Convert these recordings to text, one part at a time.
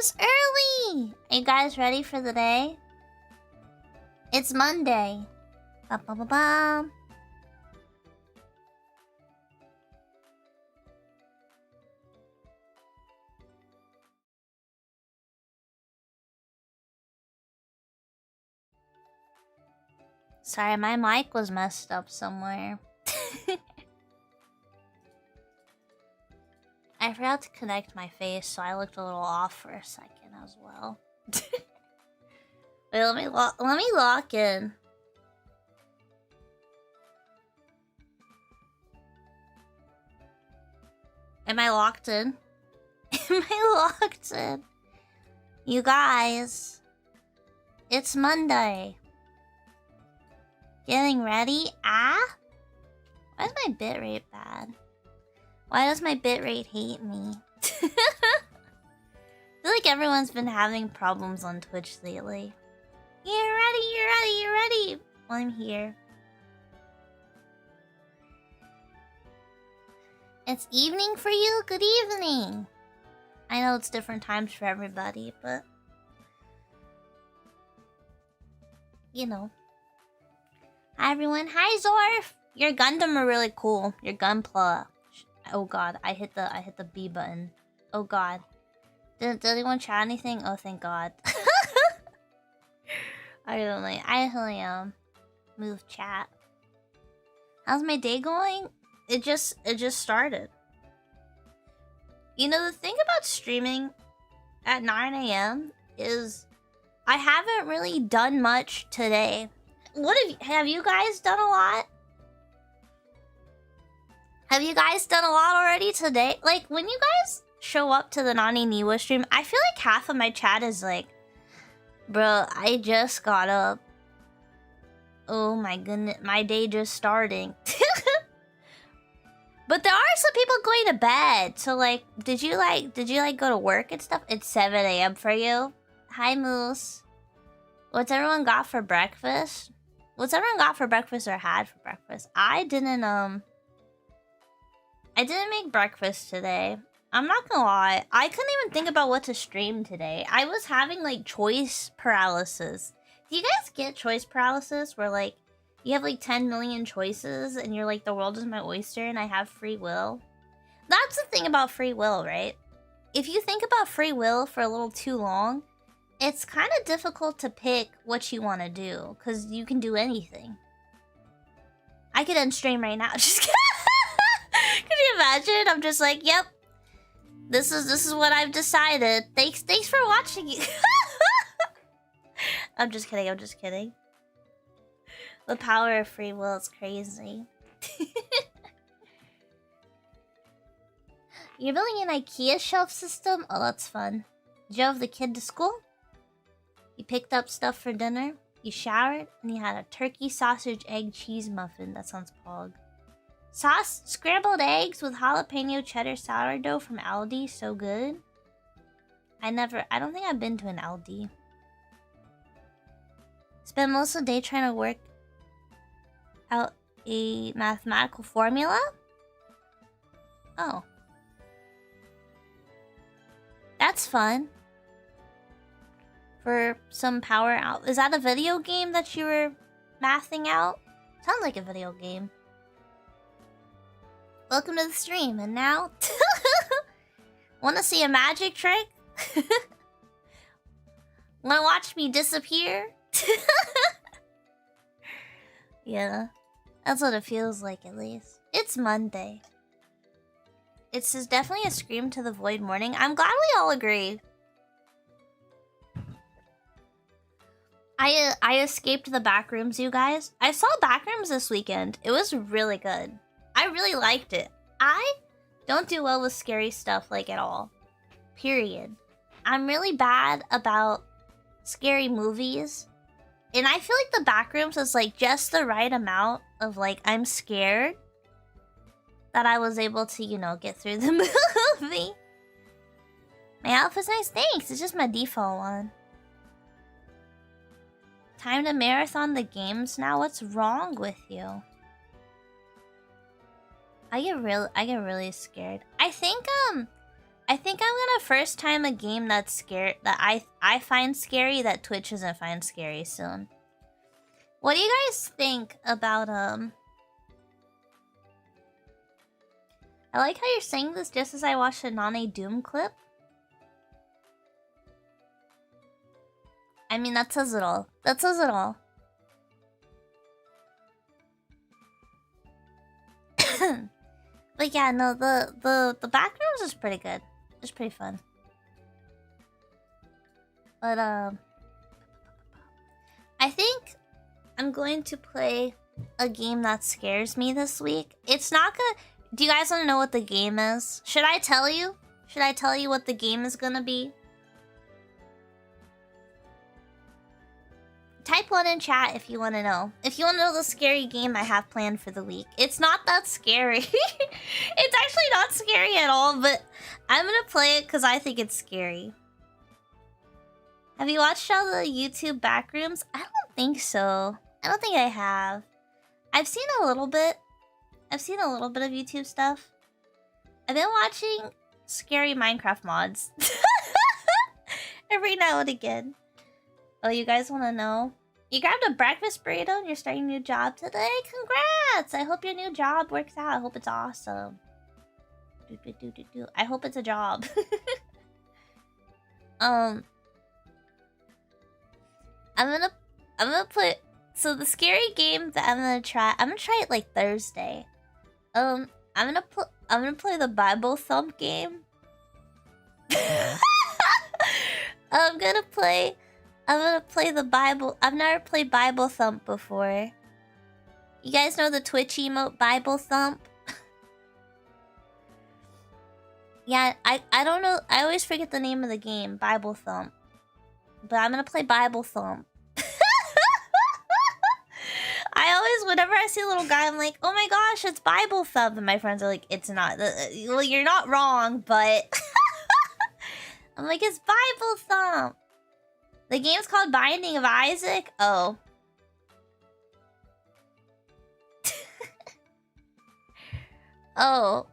It's early! Are you guys ready for the day? It's Monday. Ba-ba-ba-bam. Sorry, my mic was messed up somewhere. I forgot to connect my face, so I looked a little off for a second as well. Wait, let me lock in. Am I locked in? Am I locked in? You guys, it's Monday. Getting ready? Ah? Why is my bitrate bad? Why does my bitrate hate me? I feel like everyone's been having problems on Twitch lately. You're ready, you're ready, you're ready! Well, I'm here. It's evening for you? Good evening! I know it's different times for everybody, but... you know. Hi everyone. Hi Zorf! Your Gundam are really cool. Your Gunpla. Oh god, I hit the B button. Oh god. Did anyone chat anything? Oh thank god. I only move chat. How's my day going? It just started. You know, the thing about streaming at 9 AM is I haven't really done much today. Have you guys done a lot? Have you guys done a lot already today? Like, when you guys show up to the naneniwa stream, I feel like half of my chat is like, bro, I just got up. Oh my goodness, my day just starting. But there are some people going to bed. So like, did you go to work and stuff? It's 7 AM for you. Hi Moose. What's everyone got for breakfast? What's everyone got for breakfast or had for breakfast? I didn't make breakfast today. I'm not gonna lie. I couldn't even think about what to stream today. I was having like choice paralysis. Do you guys get choice paralysis where like you have like 10 million choices and you're like, the world is my oyster and I have free will? That's the thing about free will, right? If you think about free will for a little too long, it's kind of difficult to pick what you want to do because you can do anything. I could end stream right now. Just kidding. Can you imagine? I'm just like, yep. This is what I've decided. Thanks for watching. I'm just kidding. The power of free will is crazy. You're building an IKEA shelf system? Oh, that's fun. Did you have the kid to school? You picked up stuff for dinner? You showered? And you had a turkey, sausage, egg, cheese muffin. That sounds pog. Scrambled eggs with jalapeno cheddar sourdough from Aldi. So good. I don't think I've been to an Aldi. Spent most of the day trying to work out a mathematical formula? Oh. That's fun. For some power out. Is that a video game that you were mathing out? Sounds like a video game. Welcome to the stream, and now... Wanna see a magic trick? Wanna watch me disappear? Yeah, that's what it feels like at least. It's Monday. It's definitely a scream to the void morning. I'm glad we all agree. I escaped the back rooms, you guys. I saw back rooms this weekend. It was really good. I really liked it. I don't do well with scary stuff, like, at all. Period. I'm really bad about scary movies. And I feel like the back rooms is, like, just the right amount of, like, I'm scared that I was able to, you know, get through the movie. My outfit's nice, thanks. It's just my default one. Time to marathon the games now? What's wrong with you? I get really scared. I think I think I'm gonna first time a game that's scary that I find scary that Twitch doesn't find scary soon. What do you guys think about I like how you're saying this just as I watched a Nane Doom clip. I mean, that says it all. That says it all. But yeah, no, the backgrounds is pretty good. It's pretty fun. But I think I'm going to play a game that scares me this week. It's not gonna... Do you guys want to know what the game is? Should I tell you? Should I tell you what the game is gonna be? Type 1 in chat if you want to know. If you want to know the scary game I have planned for the week. It's not that scary. It's actually not scary at all, but I'm gonna play it because I think it's scary. Have you watched all the YouTube backrooms? I don't think so. I don't think I have. I've seen a little bit. I've seen a little bit of YouTube stuff. I've been watching scary Minecraft mods. Every now and again. Oh, you guys want to know? You grabbed a breakfast burrito and you're starting a new job today? Congrats! I hope your new job works out. I hope it's awesome. I hope it's a job. I'm gonna play... So the scary game that I'm gonna try it like Thursday. I'm gonna play the Bible Thump game. I'm gonna play the Bible. I've never played Bible Thump before. You guys know the Twitch emote Bible Thump? Yeah, I don't know. I always forget the name of the game, Bible Thump. But I'm gonna play Bible Thump. I always, whenever I see a little guy, I'm like, oh my gosh, it's Bible Thump. And my friends are like, it's not. Well, you're not wrong, but... I'm like, it's Bible Thump. The game's called Binding of Isaac? Oh. Oh.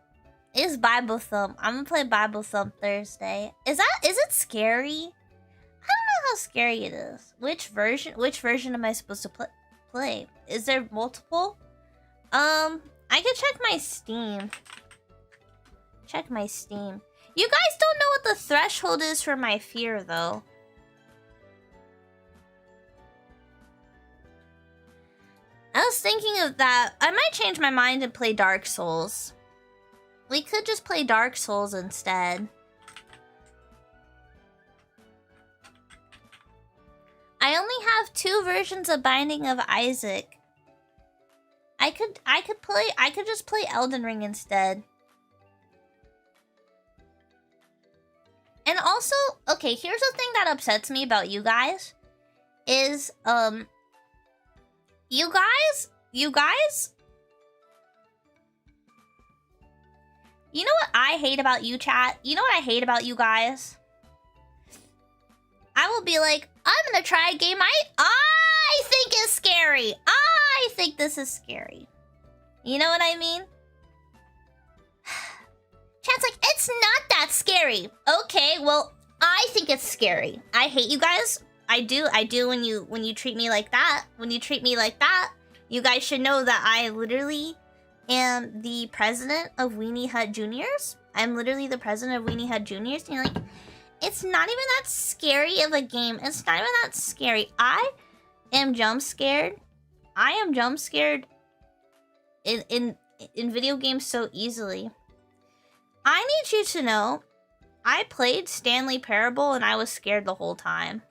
It's Bible Thump. I'm gonna play Bible Thump Thursday. Is it scary? I don't know how scary it is. Which version am I supposed to play? Is there multiple? I can check my Steam. Check my Steam. You guys don't know what the threshold is for my fear, though. I was thinking of that. I might change my mind and play Dark Souls. We could just play Dark Souls instead. I only have 2 versions of Binding of Isaac. I could just play Elden Ring instead. And also, okay, here's the thing that upsets me about you guys. Is, you guys... You know what I hate about you, chat? You know what I hate about you guys? I will be like, I'm gonna try a game I think is scary. I think this is scary. You know what I mean? Chat's like, it's not that scary. Okay, well, I think it's scary. I hate you guys. I do when you treat me like that. When you treat me like that, you guys should know that I literally am the president of Weenie Hut Juniors. I'm literally the president of Weenie Hut Juniors. And you're like, it's not even that scary of a game. It's not even that scary. I am jump scared. I am jump scared in video games so easily. I need you to know, I played Stanley Parable and I was scared the whole time.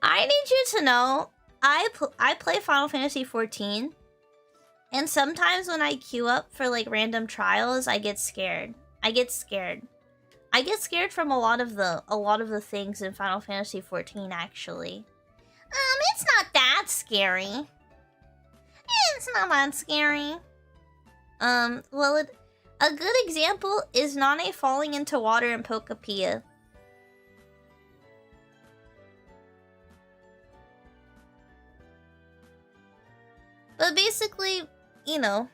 I need you to know, I play Final Fantasy 14, and sometimes when I queue up for like random trials, I get scared. I get scared from a lot of the things in Final Fantasy 14 actually. It's not that scary. It's not that scary. Well, a good example is Nane falling into water in Pokepia. But basically, you know.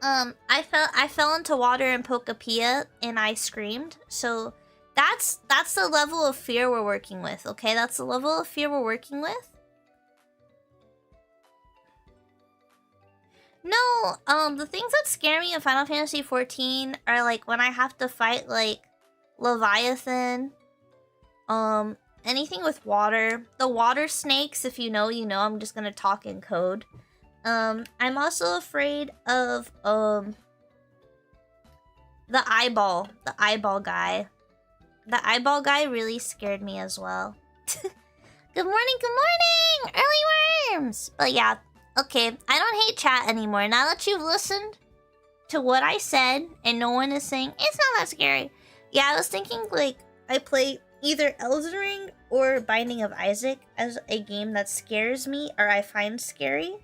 I fell into water in Pokepia and I screamed. So that's the level of fear we're working with, okay? That's the level of fear we're working with. No, the things that scare me in Final Fantasy 14 are like when I have to fight like Leviathan, anything with water. The water snakes, if you know, you know. I'm just gonna talk in code. I'm also afraid of the eyeball guy. The eyeball guy really scared me as well. Good morning, early worms. But yeah, okay, I don't hate chat anymore. Now that you've listened to what I said and no one is saying it's not that scary. Yeah, I was thinking like I play either Elden Ring or Binding of Isaac as a game that scares me or I find scary.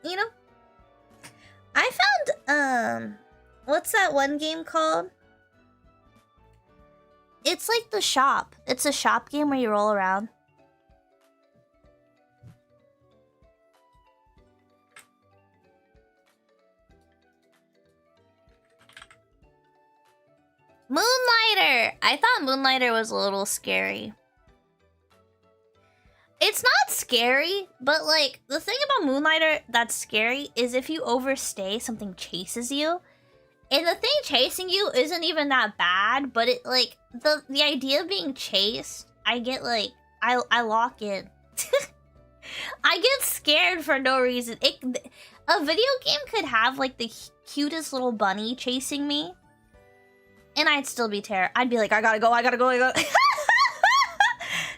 You know? I found what's that one game called? It's like The Shop. It's a shop game where you roll around. Moonlighter! I thought Moonlighter was a little scary. It's not scary, but like the thing about Moonlighter that's scary is if you overstay, something chases you. And the thing chasing you isn't even that bad, but it like the idea of being chased, I get like I lock in. I get scared for no reason. A video game could have like the cutest little bunny chasing me, and I'd still be terrified. I'd be like, I gotta go.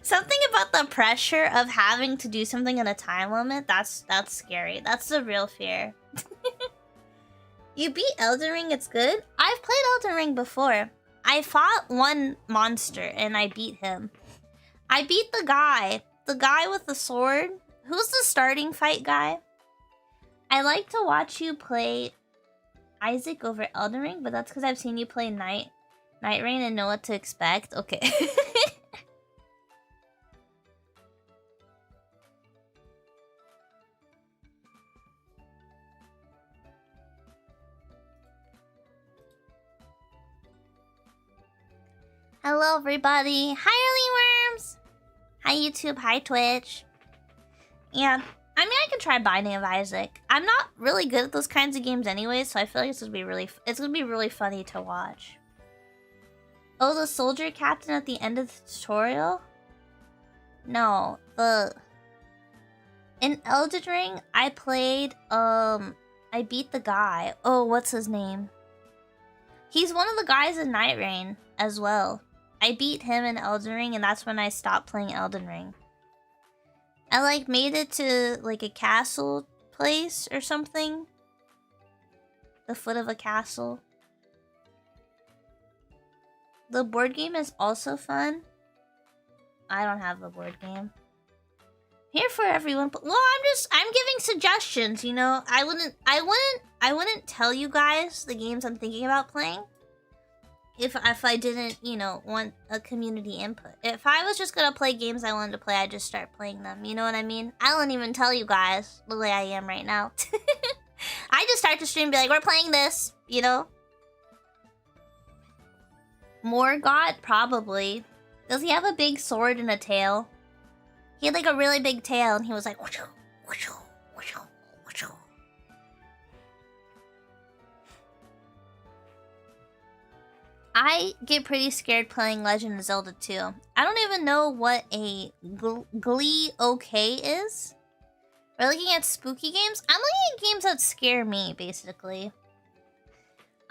Something about the pressure of having to do something in a time limit, that's scary. That's the real fear. You beat Elden Ring, it's good? I've played Elden Ring before. I fought one monster and I beat him. I beat the guy with the sword. Who's the starting fight guy? I like to watch you play Isaac over Elden Ring, but that's because I've seen you play Night Rain and know what to expect. Okay. Hello, everybody. Hi, early worms. Hi, YouTube. Hi, Twitch. Yeah, I mean, I could try Binding of Isaac. I'm not really good at those kinds of games anyway, so I feel like it's gonna be really funny to watch. Oh, the soldier captain at the end of the tutorial? No, in Elden Ring, I played, I beat the guy. Oh, what's his name? He's one of the guys in Night Rain as well. I beat him in Elden Ring, and that's when I stopped playing Elden Ring. I, like, made it to, like, a castle place or something. The foot of a castle. The board game is also fun. I don't have the board game. Here for everyone. Well, I'm giving suggestions, you know? I wouldn't tell you guys the games I'm thinking about playing if I didn't, you know, want a community input. If I was just gonna play games I wanted to play, I'd just start playing them. You know what I mean? I wouldn't even tell you guys the way I am right now. I just start the stream and be like, we're playing this, you know? Morgott, probably. Does he have a big sword and a tail? He had like a really big tail and he was like, whoosh, whoosh, whoosh, whoosh. I get pretty scared playing Legend of Zelda 2. I don't even know what a Glee OK is. We're looking at spooky games. I'm looking at games that scare me, basically.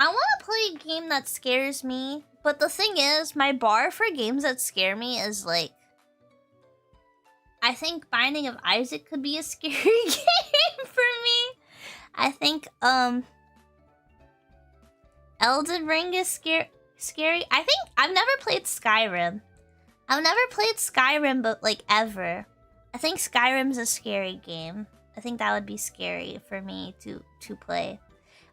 I want to play a game that scares me, but the thing is, my bar for games that scare me is like... I think Binding of Isaac could be a scary game for me. I think, Elden Ring is scary. I think I've never played Skyrim. I've never played Skyrim, but like ever. I think Skyrim's a scary game. I think that would be scary for me to play.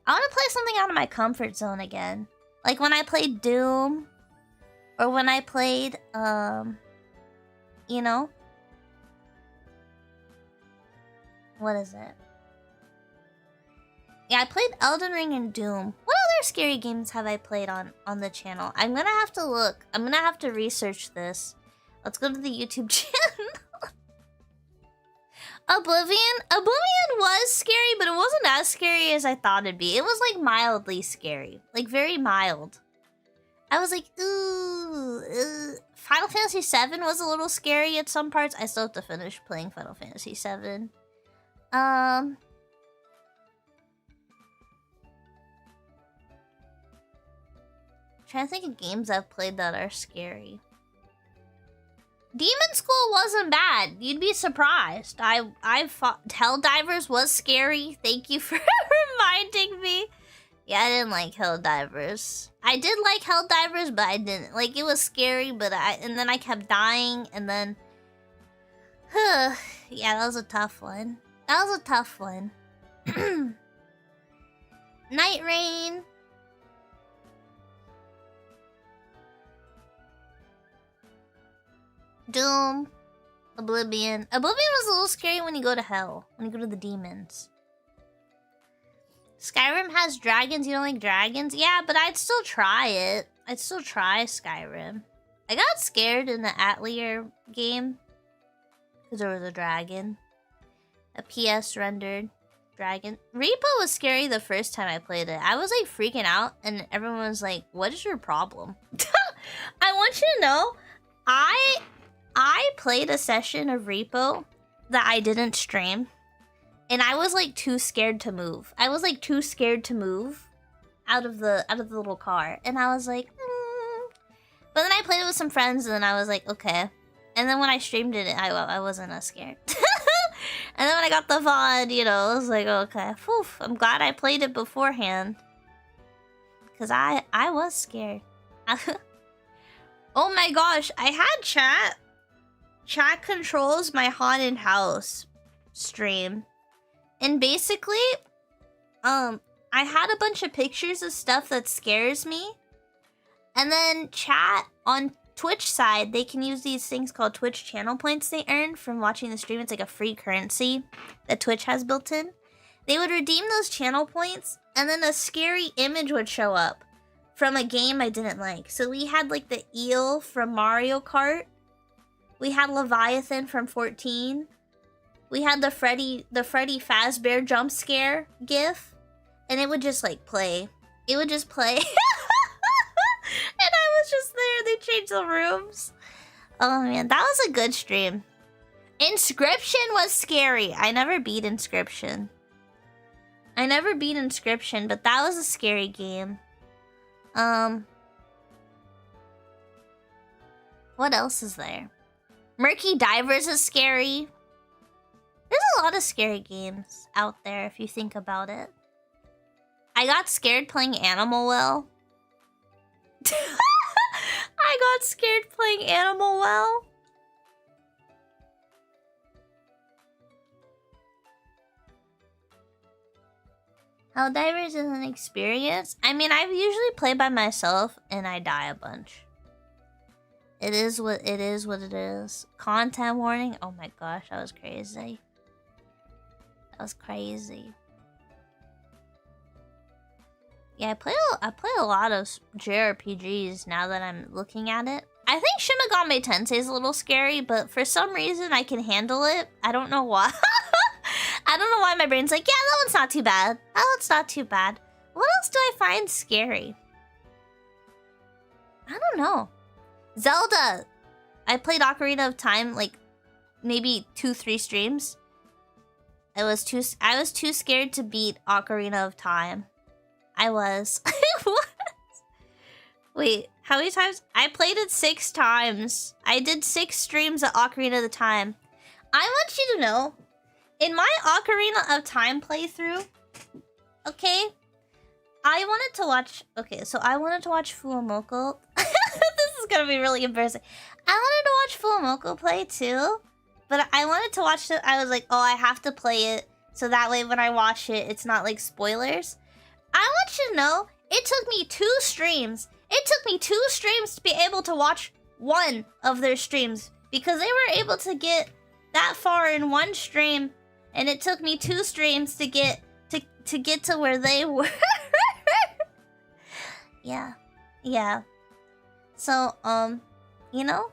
I want to play something out of my comfort zone again. Like when I played Doom. Or when I played, you know? What is it? Yeah, I played Elden Ring and Doom. What other scary games have I played on the channel? I'm gonna have to look. I'm gonna have to research this. Let's go to the YouTube channel. Oblivion? Oblivion was scary, but it wasn't as scary as I thought it'd be. It was like mildly scary. Like very mild. I was like, ooh. Final Fantasy VII was a little scary at some parts. I still have to finish playing Final Fantasy VII. Trying to think of games I've played that are scary. Demon School wasn't bad. You'd be surprised. I fought Helldivers was scary. Thank you for reminding me. Yeah, I didn't like Helldivers. I did like Helldivers, but I didn't. Like, it was scary, but and then I kept dying, and then... yeah, that was a tough one. That was a tough one. Night Rain. Doom. Oblivion. Oblivion was a little scary when you go to hell. When you go to the demons. Skyrim has dragons. You don't like dragons? Yeah, but I'd still try it. I'd still try Skyrim. I got scared in the Atelier game. Because there was a dragon. A PS rendered dragon. Reaper was scary the first time I played it. I was like freaking out and everyone was like, what is your problem? I want you to know, I played a session of Repo that I didn't stream. And I was like too scared to move. I was like too scared to move out of the little car. And I was like, But then I played it with some friends and then I was like, okay. And then when I streamed it, I wasn't as scared. And then when I got the VOD, you know, I was like, okay, phew, I'm glad I played it beforehand. Because I was scared. Oh my gosh, I had chat. Chat controls my haunted house stream. And basically, I had a bunch of pictures of stuff that scares me. And then chat on Twitch side, they can use these things called Twitch channel points they earn from watching the stream. It's like a free currency that Twitch has built in. They would redeem those channel points, and then a scary image would show up from a game I didn't like. So we had like the eel from Mario Kart. We had Leviathan from 14. We had the Freddy Fazbear jump scare gif, and it would just like play. It would just play. And I was just there. They changed the rooms. Oh man, that was a good stream. Inscription was scary. I never beat Inscription. But that was a scary game. What else is there? Murky Divers is scary. There's a lot of scary games out there if you think about it. I got scared playing Animal Well. I got scared playing Animal Well. Helldivers is an experience. I mean, I usually play by myself and I die a bunch. It is what it is. Content warning. Oh my gosh, that was crazy. That was crazy. Yeah, I play a lot of JRPGs now that I'm looking at it. I think Shin Megami Tensei is a little scary, but for some reason I can handle it. I don't know why. I don't know why my brain's like, yeah, that one's not too bad. That one's not too bad. What else do I find scary? I don't know. Zelda. I played Ocarina of Time like maybe 2-3 streams. I was too scared to beat Ocarina of Time. I was. What? Wait, how many times? I played it 6 times. I did 6 streams of Ocarina of Time. I want you to know, in my Ocarina of Time playthrough, okay, I wanted to watch Fuamoko. This is gonna be really embarrassing. I wanted to watch Fuamoko play too, but I wanted to watch it. I was like, oh, I have to play it so that way when I watch it, it's not like spoilers. I want you to know, it took me 2 streams. It took me 2 streams to be able to watch one of their streams because they were able to get that far in one stream, and it took me 2 streams to get to get to where they were. Yeah. Yeah. So, you know?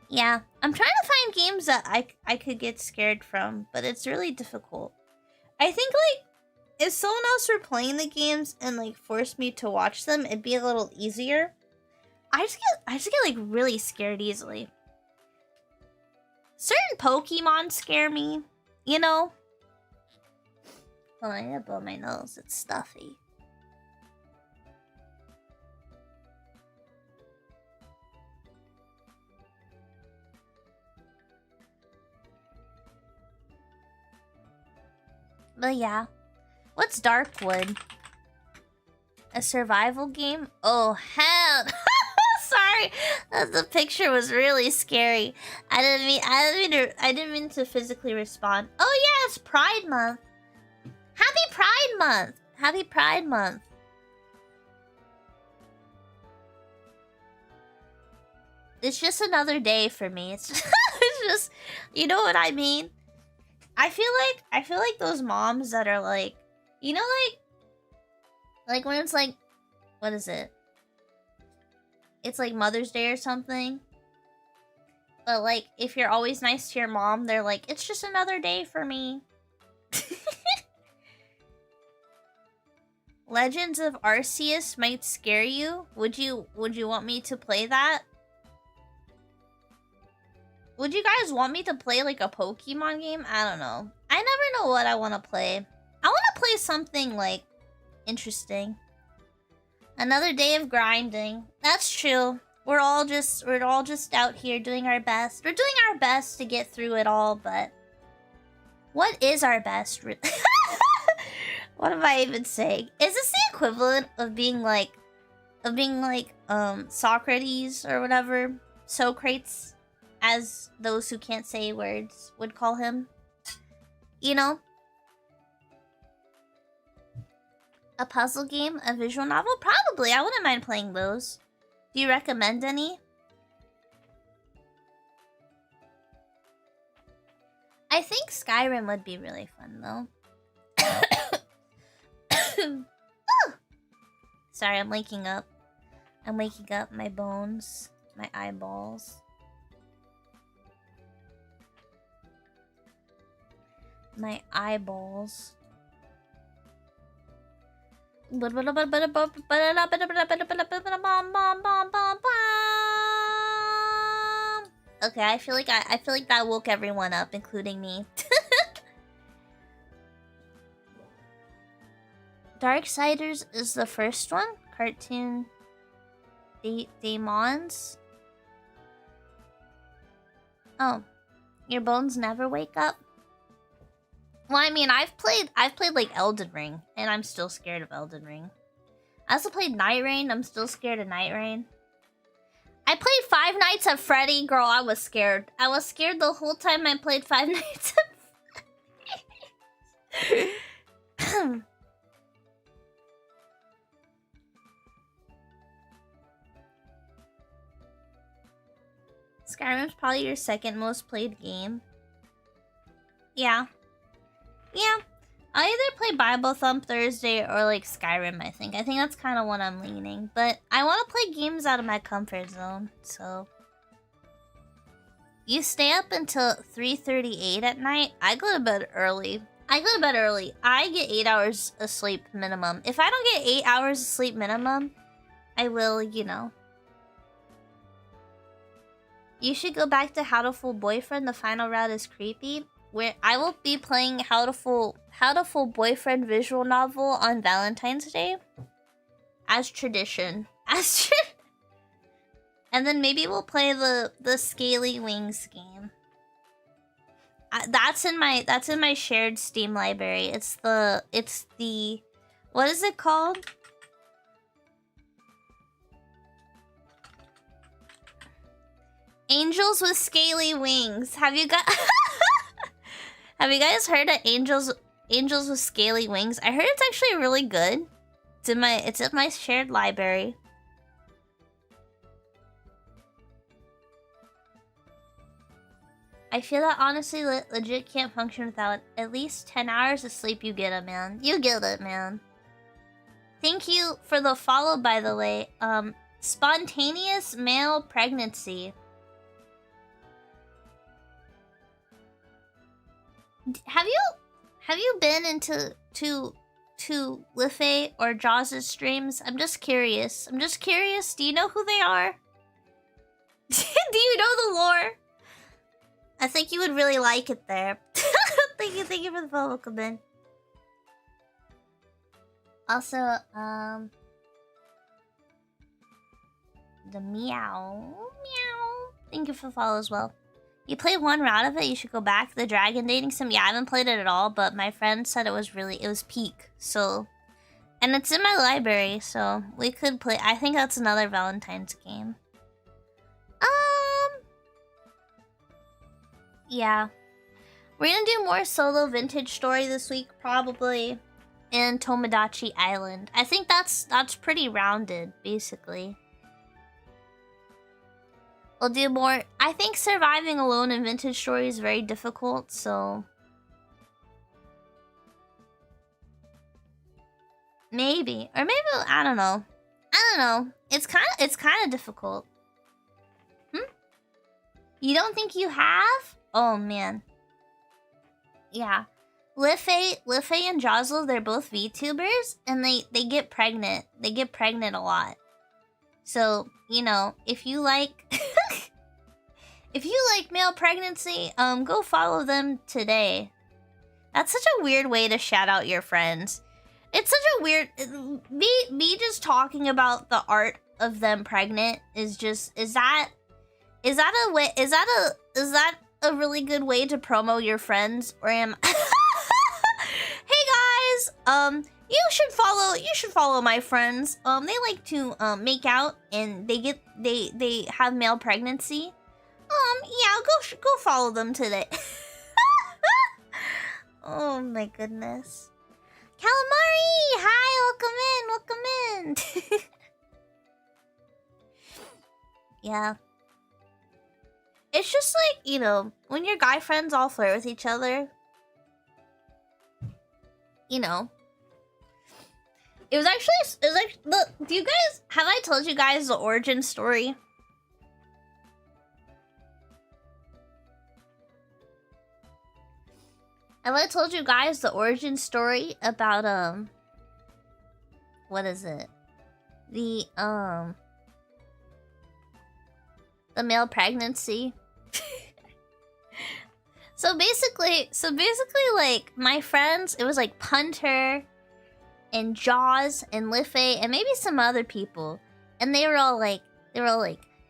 Yeah. I'm trying to find games that I could get scared from, but it's really difficult. I think, like, if someone else were playing the games and, like, forced me to watch them, it'd be a little easier. I just get, like, really scared easily. Certain Pokemon scare me, you know? Hold on, I need to blow my nose. It's stuffy. But yeah. What's Darkwood? A survival game? Oh, hell. Sorry. The picture was really scary. I didn't mean to physically respond. Oh yeah, it's Pride Month. Happy Pride Month. Happy Pride Month. It's just another day for me. It's just, you know what I mean? I feel like those moms that are like, you know, like when it's like, what is it? It's like Mother's Day or something. But like, if you're always nice to your mom, they're like, it's just another day for me. Legends of Arceus might scare you. Would you want me to play that? Would you guys want me to play like a Pokemon game? I don't know. I never know what I want to play. I want to play something like interesting. Another day of grinding. That's true. We're all just out here doing our best. We're doing our best to get through it all, but what is our best? What am I even saying? Is this the equivalent of being like Socrates or whatever? Socrates, as those who can't say words would call him. You know? A puzzle game? A visual novel? Probably. I wouldn't mind playing those. Do you recommend any? I think Skyrim would be really fun, though. Sorry, I'm waking up. I'm waking up. My bones. My eyeballs. My eyeballs. Okay, I feel like that woke everyone up, including me. Darksiders is the first one. Cartoon Demons. Oh, your bones never wake up? Well, I mean, I've played like Elden Ring, and I'm still scared of Elden Ring. I also played Night Rain. I'm still scared of Night Rain. I played Five Nights at Freddy. Girl, I was scared. I was scared the whole time I played Five Nights at Freddy. Skyrim's probably your second most played game. Yeah. Yeah. I either play Bible Thump Thursday or like Skyrim, I think. I think that's kind of what I'm leaning. But I want to play games out of my comfort zone, so... You stay up until 3:38 at night? I go to bed early. I get 8 hours of sleep minimum. If I don't get 8 hours of sleep minimum, I will, you know. You should go back to How to Fool Boyfriend. The final route is creepy. Where I will be playing How to Fool Boyfriend visual novel on Valentine's Day. As tradition. And then maybe we'll play the Scaly Wings game. That's in my shared Steam library. It's the what is it called? Angels with Scaly Wings. Have you guys heard of Angels with Scaly Wings? I heard it's actually really good. It's in my shared library. I feel that honestly legit can't function without at least 10 hours of sleep. You get it, man. You get it, man. Thank you for the follow, by the way. Spontaneous male pregnancy. Have you been into Liffey or Jaws' streams? I'm just curious. Do you know who they are? Do you know the lore? I think you would really like it there. Thank you for the follow, come in. Also, the meow. Thank you for the follow as well. You played one round of it, you should go back. The dragon dating sim. Yeah, I haven't played it at all, but my friend said it was peak. So, and it's in my library, so we could play. I think that's another Valentine's game. Yeah. We're gonna do more solo vintage story this week, probably. And Tomodachi Island. I think that's pretty rounded, basically. We'll do more. I think surviving alone in vintage story is very difficult, so maybe. Or maybe I don't know. It's kinda difficult. You don't think you have? Oh man. Yeah. Liffey and Joslo, they're both VTubers, and they get pregnant. They get pregnant a lot. So, you know, if you like if you like male pregnancy, go follow them today. That's such a weird way to shout out your friends. It's such a weird me just talking about the art of them pregnant is that a really good way to promo your friends, or am Hey guys, you should follow my friends. They like to make out, and they have male pregnancy. Yeah, go follow them today. Oh my goodness. Calamari, hi, welcome in. Yeah. It's just like, you know, when your guy friends all flirt with each other, you know. It was like, look, have I told you guys the origin story? Have I told you guys the origin story about, what is it? The male pregnancy? So basically, like, my friends, it was like Punter and Jaws and Liffey and maybe some other people, and they were all like,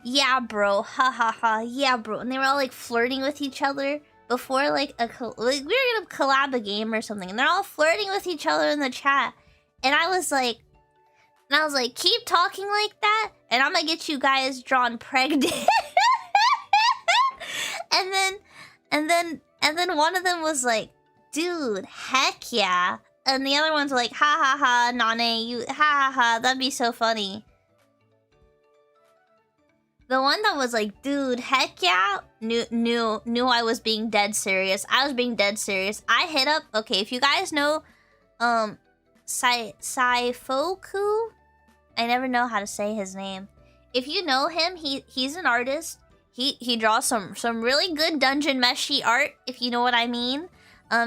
yeah, bro, ha ha ha, yeah, bro, and they were all like flirting with each other before like we were gonna collab a game or something, and they're all flirting with each other in the chat, and I was like, keep talking like that, and I'm gonna get you guys drawn pregnant. And then one of them was like, dude, heck yeah. And the other ones were like, ha ha ha, Nane, you, ha ha ha, that'd be so funny. The one that was like, dude, heck yeah, knew I was being dead serious. I was being dead serious. I hit up, okay, if you guys know, Saifoku? I never know how to say his name. If you know him, he's an artist. He draws some really good dungeon meshy art, if you know what I mean.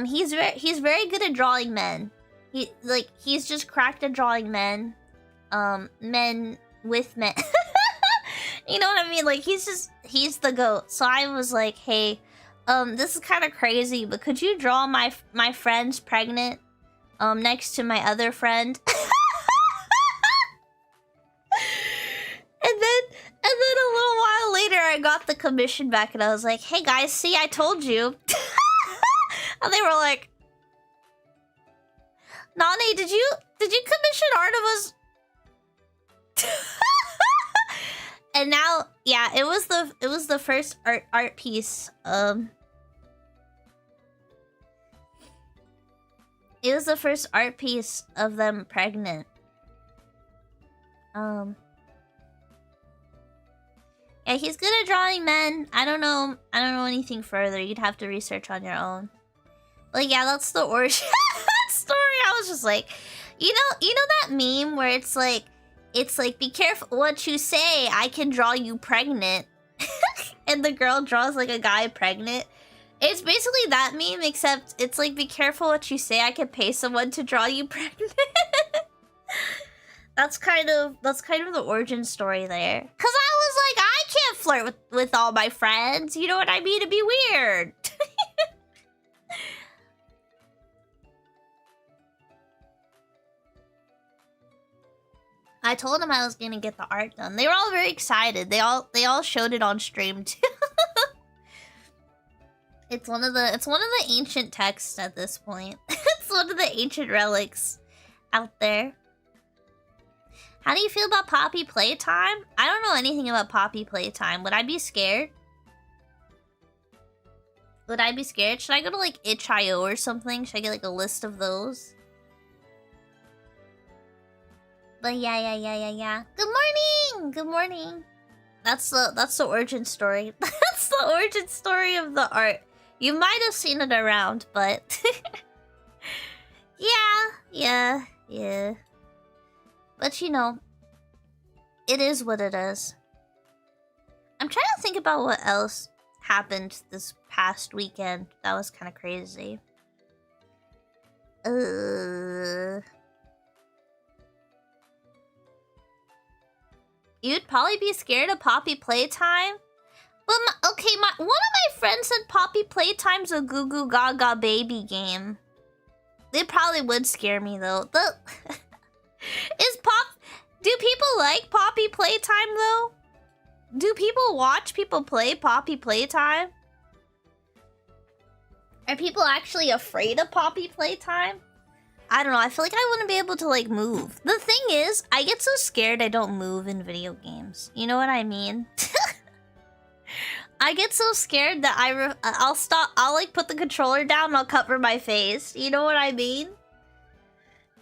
He's very good at drawing men. He's just cracked at drawing men. Men with men. You know what I mean? Like, he's the GOAT. So I was like, hey, this is kind of crazy, but could you draw my friends pregnant next to my other friend? And then a little while later, I got the commission back, and I was like, hey guys, see, I told you. And they were like, Nane, did you commission art of us? And now, yeah, it was the first art piece. It was the first art piece of them pregnant. Yeah, he's good at drawing men. I don't know anything further. You'd have to research on your own. But yeah, that's the origin story. I was just like, you know that meme where it's like, be careful what you say. I can draw you pregnant. And the girl draws like a guy pregnant. It's basically that meme, except it's like, be careful what you say. I can pay someone to draw you pregnant. That's kind of the origin story there. Cause I was like, I can't flirt with all my friends. You know what I mean? It'd be weird. I told them I was gonna get the art done. They were all very excited. They all showed it on stream too. It's one of the ancient texts at this point. It's one of the ancient relics out there. How do you feel about Poppy playtime? I don't know anything about Poppy playtime. Would I be scared? Would I be scared? Should I go to like itch.io or something? Should I get like a list of those? But yeah. Good morning! Good morning. That's the origin story. That's the origin story of the art. You might have seen it around, but yeah. But you know, it is what it is. I'm trying to think about what else happened this past weekend. That was kind of crazy. You'd probably be scared of Poppy playtime? But one of my friends said Poppy playtime's a goo goo gaga baby game. It probably would scare me though. Do people like Poppy playtime though? Do people watch people play Poppy playtime? Are people actually afraid of Poppy playtime? I don't know. I feel like I wouldn't be able to like move. The thing is, I get so scared I don't move in video games. You know what I mean? I get so scared that I'll stop. I'll like put the controller down and I'll cover my face. You know what I mean?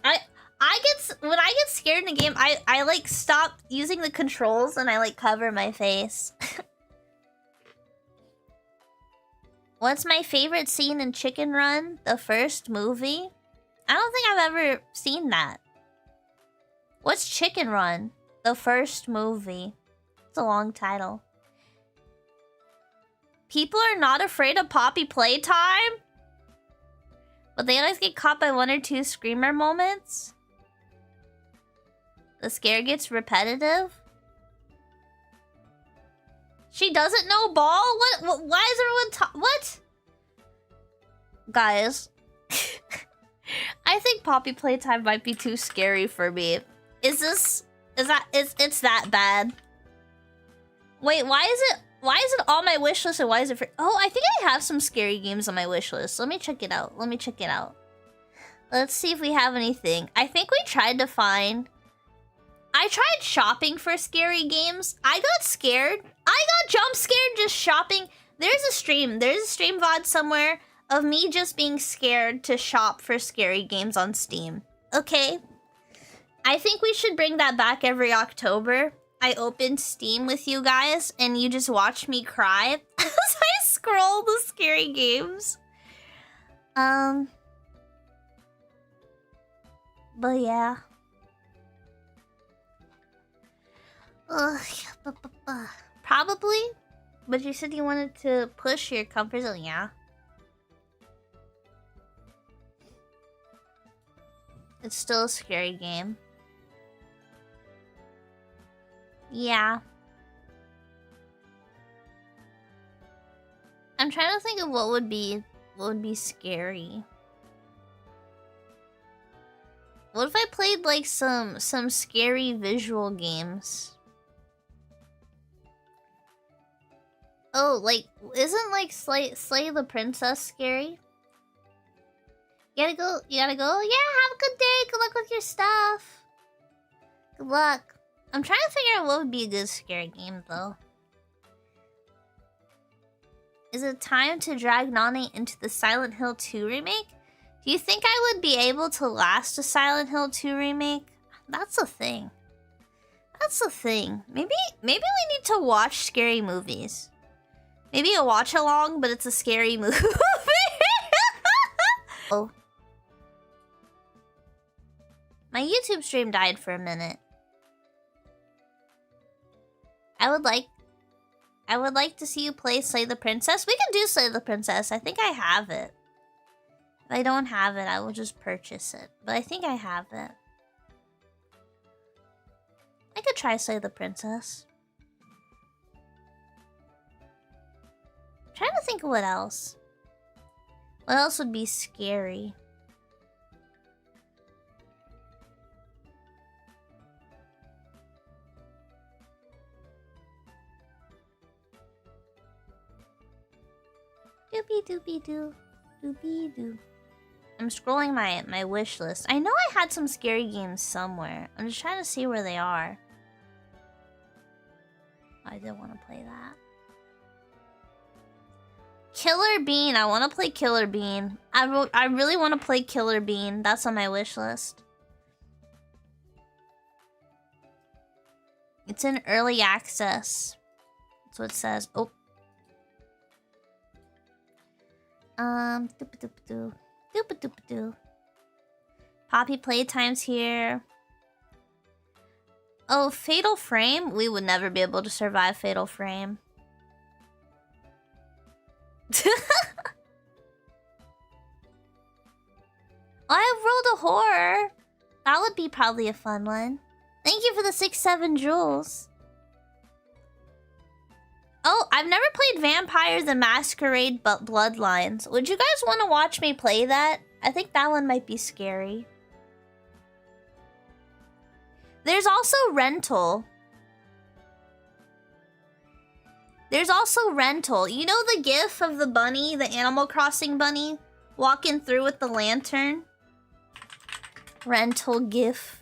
When I get scared in a game, I like stop using the controls and I like cover my face. What's my favorite scene in Chicken Run? The first movie? I don't think I've ever seen that. What's Chicken Run? The first movie. It's a long title. People are not afraid of Poppy playtime? But they always get caught by one or two screamer moments? The scare gets repetitive? She doesn't know ball? What why is everyone what? Guys. I think Poppy playtime might be too scary for me. It's that bad? Wait, why is it on my wish list and why is it for— oh, I think I have some scary games on my wish list. Let me check it out. Let's see if we have anything. I think we tried to find— I tried shopping for scary games. I got scared. I got jump scared just shopping. There's a stream VOD somewhere of me just being scared to shop for scary games on Steam. Okay? I think we should bring that back every October. I opened Steam with you guys and you just watch me cry as I scroll the scary games. But yeah. Probably. But you said you wanted to push your comfort zone, yeah. It's still a scary game. Yeah. I'm trying to think of what would be scary. What if I played like some scary visual games? Oh, like isn't like Slay the Princess scary? You gotta go. Yeah, have a good day. Good luck with your stuff. Good luck. I'm trying to figure out what would be a good scary game, though. Is it time to drag Nane into the Silent Hill 2 remake? Do you think I would be able to last a Silent Hill 2 remake? That's a thing. That's the thing. Maybe we need to watch scary movies. Maybe a watch along, but it's a scary movie. Oh. My YouTube stream died for a minute. I would like to see you play Slay the Princess. We can do Slay the Princess. I think I have it. If I don't have it, I will just purchase it. But I think I have it. I could try Slay the Princess. I'm trying to think of what else. What else would be scary? Doopy doopy doo. Doopy doo. I'm scrolling my wish list. I know I had some scary games somewhere. I'm just trying to see where they are. I did want to play that. Killer Bean. I want to play Killer Bean. I really want to play Killer Bean. That's on my wish list. It's in early access. That's what it says. Oh. Doop-a-doop-a-doo. Doop-a-doop-a-doo. Poppy Playtime's here. Oh, Fatal Frame? We would never be able to survive Fatal Frame. I rolled a horror. That would be probably a fun one. Thank you for the 6-7 jewels. Oh, I've never played Vampire the Masquerade but Bloodlines. Would you guys want to watch me play that? I think that one might be scary. There's also Rental. There's also Rental. You know the gif of the bunny, the Animal Crossing bunny, walking through with the lantern? Rental gif.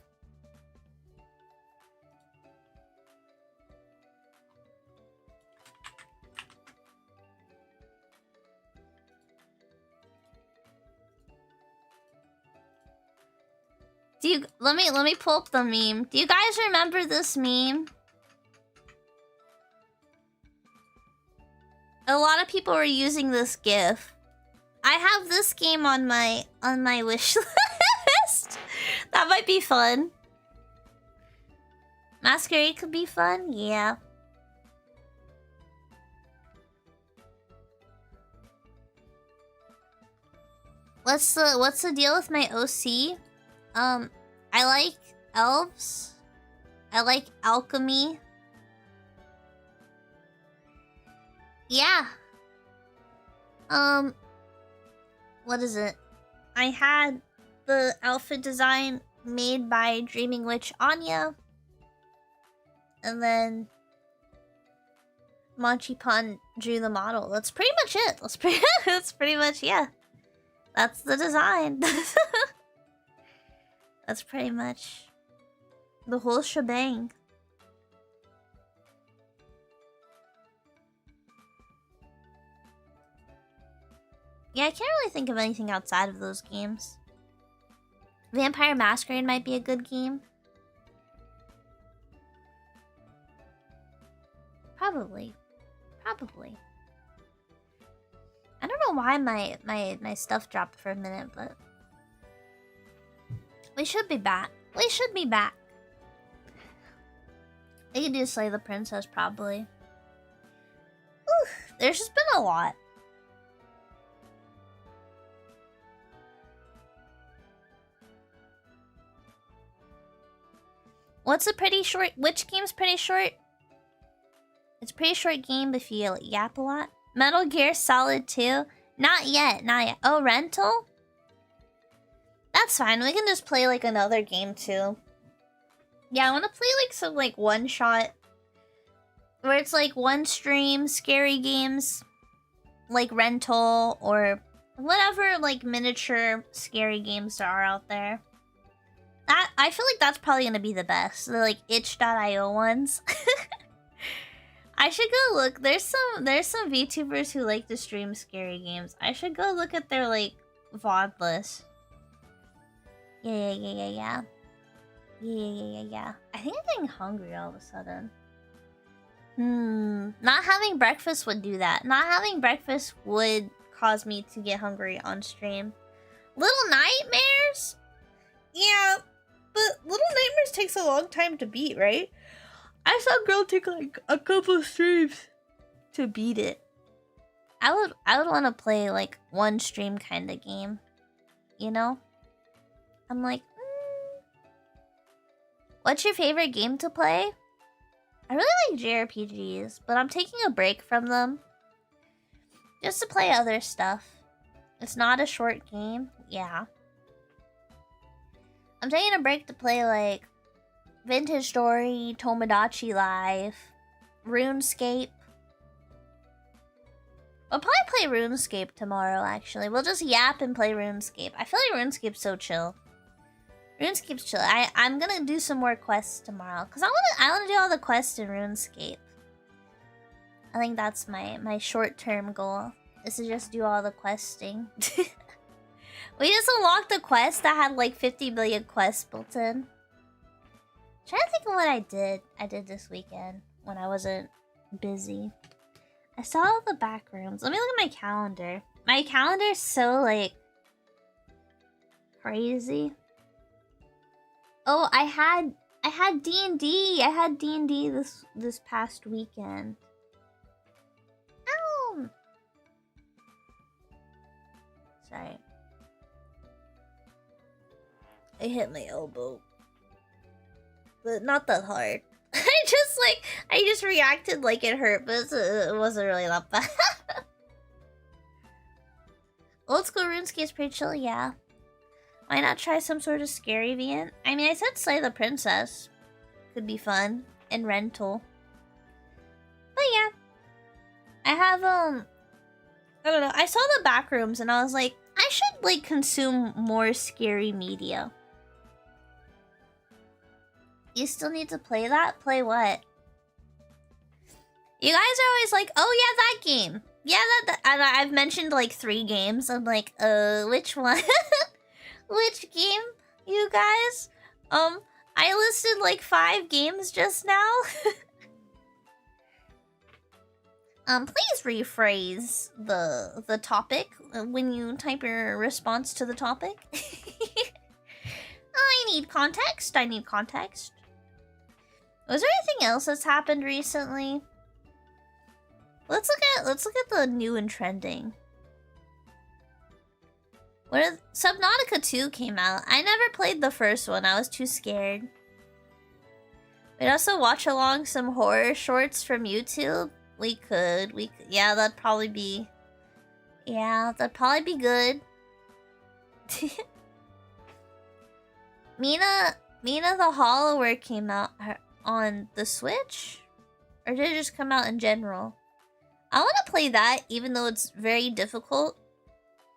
Let me pull up the meme. Do you guys remember this meme? A lot of people were using this GIF. I have this game on my wish list. That might be fun. Masquerade could be fun, yeah. What's the deal with my OC? I like elves. I like alchemy. Yeah. What is it? I had the outfit design made by Dreaming Witch Anya. And then Manchipan drew the model. That's pretty much it. That's pretty much, yeah. That's the design. That's pretty much the whole shebang. Yeah, I can't really think of anything outside of those games. Vampire Masquerade might be a good game. Probably. I don't know why my stuff dropped for a minute, but we should be back. We can do Slay the Princess, probably. Ooh, there's just been a lot. What's a pretty short... Which game's pretty short? It's a pretty short game if you yap a lot. Metal Gear Solid 2? Not yet. Oh, Rental? That's fine. We can just play, like, another game, too. Yeah, I want to play, like, some, like, one-shot... Where it's, like, one stream, scary games. Like Rental, or whatever, like, miniature scary games there are out there. I feel like that's probably gonna be the best. The, like, itch.io ones. I should go look. There's some VTubers who like to stream scary games. I should go look at their, like, VOD list. Yeah. Yeah. I think I'm getting hungry all of a sudden. Not having breakfast would do that. Not having breakfast would cause me to get hungry on stream. Little Nightmares? Yeah, but Little Nightmares takes a long time to beat, right? I saw a girl take like a couple streams to beat it. I would want to play like one stream kind of game, you know? I'm like, what's your favorite game to play? I really like JRPGs, but I'm taking a break from them just to play other stuff. It's not a short game, yeah. I'm taking a break to play like Vintage Story, Tomodachi Life, RuneScape. We'll probably play RuneScape tomorrow, actually. We'll just yap and play RuneScape. I feel like RuneScape's so chill. RuneScape's chill. I'm gonna do some more quests tomorrow. Because I wanna do all the quests in RuneScape. I think that's my short-term goal. Is to just do all the questing. We just unlocked a quest that had like 50 million quests built in. Trying to think of what I did this weekend when I wasn't busy. I saw all the back rooms. Let me look at my calendar. My calendar is so like crazy. Oh, I had D&D. I had D&D this past weekend. Ow! Sorry. I hit my elbow. But not that hard. I just reacted like it hurt, but it wasn't really that bad. Old school RuneScape's pretty chill, yeah. Why not try some sort of scary variant? I mean, I said Slay the Princess. Could be fun. And rental. But yeah. I have, I don't know. I saw the back rooms and I was like, I should, like, consume more scary media. You still need to play that? Play what? You guys are always like, oh yeah, that game. Yeah, that and I've mentioned like 3 games. I'm like, which one? Which game, you guys? I listed like 5 games just now. Please rephrase the topic when you type your response to the topic. I need context. Was there anything else that's happened recently? Let's look at the new and trending. Subnautica 2 came out. I never played the first one. I was too scared. We'd also watch along some horror shorts from YouTube. We could. Yeah, that'd probably be good. Mina the Hollower came out on the Switch? Or did it just come out in general? I want to play that, even though it's very difficult.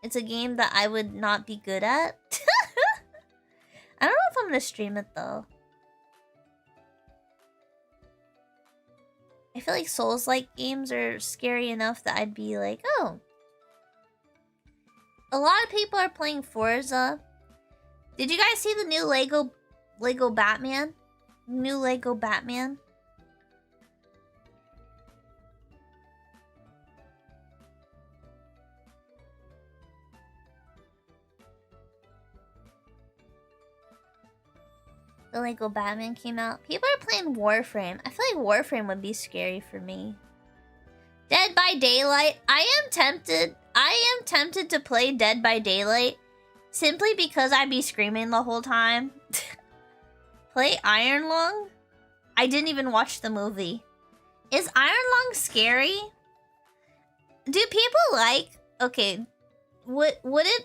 It's a game that I would not be good at. I don't know if I'm going to stream it, though. I feel like Souls-like games are scary enough that I'd be like, oh. A lot of people are playing Forza. Did you guys see the new Lego Batman? New Lego Batman? The Lego Batman came out. People are playing Warframe. I feel like Warframe would be scary for me. Dead by Daylight. I am tempted to play Dead by Daylight simply because I'd be screaming the whole time. Play Iron Lung? I didn't even watch the movie. Is Iron Lung scary? Do people like... Okay, would it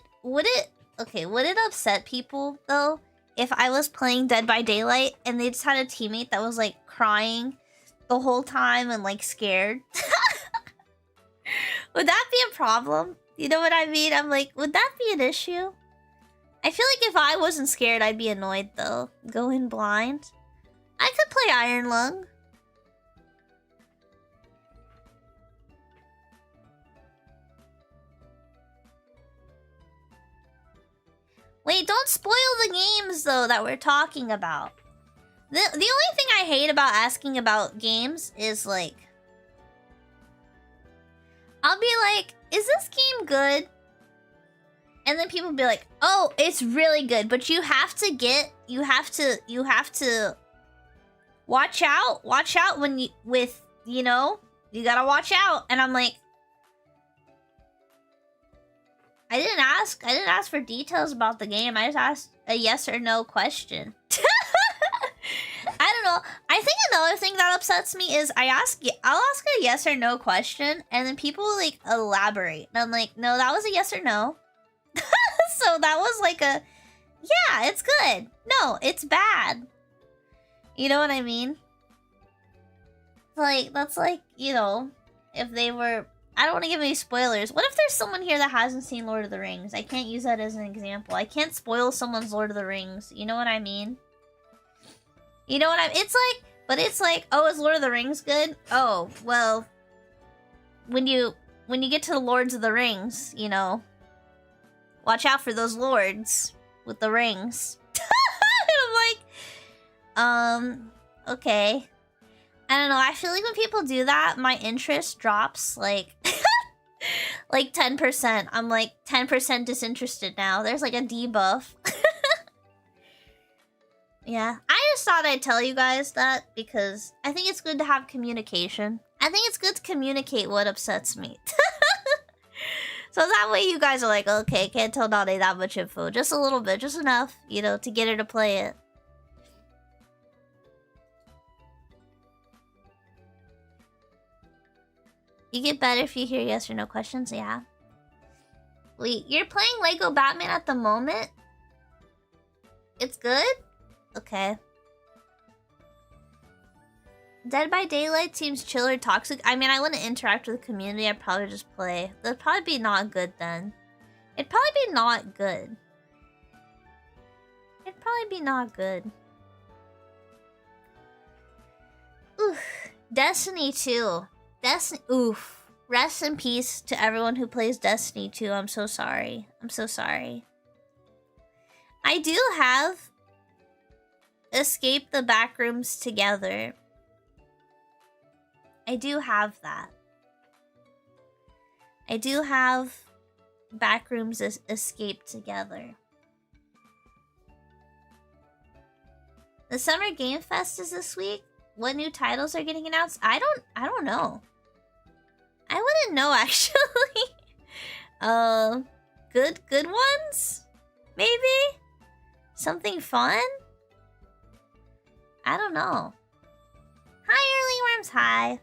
upset people though if I was playing Dead by Daylight and they just had a teammate that was like crying the whole time and like scared? Would that be a problem? You know what I mean? I'm like, would that be an issue? I feel like if I wasn't scared, I'd be annoyed though. Go in blind. I could play Iron Lung. Wait, don't spoil the games though that we're talking about. The only thing I hate about asking about games is like, I'll be like, is this game good? And then people be like, oh, it's really good, but you have to watch out when you gotta watch out. And I'm like, I didn't ask for details about the game. I just asked a yes or no question. I don't know. I think another thing that upsets me is I'll ask a yes or no question, and then people like elaborate. And I'm like, no, that was a yes or no. So that was like a, yeah, it's good. No, it's bad. You know what I mean? Like, that's like, if they were... I don't want to give any spoilers. What if there's someone here that hasn't seen Lord of the Rings? I can't use that as an example. I can't spoil someone's Lord of the Rings. You know what I mean? You know what I mean? It's like, oh, is Lord of the Rings good? Oh, well, when you get to the Lords of the Rings, watch out for those lords with the rings. I'm like, okay. I don't know. I feel like when people do that, my interest drops like, like 10%. I'm like 10% disinterested now. There's like a debuff. Yeah. I just thought I'd tell you guys that because I think it's good to have communication. I think it's good to communicate what upsets me. So that way you guys are like, okay, can't tell Nane that much info. Just a little bit, just enough, to get her to play it. You get better if you hear yes or no questions, yeah. Wait, you're playing Lego Batman at the moment? It's good? Okay. Dead by Daylight seems chill or toxic. I mean, I wouldn't interact with the community. I'd probably just play. That'd probably be not good then. It'd probably be not good. It'd probably be not good. Oof. Destiny 2. Oof. Rest in peace to everyone who plays Destiny 2. I'm so sorry. I'm so sorry. I do have Escape the Backrooms Together. I do have that. I do have Backrooms Escape Together. The Summer Game Fest is this week. What new titles are getting announced? I don't know. I wouldn't know actually. Good ones? Maybe? Something fun? I don't know. Hi, Early Worms, hi.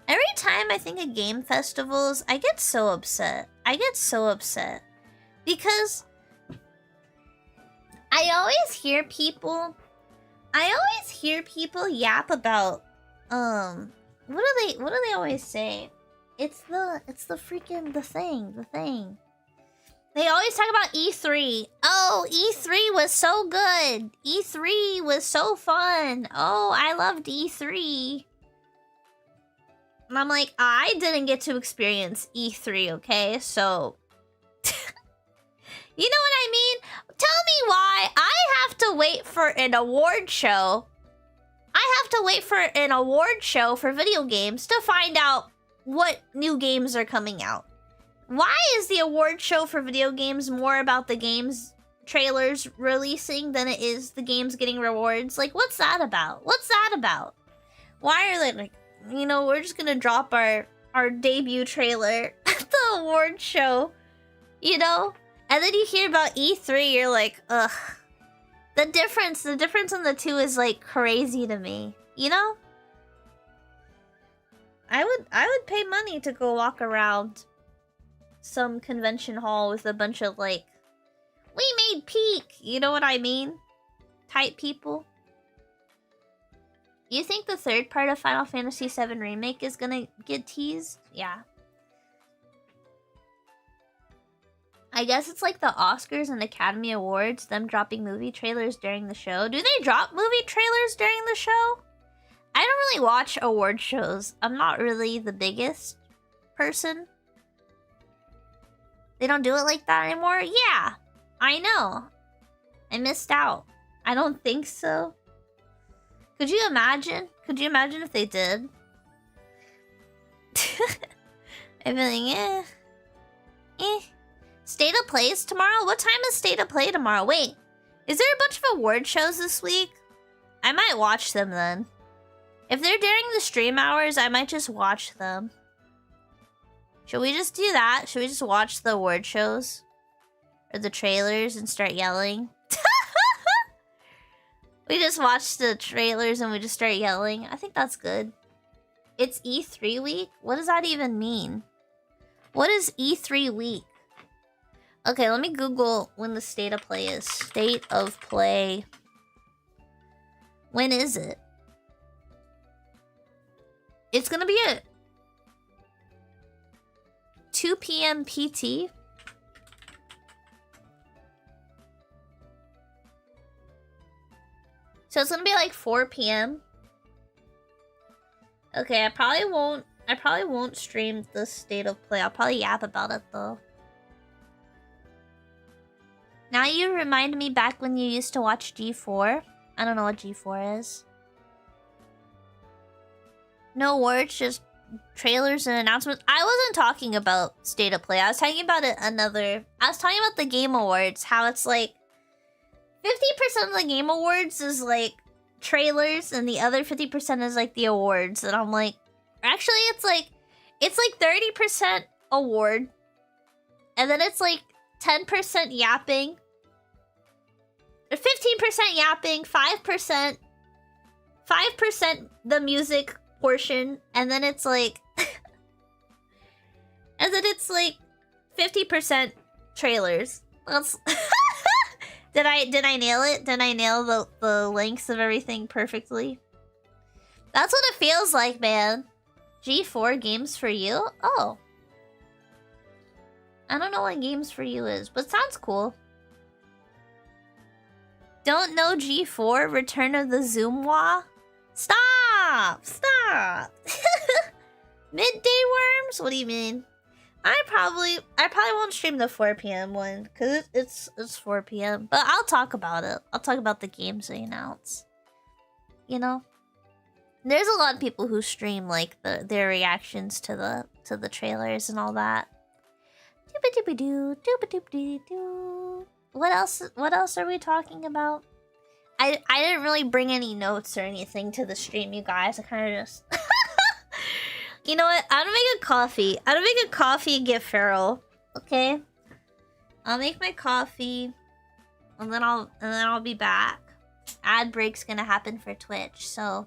Every time I think of game festivals, I get so upset. Because I always hear people yap about what do they always say? It's the thing. They always talk about E3. Oh, E3 was so good. E3 was so fun. Oh, I loved E3. And I'm like, I didn't get to experience E3, okay? So, you know what I mean? Tell me why I have to wait for an award show. I have to wait for an award show for video games to find out what new games are coming out. Why is the award show for video games more about the games trailers releasing than it is the games getting rewards? Like, what's that about? Why are they like, we're just gonna drop our debut trailer at the award show, And then you hear about E3, you're like, ugh. The difference in the two is like crazy to me, I would pay money to go walk around some convention hall with a bunch of like, we made peak, you know what I mean? Type people. You think the third part of Final Fantasy VII Remake is gonna get teased? Yeah. I guess it's like the Oscars and Academy Awards, them dropping movie trailers during the show. Do they drop movie trailers during the show? I don't really watch award shows. I'm not really the biggest person. They don't do it like that anymore? Yeah, I know. I missed out. I don't think so. Could you imagine? Could you imagine if they did? I'd be like, State of Plays tomorrow? What time is State of Play tomorrow? Wait, is there a bunch of award shows this week? I might watch them then. If they're during the stream hours, I might just watch them. Should we just do that? Should we just watch the award shows? Or the trailers and start yelling? We just watch the trailers and we just start yelling. I think that's good. It's E3 week? What does that even mean? What is E3 week? Okay, let me Google when the State of Play is. State of Play. When is it? It's gonna be at 2 p.m. PT. So it's gonna be like 4 p.m. Okay, I probably won't stream the State of Play. I'll probably yap about it though. Now you remind me back when you used to watch G4. I don't know what G4 is. No words, just trailers and announcements. I wasn't talking about State of Play. I was talking about I was talking about the Game Awards. How it's like 50% of the Game Awards is like trailers, and the other 50% is like the awards. And I'm like, actually, it's like 30% award, and then it's like 10% yapping, or 15% yapping, 5% the music portion, and then it's like and then it's like 50% trailers. That's Did I nail it? Did I nail the lengths of everything perfectly? That's what it feels like, man. G4 games for you? Oh. I don't know what games for you is, but sounds cool. Don't know G4? Return of the Zoomwa? Stop! Stop! Midday worms? What do you mean? I probably won't stream the 4 p.m. one, because it's 4 p.m. But I'll talk about it. I'll talk about the games they announce. You know? There's a lot of people who stream like their reactions to the trailers and all that. Doo-ba-doo-ba-doo, doo-ba-doo-ba-doo-doo. What else are we talking about? I didn't really bring any notes or anything to the stream, you guys. I kind of just You know what? I'm gonna make a coffee. I'm gonna make a coffee and get feral. Okay? I'll make my coffee, and then I'll be back. Ad break's gonna happen for Twitch, so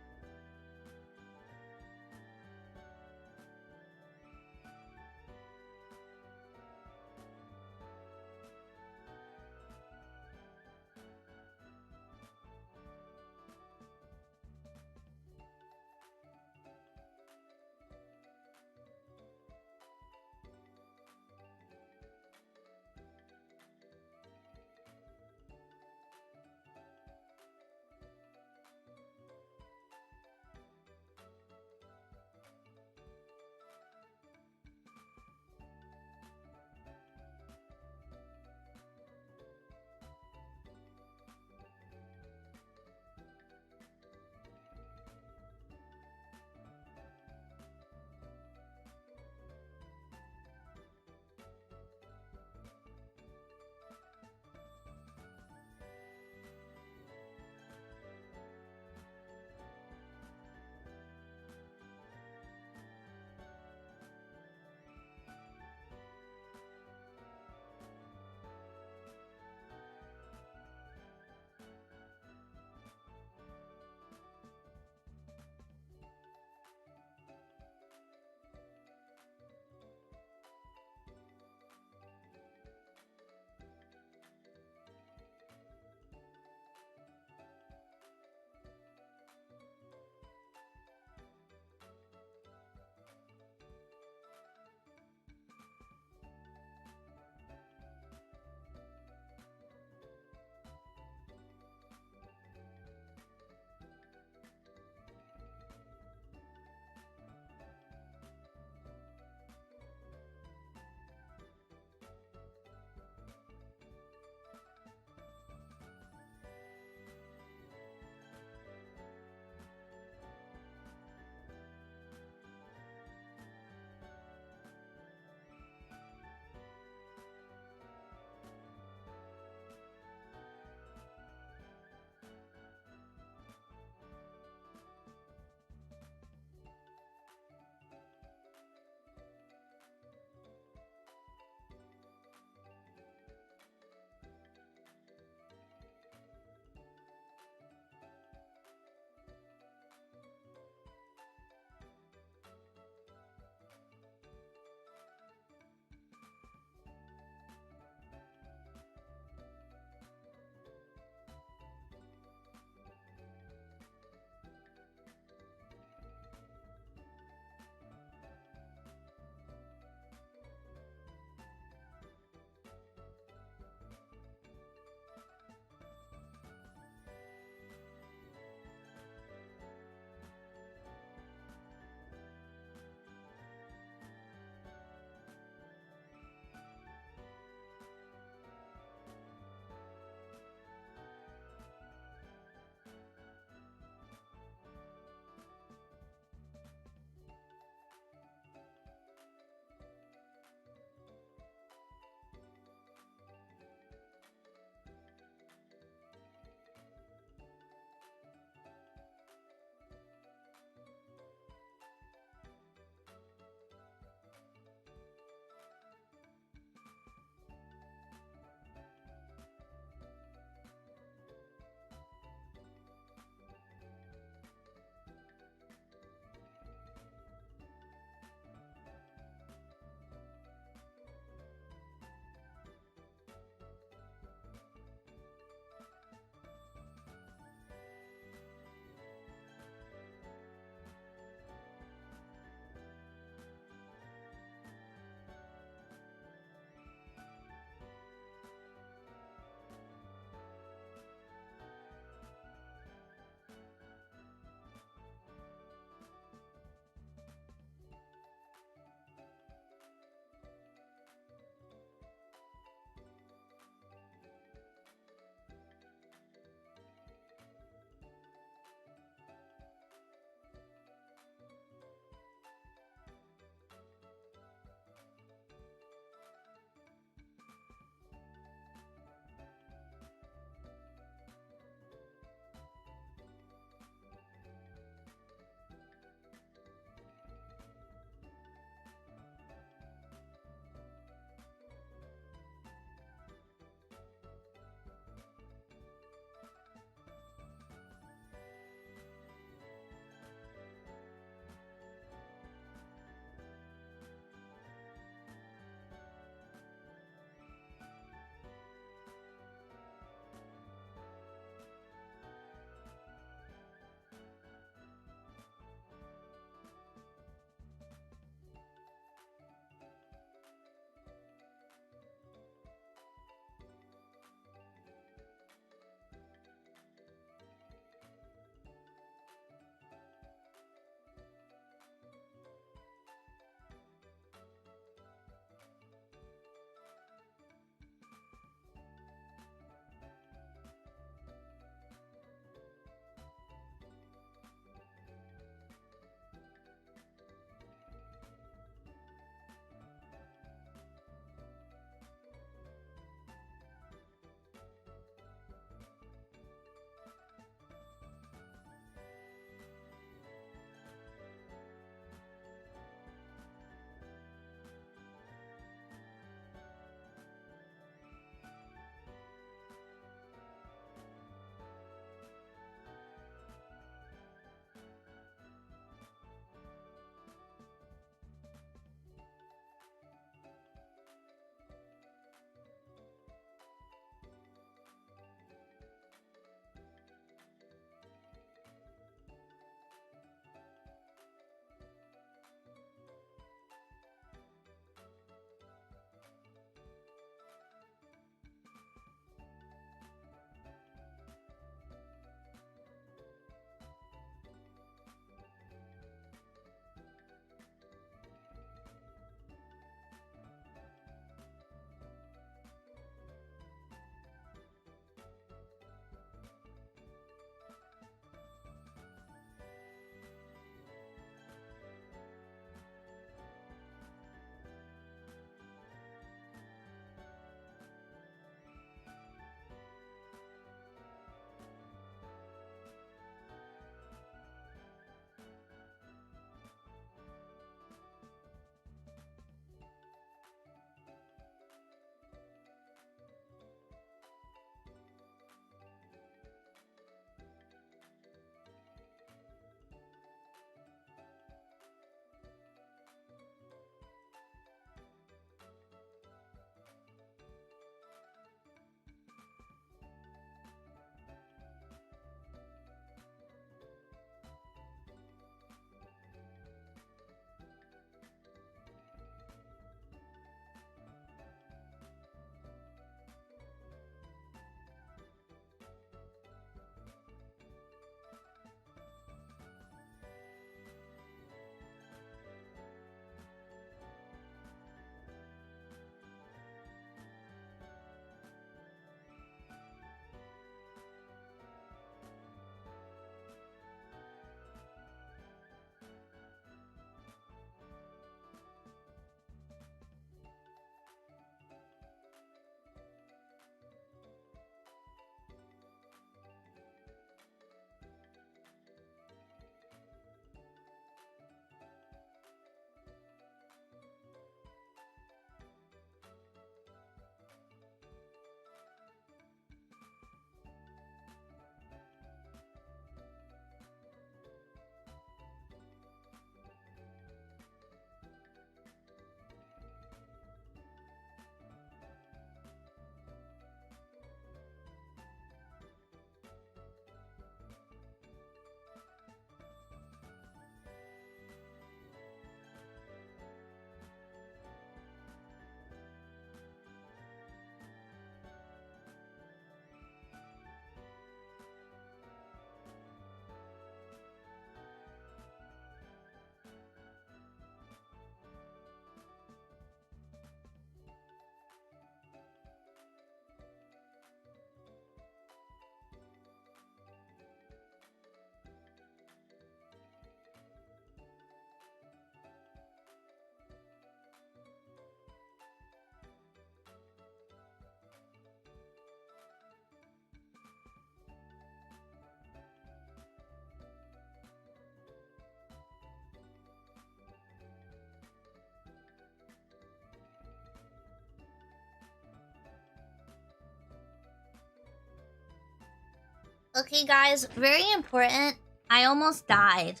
Okay, guys, very important. I almost died.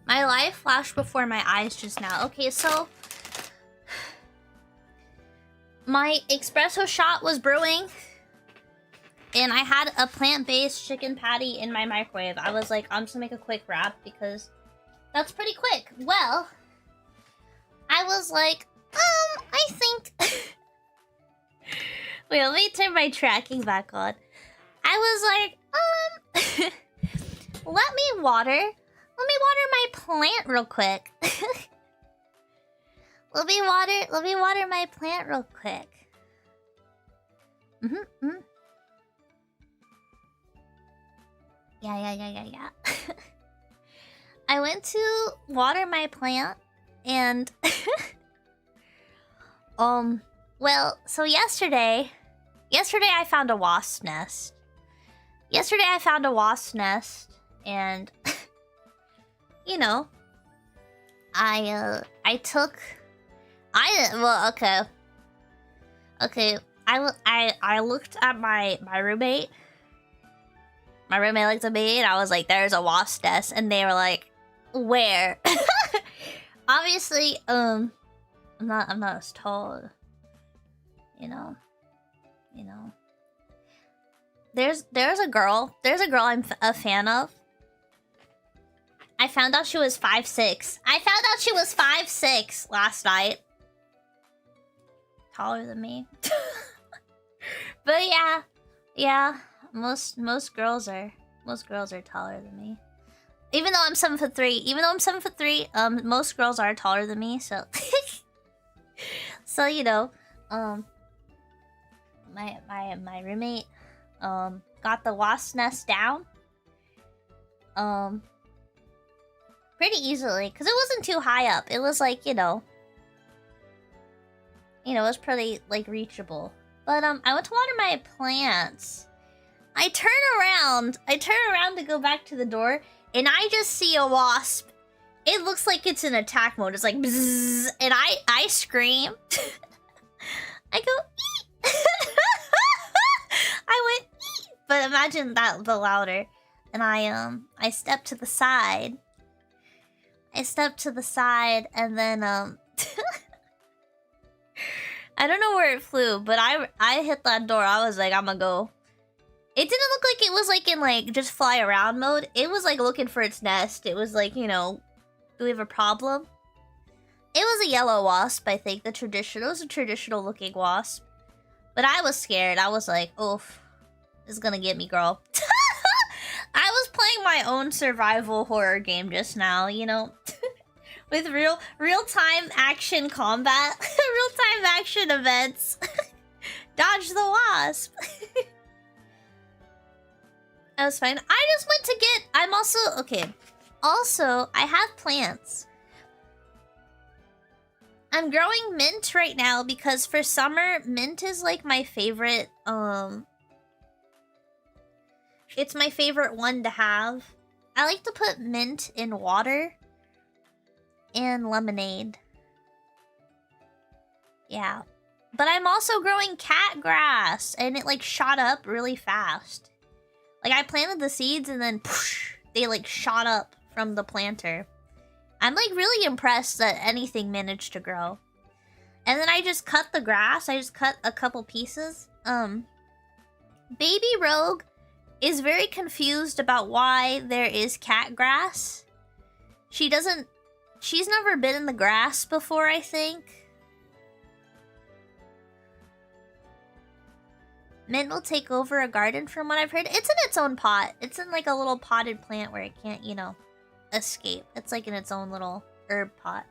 My life flashed before my eyes just now. Okay, so my espresso shot was brewing, and I had a plant-based chicken patty in my microwave. I was like, I'm just gonna make a quick wrap because that's pretty quick. Well, I was like, I think... Wait, let me turn my tracking back on. I was like, let me water my plant real quick. Let me water my plant real quick. Yeah. I went to water my plant and well, so yesterday I found a wasp nest. And you know, I looked at my roommate. My roommate looked at me and I was like, there's a wasp nest, and they were like, where? Obviously, I'm not as tall. You know. There's a girl I'm a fan of. I found out she was 5'6". I found out she was 5'6" last night. Taller than me. But yeah. Most girls are taller than me. Even though I'm 7'3", most girls are taller than me, so so you know, my roommate got the wasp nest down pretty easily because it wasn't too high up. It was like, you know, it was pretty like reachable. But I went to water my plants. I turn around to go back to the door, and I just see a wasp. It looks like it's in attack mode. It's like bzzz, and I scream. I go eat. I went eat, but imagine that the louder. And I stepped to the side. And then I don't know where it flew, but I hit that door. I was like, I'm gonna go. It didn't look like it was like in like just fly around mode. It was like looking for its nest. It was like, you know, do we have a problem? It was a yellow wasp, I think. It was a traditional looking wasp. But I was scared. I was like, oof, this is gonna get me, girl. I was playing my own survival horror game just now, you know? With real-time action combat. Real-time action events. Dodge the wasp. That was fine. I just went to get... I'm also... Okay. Also, I have plants. I'm growing mint right now because for summer, mint is like my favorite... It's my favorite one to have. I like to put mint in water and lemonade. Yeah. But I'm also growing cat grass, and it like shot up really fast. Like I planted the seeds and then poosh, they like shot up from the planter. I'm like really impressed that anything managed to grow. And then I just cut the grass. I just cut a couple pieces. Baby Rogue is very confused about why there is cat grass. She's never been in the grass before, I think. Mint will take over a garden from what I've heard. It's in its own pot. It's in like a little potted plant where it can't, you know, escape. It's like in its own little herb pot.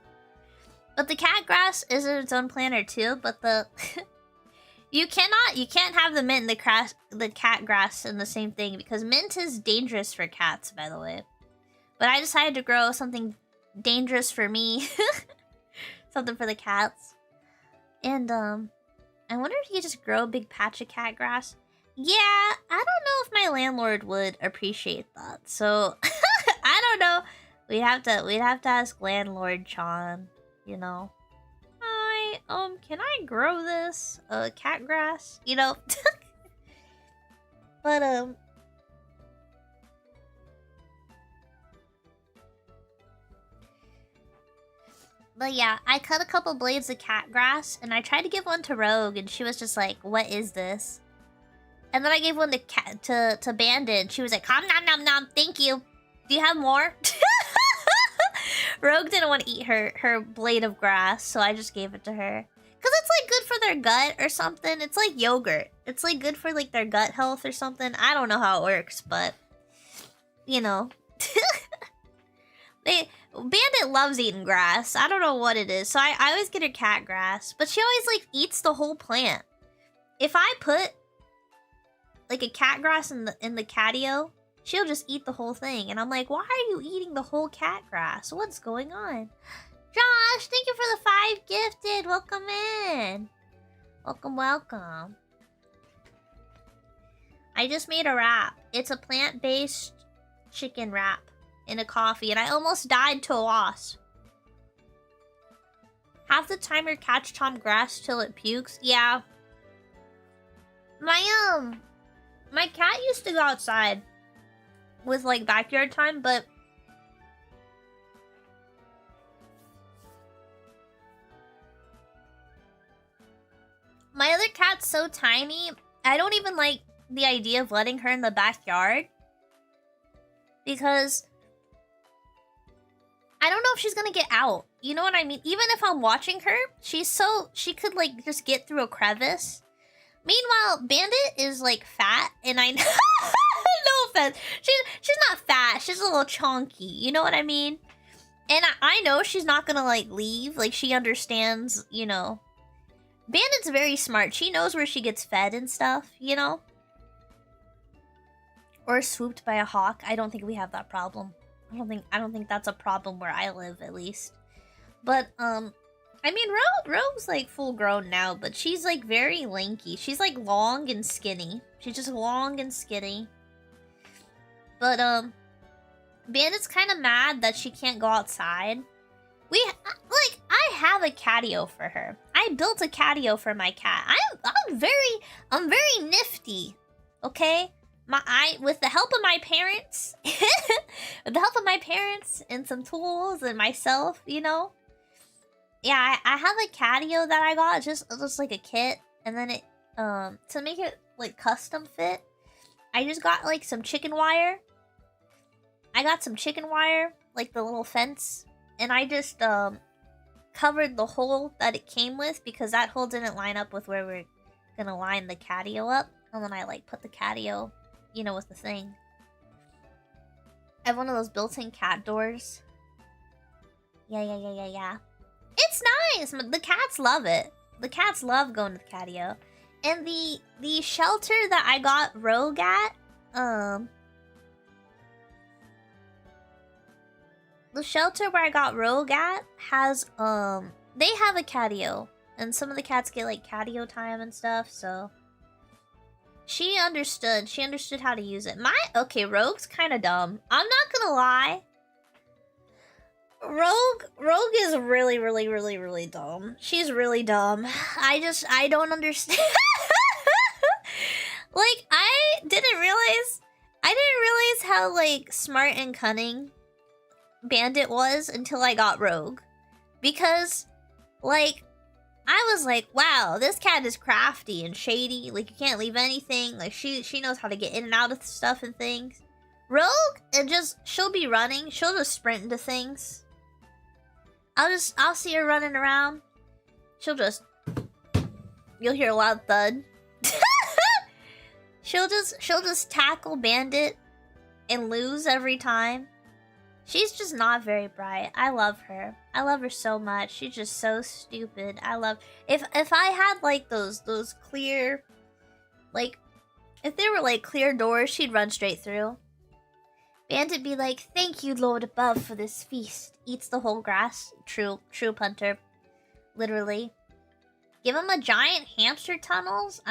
But the cat grass is in its own planter too, but the... You can't have the mint and the cat grass in the same thing because mint is dangerous for cats, by the way. But I decided to grow something dangerous for me. Something for the cats. And, I wonder if you just grow a big patch of cat grass. Yeah, I don't know if my landlord would appreciate that. So, I don't know. We'd have to ask landlord Chan, you know. Hi, can I grow this cat grass? You know. But But yeah, I cut a couple blades of cat grass, and I tried to give one to Rogue, and she was just like, "What is this?" And then I gave one to Bandit, and she was like, "Nom nom nom nom, thank you. Do you have more?" Rogue didn't want to eat her blade of grass, so I just gave it to her. Cause it's like good for their gut or something. It's like yogurt. It's like good for like their gut health or something. I don't know how it works, but you know. Bandit loves eating grass. I don't know what it is. So I always get her cat grass. But she always like eats the whole plant. If I put like a cat grass in the catio, she'll just eat the whole thing. And I'm like, why are you eating the whole cat grass? What's going on? Josh, thank you for the 5 gifted. Welcome in. Welcome, welcome. I just made a wrap. It's a plant-based chicken wrap in a coffee, and I almost died to a wasp. Half the time your cat's chomp grass till it pukes. Yeah. My cat used to go outside with like backyard time, but my other cat's so tiny, I don't even like the idea of letting her in the backyard. Because I don't know if she's gonna get out. You know what I mean? Even if I'm watching her, she could like just get through a crevice. Meanwhile, Bandit is like fat, and I know no offense. She's not fat, she's a little chunky, you know what I mean? And I know she's not gonna like leave, like she understands, you know. Bandit's very smart. She knows where she gets fed and stuff, you know? Or swooped by a hawk. I don't think we have that problem. I don't think that's a problem where I live, at least. But I mean, Rogue's like full grown now, but she's like very lanky. She's like long and skinny. She's just long and skinny. But Bandit's kind of mad that she can't go outside. I have a catio for her. I built a catio for my cat. I'm very nifty. Okay? With the help of my parents, with the help of my parents and some tools and myself, you know. Yeah, I have a catio that I got, just like a kit, and then it to make it like custom fit, I just got like some chicken wire. I got some chicken wire, like the little fence, and I just covered the hole that it came with because that hole didn't line up with where we're gonna line the catio up, and then I like put the catio, you know, with the thing. I have one of those built-in cat doors. Yeah. It's nice! The cats love it. The cats love going to the catio. And the shelter that I got Rogue at, the shelter where I got Rogue at has, they have a catio. And some of the cats get, like, catio time and stuff, so... She understood how to use it. Okay, Rogue's kind of dumb. I'm not gonna lie. Rogue is really dumb. She's really dumb. I don't understand. Like, I didn't realize how, like, smart and cunning Bandit was until I got Rogue. Because, like, I was like, wow, this cat is crafty and shady. Like, you can't leave anything. Like, she knows how to get in and out of stuff and things. Rogue, she'll be running. She'll just sprint into things. I'll see her running around. You'll hear a loud thud. She'll just tackle Bandit and lose every time. She's just not very bright. I love her. I love her so much. She's just so stupid. If I had like those clear, like, if there were like clear doors, she'd run straight through. Bandit be like, "Thank you, Lord above, for this feast." Eats the whole grass. True punter. Literally. Give him a giant hamster tunnels.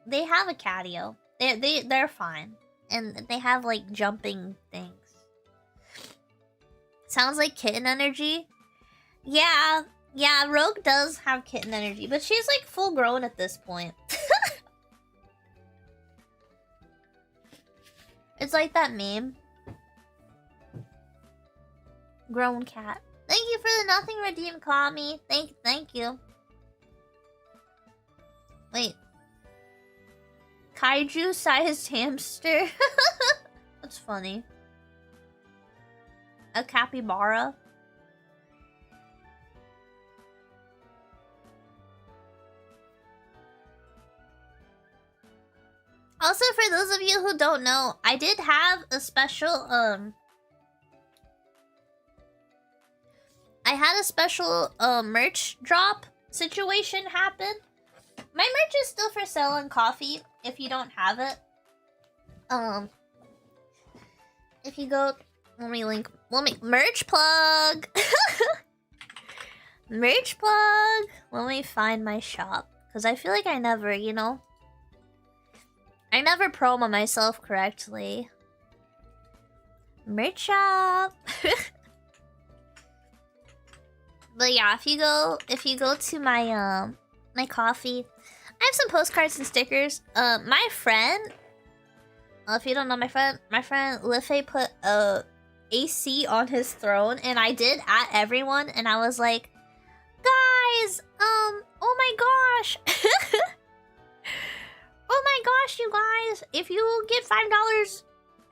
They have a catio. They're fine, and they have like jumping things. Sounds like kitten energy. Yeah, Rogue does have kitten energy, but she's like full grown at this point. It's like that meme. Grown cat. Thank you for the nothing redeem, Kami. Thank you. Wait. Kaiju-sized hamster? That's funny. A capybara? Also, for those of you who don't know, I did have a special, I had a special, merch drop situation happen. My merch is still for sale on Coffee, if you don't have it. If you go... merch plug! Merch plug! Let me find my shop. Because I feel like I never, you know... I never promo myself correctly. Merch shop! But yeah, if you go to my, my Coffee... I have some postcards and stickers. My friend... if you don't know my friend Liffey put a AC on his throne, and I did at everyone, and I was like, guys, oh my gosh. Oh my gosh, you guys, if you get $5,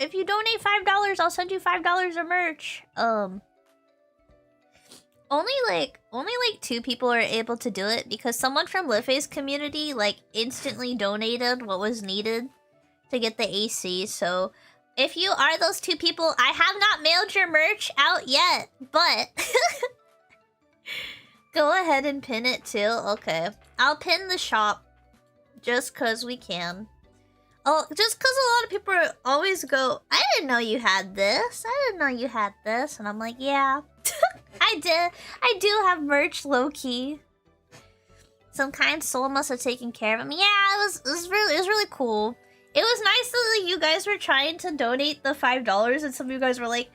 if you donate $5, I'll send you $5 of merch. Only like 2 people are able to do it, because someone from Liffey's community like instantly donated what was needed to get the AC. So if you are those 2 people, I have not mailed your merch out yet, but go ahead and pin it too. Okay, I'll pin the shop just cause we can. Oh, just cause a lot of people always go, I didn't know you had this, and I'm like, yeah. I do have merch, low-key. Some kind soul must have taken care of him. Yeah, it was really cool. It was nice that you guys were trying to donate the $5, and some of you guys were like,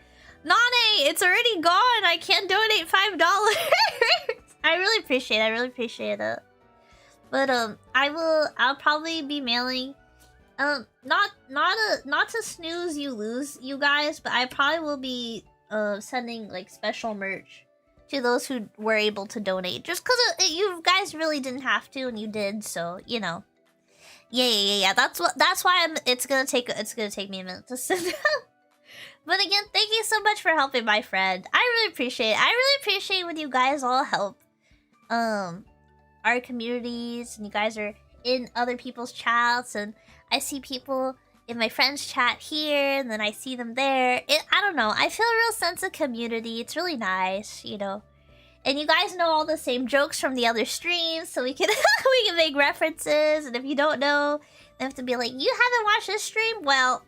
Nane, it's already gone. I can't donate $5. I really appreciate it. But I'll probably be mailing, not to snooze you lose, you guys, but I probably will be sending like special merch to those who were able to donate, just because you guys really didn't have to, and you did, so you know. Yeah. That's why it's gonna take me a minute to send out. But again, thank you so much for helping my friend. I really appreciate it. I really appreciate when you guys all help our communities, and you guys are in other people's chats, and I see people in my friends chat here, and then I see them there. I don't know, I feel a real sense of community. It's really nice, you know. And you guys know all the same jokes from the other streams, so we can we can make references. And if you don't know, they have to be like, you haven't watched this stream? Well,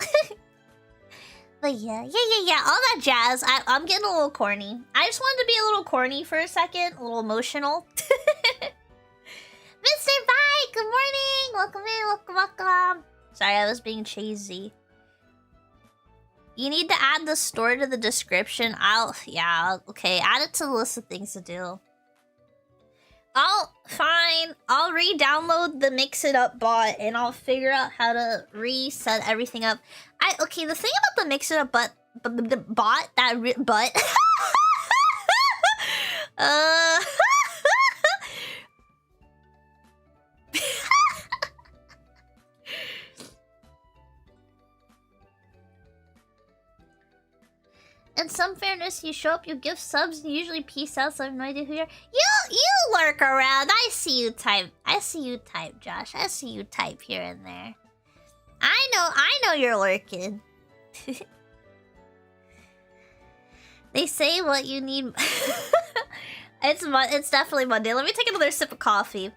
but yeah, all that jazz. I'm getting a little corny. I just wanted to be a little corny for a second, a little emotional. Mr. Bike, good morning. Welcome. Sorry, I was being cheesy. You need to add the store to the description. Okay, add it to the list of things to do. Fine. I'll re-download the Mix It Up bot, and I'll figure out how to reset everything up. Okay, the thing about the Mix It Up bot, in some fairness, you show up, you give subs, and you usually peace out, so I have no idea who you are. You lurk around. I see you type, Josh. I see you type here and there. I know you're lurking. They say what you need. It's definitely Monday. Let me take another sip of coffee.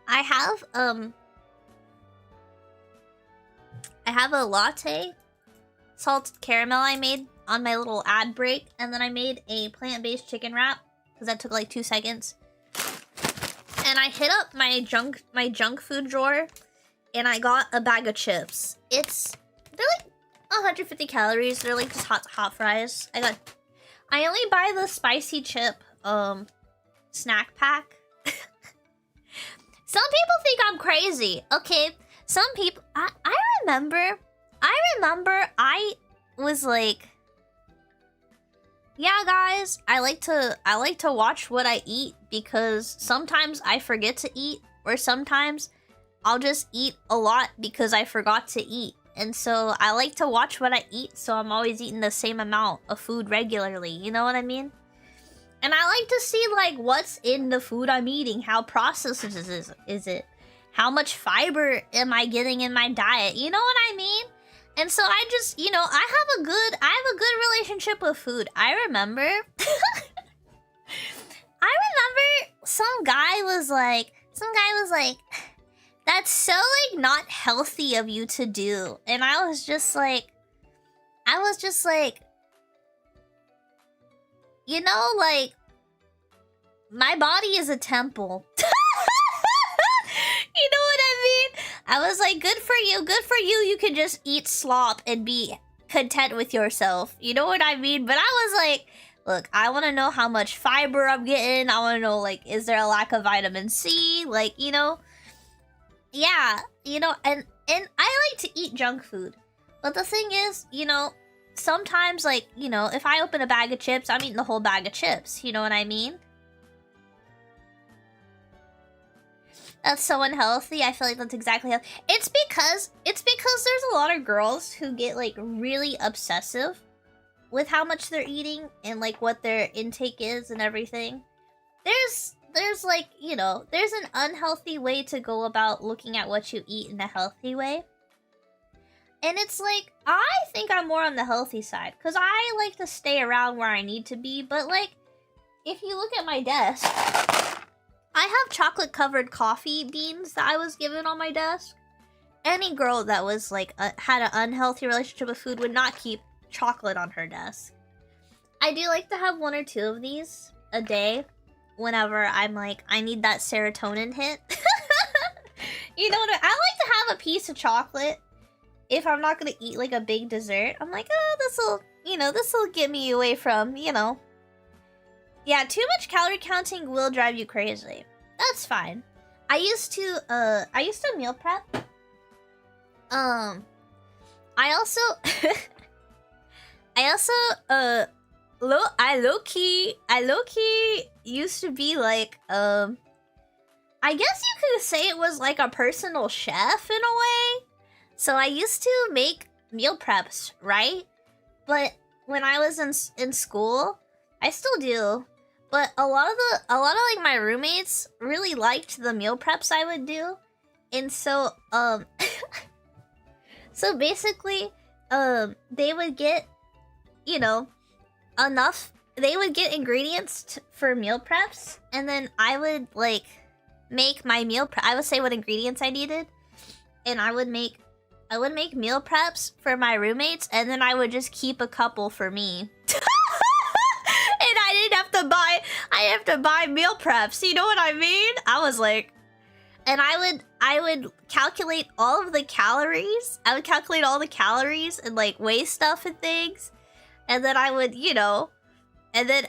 I have a latte, salted caramel I made on my little ad break, and then I made a plant-based chicken wrap because that took like 2 seconds. And I hit up my junk food drawer, and I got a bag of chips. They're like 150 calories. They're like just hot fries. I only buy the spicy chip snack pack. Some people think I'm crazy. Okay, some people. I remember I was like, Yeah, guys, I like to watch what I eat because sometimes I forget to eat, or sometimes I'll just eat a lot because I forgot to eat. And so I like to watch what I eat, so I'm always eating the same amount of food regularly, you know what I mean? And I like to see, like, what's in the food I'm eating. How processed is it? How much fiber am I getting in my diet? You know what I mean? And so I just, you know, I have a good relationship with food. I remember some guy was like, that's so, like, not healthy of you to do. And I was just like, you know, like, my body is a temple. You know what I mean? I was like, good for you, you can just eat slop and be content with yourself. You know what I mean? But I was like, look, I want to know how much fiber I'm getting. I want to know, like, is there a lack of vitamin C? Like, you know, yeah, you know, and I like to eat junk food. But the thing is, you know, sometimes, like, you know, if I open a bag of chips, I'm eating the whole bag of chips. You know what I mean? That's so unhealthy. I feel like that's exactly how... It's because there's a lot of girls who get, like, really obsessive with how much they're eating and, like, what their intake is and everything. There's like, you know, there's an unhealthy way to go about looking at what you eat in a healthy way. And it's like, I think I'm more on the healthy side, because I like to stay around where I need to be. But, like, if you look at my desk, I have chocolate-covered coffee beans that I was given on my desk. Any girl that was, like, had an unhealthy relationship with food would not keep chocolate on her desk. I do like to have 1 or 2 of these a day whenever I'm like, I need that serotonin hit. You know what I like to have a piece of chocolate if I'm not gonna eat, like, a big dessert. I'm like, oh, this'll get me away from, you know. Yeah, too much calorie counting will drive you crazy. That's fine. I used to meal prep. I low-key used to be like, I guess you could say it was like a personal chef in a way. So I used to make meal preps, right? But when I was in school, I still do. But a lot of like my roommates really liked the meal preps I would do. And so so basically they would get, you know, they would get ingredients for meal preps, and then I would, like, make my meal prep. I would say what ingredients I needed, and I would make meal preps for my roommates, and then I would just keep a couple for me. And I didn't have to buy meal preps. You know what I mean? I was like, and I would calculate all of the calories. I would calculate all the calories and, like, weigh stuff and things. And then I would, you know, and then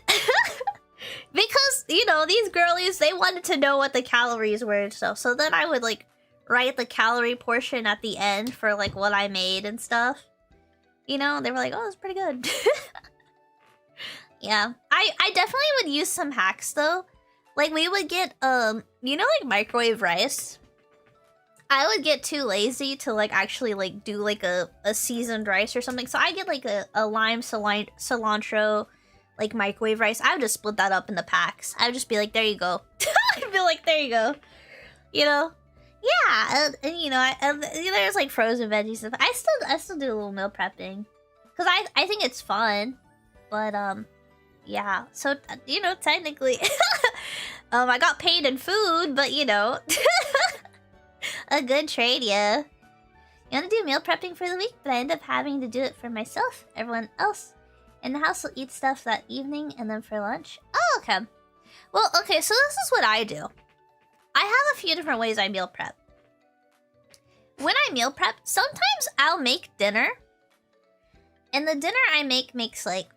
because, you know, these girlies, they wanted to know what the calories were and stuff. So then I would, like, write the calorie portion at the end for, like, what I made and stuff. You know, they were like, oh, that's pretty good. Yeah, I definitely would use some hacks though. Like, we would get, you know, like, microwave rice? I would get too lazy to, like, actually, like, do, like, a seasoned rice or something. So I get, like, a lime cilantro, like, microwave rice. I would just split that up into packs. I would just be like, there you go. I'd be like, there you go. You know? Yeah, and you know, there's, like, frozen veggies stuff. I still do a little meal prepping. Because I think it's fun. But, yeah. So, you know, technically, I got paid in food, but, you know, a good trade, yeah. You want to do meal prepping for the week, but I end up having to do it for myself. Everyone else in the house will eat stuff that evening and then for lunch. Oh, okay. Well, okay, so this is what I do. I have a few different ways I meal prep. When I meal prep, sometimes I'll make dinner. And the dinner I make makes, like,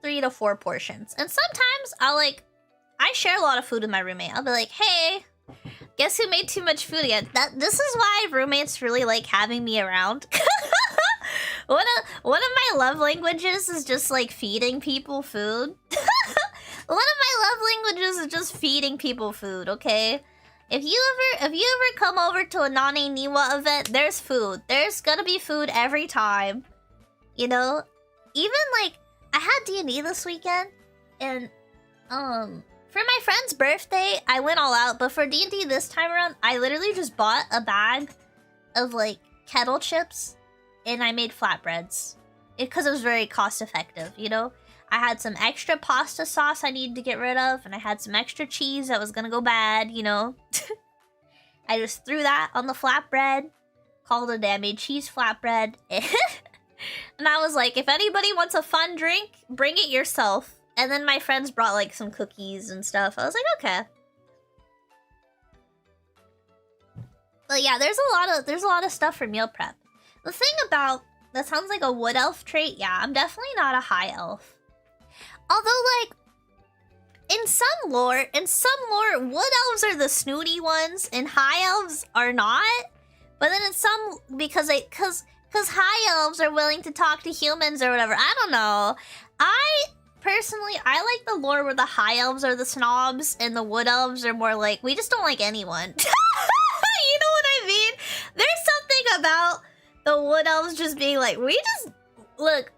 3 to 4 portions. And sometimes I share a lot of food with my roommate. I'll be like, hey, guess who made too much food again? This is why roommates really like having me around. One of my love languages is just like feeding people food. One of my love languages is just feeding people food, okay? If you ever come over to a naneniwa event, there's food. There's gonna be food every time. You know? Even like I had D&D this weekend and for my friend's birthday, I went all out, but for D&D this time around, I literally just bought a bag of like kettle chips and I made flatbreads. Because it was very cost effective, you know? I had some extra pasta sauce I needed to get rid of, and I had some extra cheese that was gonna go bad, you know? I just threw that on the flatbread, called it I made cheese flatbread, and I was like, if anybody wants a fun drink, bring it yourself. And then my friends brought like some cookies and stuff. I was like, okay. But yeah, there's a lot of stuff for meal prep. The thing about that sounds like a wood elf trait. Yeah, I'm definitely not a high elf. Although, like, in some lore, wood elves are the snooty ones, and high elves are not. But then in some, because high elves are willing to talk to humans or whatever. I don't know. Personally, I like the lore where the high elves are the snobs, and the wood elves are more like, we just don't like anyone. You know what I mean? There's something about the wood elves just being like, we just look.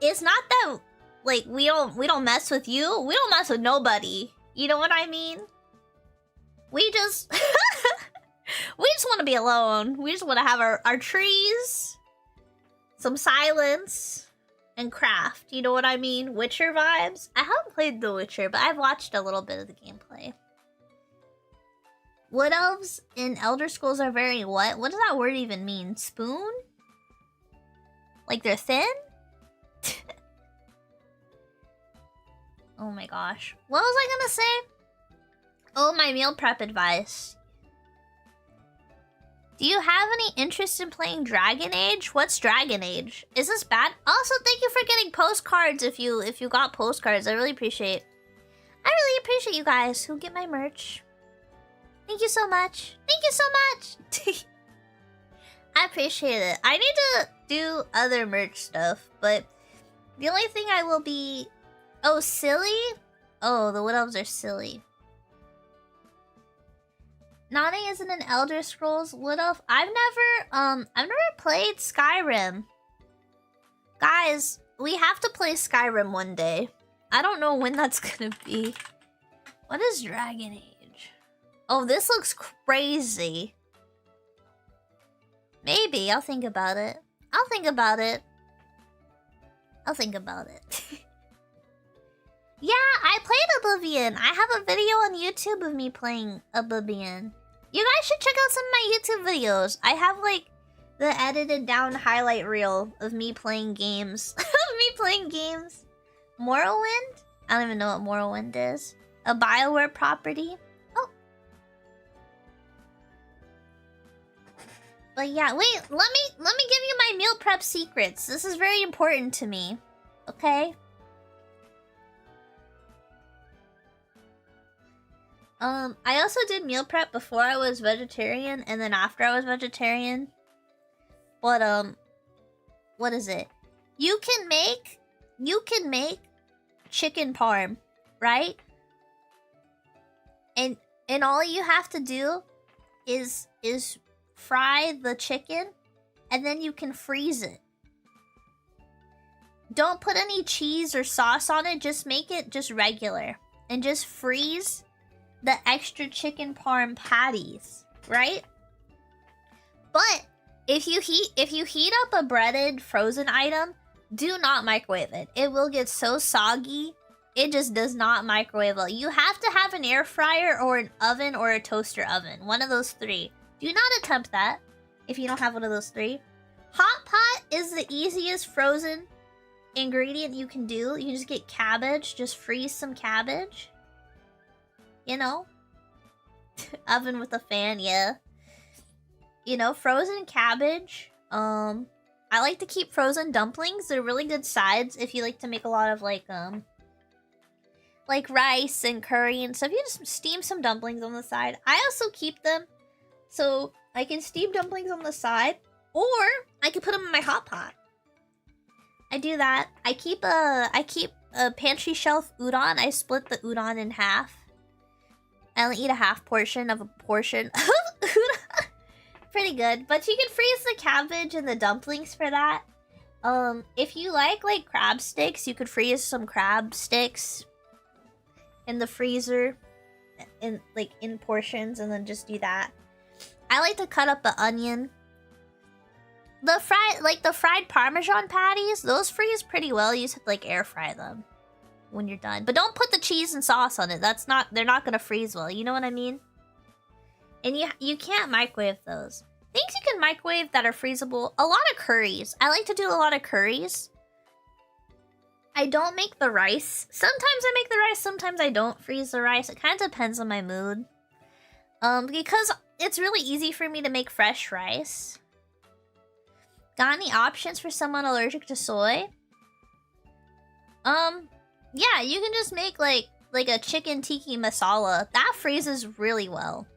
It's not that like we don't mess with you. We don't mess with nobody. You know what I mean? We just we just want to be alone. We just want to have our trees, some silence, and craft. You know what I mean? Witcher vibes. I haven't played The Witcher, but I've watched a little bit of the gameplay. Wood elves in Elder Scrolls are very what? What does that word even mean? Spoon? Like they're thin? Oh my gosh. What was I gonna say? Oh, my meal prep advice. Do you have any interest in playing Dragon Age? What's Dragon Age? Is this bad? Also, thank you for getting postcards if you got postcards. I really appreciate you guys who get my merch. Thank you so much. Thank you so much. I appreciate it. I need to do other merch stuff, but the only thing I will be... Oh, silly? Oh, the Wood Elves are silly. Nane isn't an Elder Scrolls Wood Elf. I've never played Skyrim. Guys, we have to play Skyrim one day. I don't know when that's gonna be. What is Dragon Age? Oh, this looks crazy. Maybe. I'll think about it. I'll think about it. Yeah, I played Oblivion. I have a video on YouTube of me playing Oblivion. You guys should check out some of my YouTube videos. I have, like, the edited down highlight reel of me playing games. Morrowind? I don't even know what Morrowind is. A BioWare property. Oh. But yeah, wait, let me give you my meal prep secrets. This is very important to me. Okay? I also did meal prep before I was vegetarian and then after I was vegetarian. But what is it? You can make chicken parm, right? And all you have to do is fry the chicken and then you can freeze it. Don't put any cheese or sauce on it, just make it just regular and just freeze the extra chicken parm patties, right? But if you heat up a breaded frozen item, do not microwave it. It will get so soggy. It just does not microwave well. You have to have an air fryer or an oven or a toaster oven. One of those three. Do not attempt that if you don't have one of those three. Hot pot is the easiest frozen ingredient you can do. You just get cabbage. Just freeze some cabbage. You know? Oven with a fan, yeah. You know, frozen cabbage. I like to keep frozen dumplings. They're really good sides if you like to make a lot of like rice and curry and stuff. You just steam some dumplings on the side. I also keep them so I can steam dumplings on the side, or I can put them in my hot pot. I do that. I keep a pantry shelf udon. I split the udon in half. I only eat a half portion of a portion of udon. Pretty good. But you can freeze the cabbage and the dumplings for that. If you like crab sticks, you could freeze some crab sticks in the freezer in portions and then just do that. I like to cut up the onion. The fried Parmesan patties, those freeze pretty well. You just have to air fry them when you're done. But don't put the cheese and sauce on it. They're not gonna freeze well. You know what I mean? And you can't microwave those. Things you can microwave that are freezable. A lot of curries. I like to do a lot of curries. I don't make the rice. Sometimes I make the rice, sometimes I don't freeze the rice. It kind of depends on my mood. Because it's really easy for me to make fresh rice. Got any options for someone allergic to soy? Yeah, you can just make like a chicken tiki masala. That freezes really well.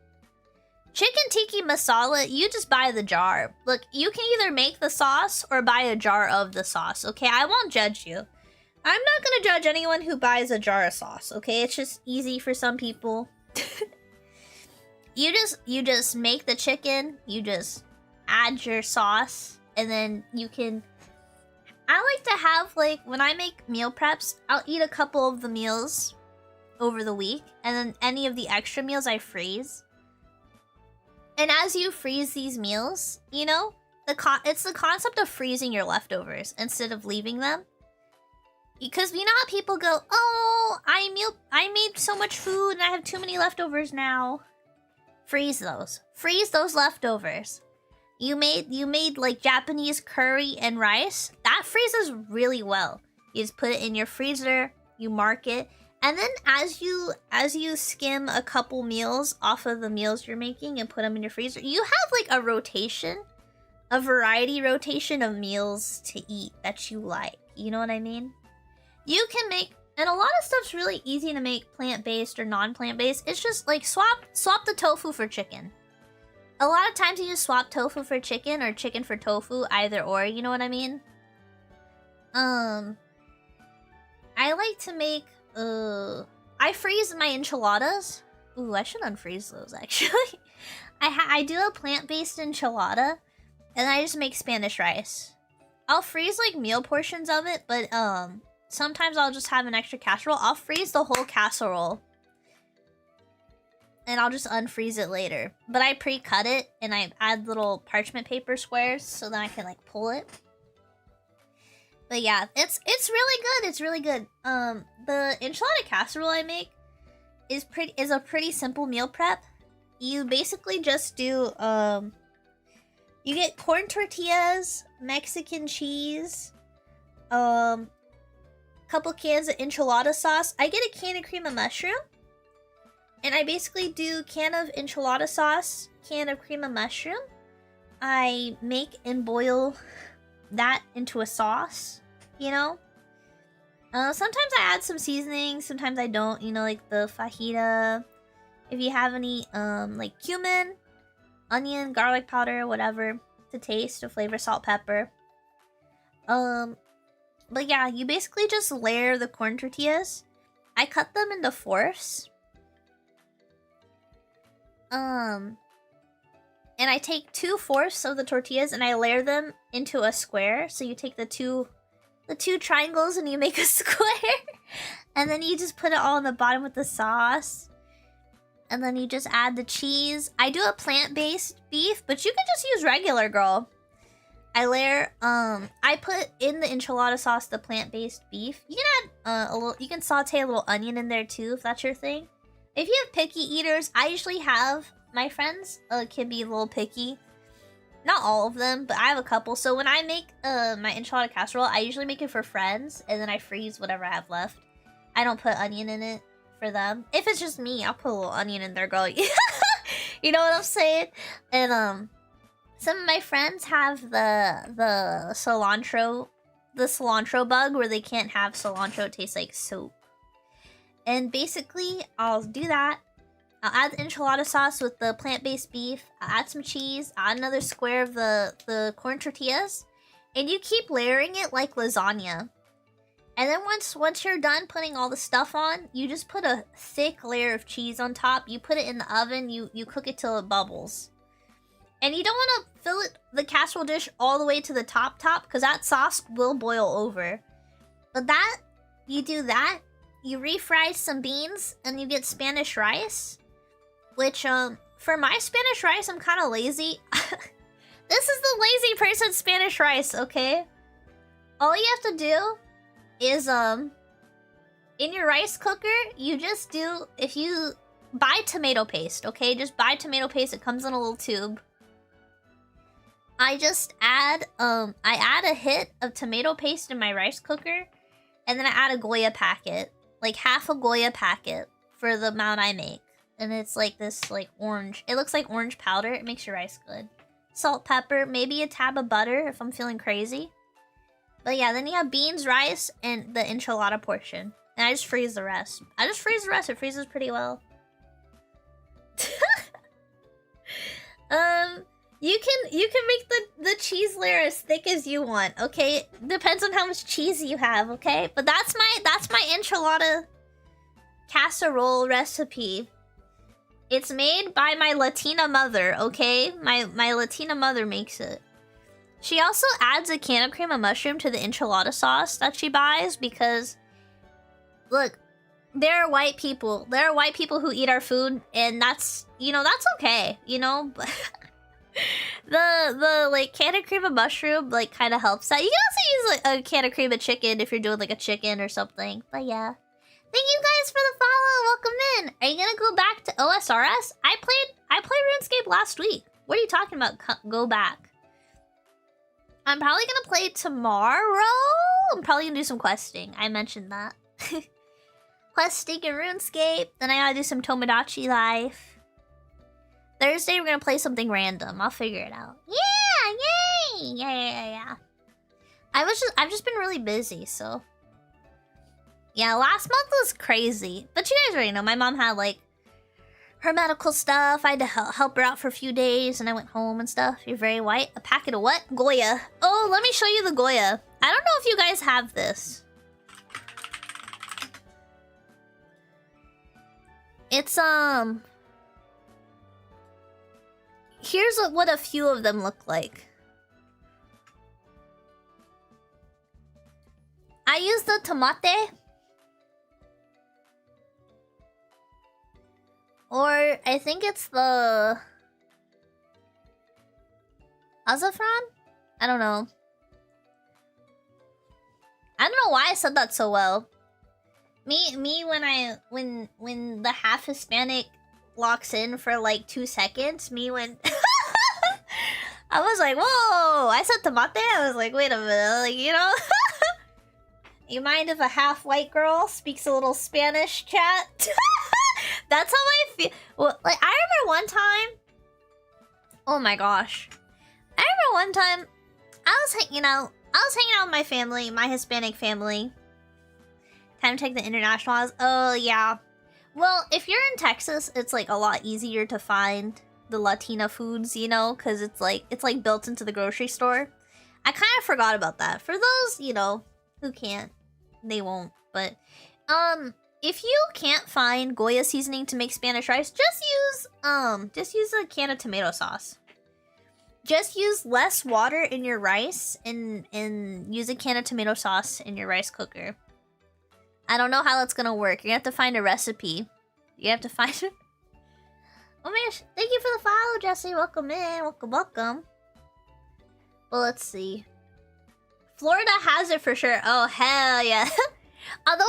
Chicken tiki masala, you just buy the jar. Look, you can either make the sauce or buy a jar of the sauce, okay? I won't judge you. I'm not gonna judge anyone who buys a jar of sauce, okay? It's just easy for some people. You just make the chicken, you just add your sauce, and then you can... I like to have, when I make meal preps, I'll eat a couple of the meals over the week, and then any of the extra meals I freeze. And as you freeze these meals, you know, it's the concept of freezing your leftovers instead of leaving them. Because you know how people go, oh, I made so much food and I have too many leftovers now. Freeze those. Freeze those leftovers. You made like Japanese curry and rice. That freezes really well. You just put it in your freezer, you mark it, and then as you skim a couple meals off of the meals you're making and put them in your freezer, you have like a rotation, a variety rotation of meals to eat that you like. You know what I mean? You can make, and a lot of stuff's really easy to make plant-based or non-plant-based. It's just like swap the tofu for chicken. A lot of times you just swap tofu for chicken or chicken for tofu, either or, you know what I mean? I like to make, I freeze my enchiladas. Ooh, I should unfreeze those, actually. I do a plant-based enchilada, and I just make Spanish rice. I'll freeze, like, meal portions of it, but, sometimes I'll just have an extra casserole. I'll freeze the whole casserole. And I'll just unfreeze it later. But I pre-cut it, and I add little parchment paper squares, so then I can, like, pull it. But yeah, it's really good. It's really good. The enchilada casserole I make is a pretty simple meal prep. You basically just do you get corn tortillas, Mexican cheese, couple cans of enchilada sauce. I get a can of cream of mushroom, and I basically do can of enchilada sauce, can of cream of mushroom. I make and boil that into a sauce. You know, sometimes I add some seasoning, sometimes I don't, you know, like the fajita. If you have any, like cumin, onion, garlic powder, whatever, to taste, to flavor, salt, pepper. But yeah, you basically just layer the corn tortillas. I cut them into fourths. And I take 2/4 of the tortillas and I layer them into a square. So you take the two triangles and you make a square. And then you just put it all on the bottom with the sauce. And then you just add the cheese. I do a plant-based beef, but you can just use regular, girl. I layer, I put in the enchilada sauce the plant-based beef. You can add you can saute a little onion in there too, if that's your thing. If you have picky eaters, I usually have, my friends can be a little picky. Not all of them, but I have a couple. So when I make my enchilada casserole, I usually make it for friends, and then I freeze whatever I have left. I don't put onion in it for them. If it's just me, I'll put a little onion in there, girl. You know what I'm saying? And some of my friends have the cilantro bug, where they can't have cilantro. It tastes like soap. And basically, I'll do that. I'll add the enchilada sauce with the plant-based beef. I'll add some cheese. I'll add another square of the corn tortillas. And you keep layering it like lasagna. And then once you're done putting all the stuff on, you just put a thick layer of cheese on top. You put it in the oven, you cook it till it bubbles. And you don't want to fill the casserole dish all the way to the top, because that sauce will boil over. But you do that, you refry some beans, and you get Spanish rice. Which, for my Spanish rice, I'm kind of lazy. This is the lazy person Spanish rice, okay? All you have to do is, in your rice cooker, you just do, if you buy tomato paste, okay? Just buy tomato paste, it comes in a little tube. I just add, I add a hit of tomato paste in my rice cooker, and then I add a Goya packet. Like, half a Goya packet for the amount I make. And it's like this, like, orange. It looks like orange powder. It makes your rice good. Salt, pepper, maybe a tab of butter if I'm feeling crazy. But yeah, then you have beans, rice, and the enchilada portion. And I just freeze the rest. It freezes pretty well. You can make the cheese layer as thick as you want, okay? Depends on how much cheese you have, okay? But that's my enchilada casserole recipe. It's made by my Latina mother, okay? My Latina mother makes it. She also adds a can of cream of mushroom to the enchilada sauce that she buys because, look, there are white people. There are white people who eat our food, and that's, that's okay, But the like can of cream of mushroom like kind of helps out. You can also use like a can of cream of chicken if you're doing like a chicken or something. But yeah. Thank you guys for the follow. Welcome in. Are you gonna go back to OSRS? I played RuneScape last week. What are you talking about? Go back. I'm probably gonna play tomorrow. I'm probably gonna do some questing. I mentioned that. Questing in RuneScape. Then I gotta do some Tomodachi Life. Thursday we're gonna play something random. I'll figure it out. Yeah, yay! Yeah. I've just been really busy, so. Yeah, last month was crazy. But you guys already know, my mom had, like, her medical stuff. I had to help her out for a few days, and I went home and stuff. You're very white. A packet of what? Goya. Oh, let me show you the Goya. I don't know if you guys have this. It's, here's what a few of them look like. I use the tomate. Or I think it's the azafran? I don't know. I don't know why I said that so well. Me when the half Hispanic locks in for like 2 seconds, when I was like, whoa, I said tomate. I was like, wait a minute, like, You mind if a half white girl speaks a little Spanish, chat? That's how I feel. Well, like, I remember one time. Oh my gosh. I remember one time I was hanging out with my family, my Hispanic family. Time to take the international class. Oh yeah. Well, if you're in Texas, it's like a lot easier to find the Latina foods, because it's like built into the grocery store. I kind of forgot about that. For those, who can't, they won't. But if you can't find Goya seasoning to make Spanish rice, just use a can of tomato sauce. Just use less water in your rice and use a can of tomato sauce in your rice cooker. I don't know how that's gonna work. You have to find a recipe. You have to find it. Oh my gosh, thank you for the follow, Jesse. Welcome in. Welcome. Well, let's see. Florida has it for sure. Oh hell yeah. Although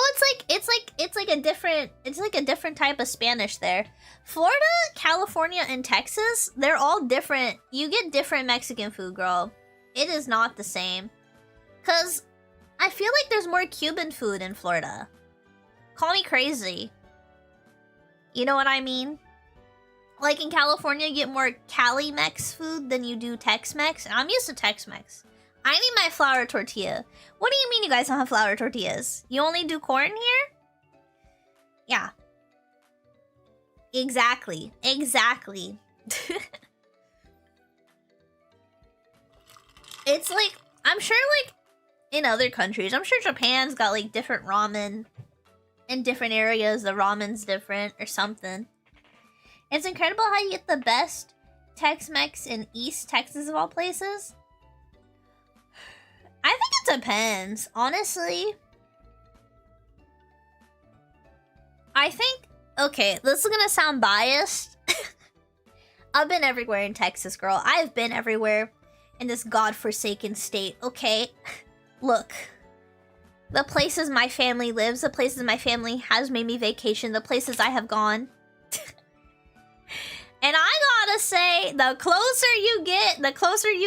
it's like a different type of Spanish there. Florida, California, and Texas, they're all different. You get different Mexican food, girl. It is not the same. 'Cause I feel like there's more Cuban food in Florida. Call me crazy. You know what I mean? Like in California, you get more Cali-Mex food than you do Tex-Mex. And I'm used to Tex-Mex. I need my flour tortilla. What do you mean you guys don't have flour tortillas? You only do corn here? Yeah. Exactly. It's I'm sure, like, in other countries, I'm sure Japan's got, like, different ramen. In different areas, the ramen's different or something. It's incredible how you get the best Tex-Mex in East Texas of all places. I think it depends, honestly. I think, okay, this is gonna sound biased. I've been everywhere in Texas, girl. I've been everywhere in this godforsaken state, okay? Look, the places my family lives, the places my family has made me vacation, the places I have gone. And I gotta say, the closer you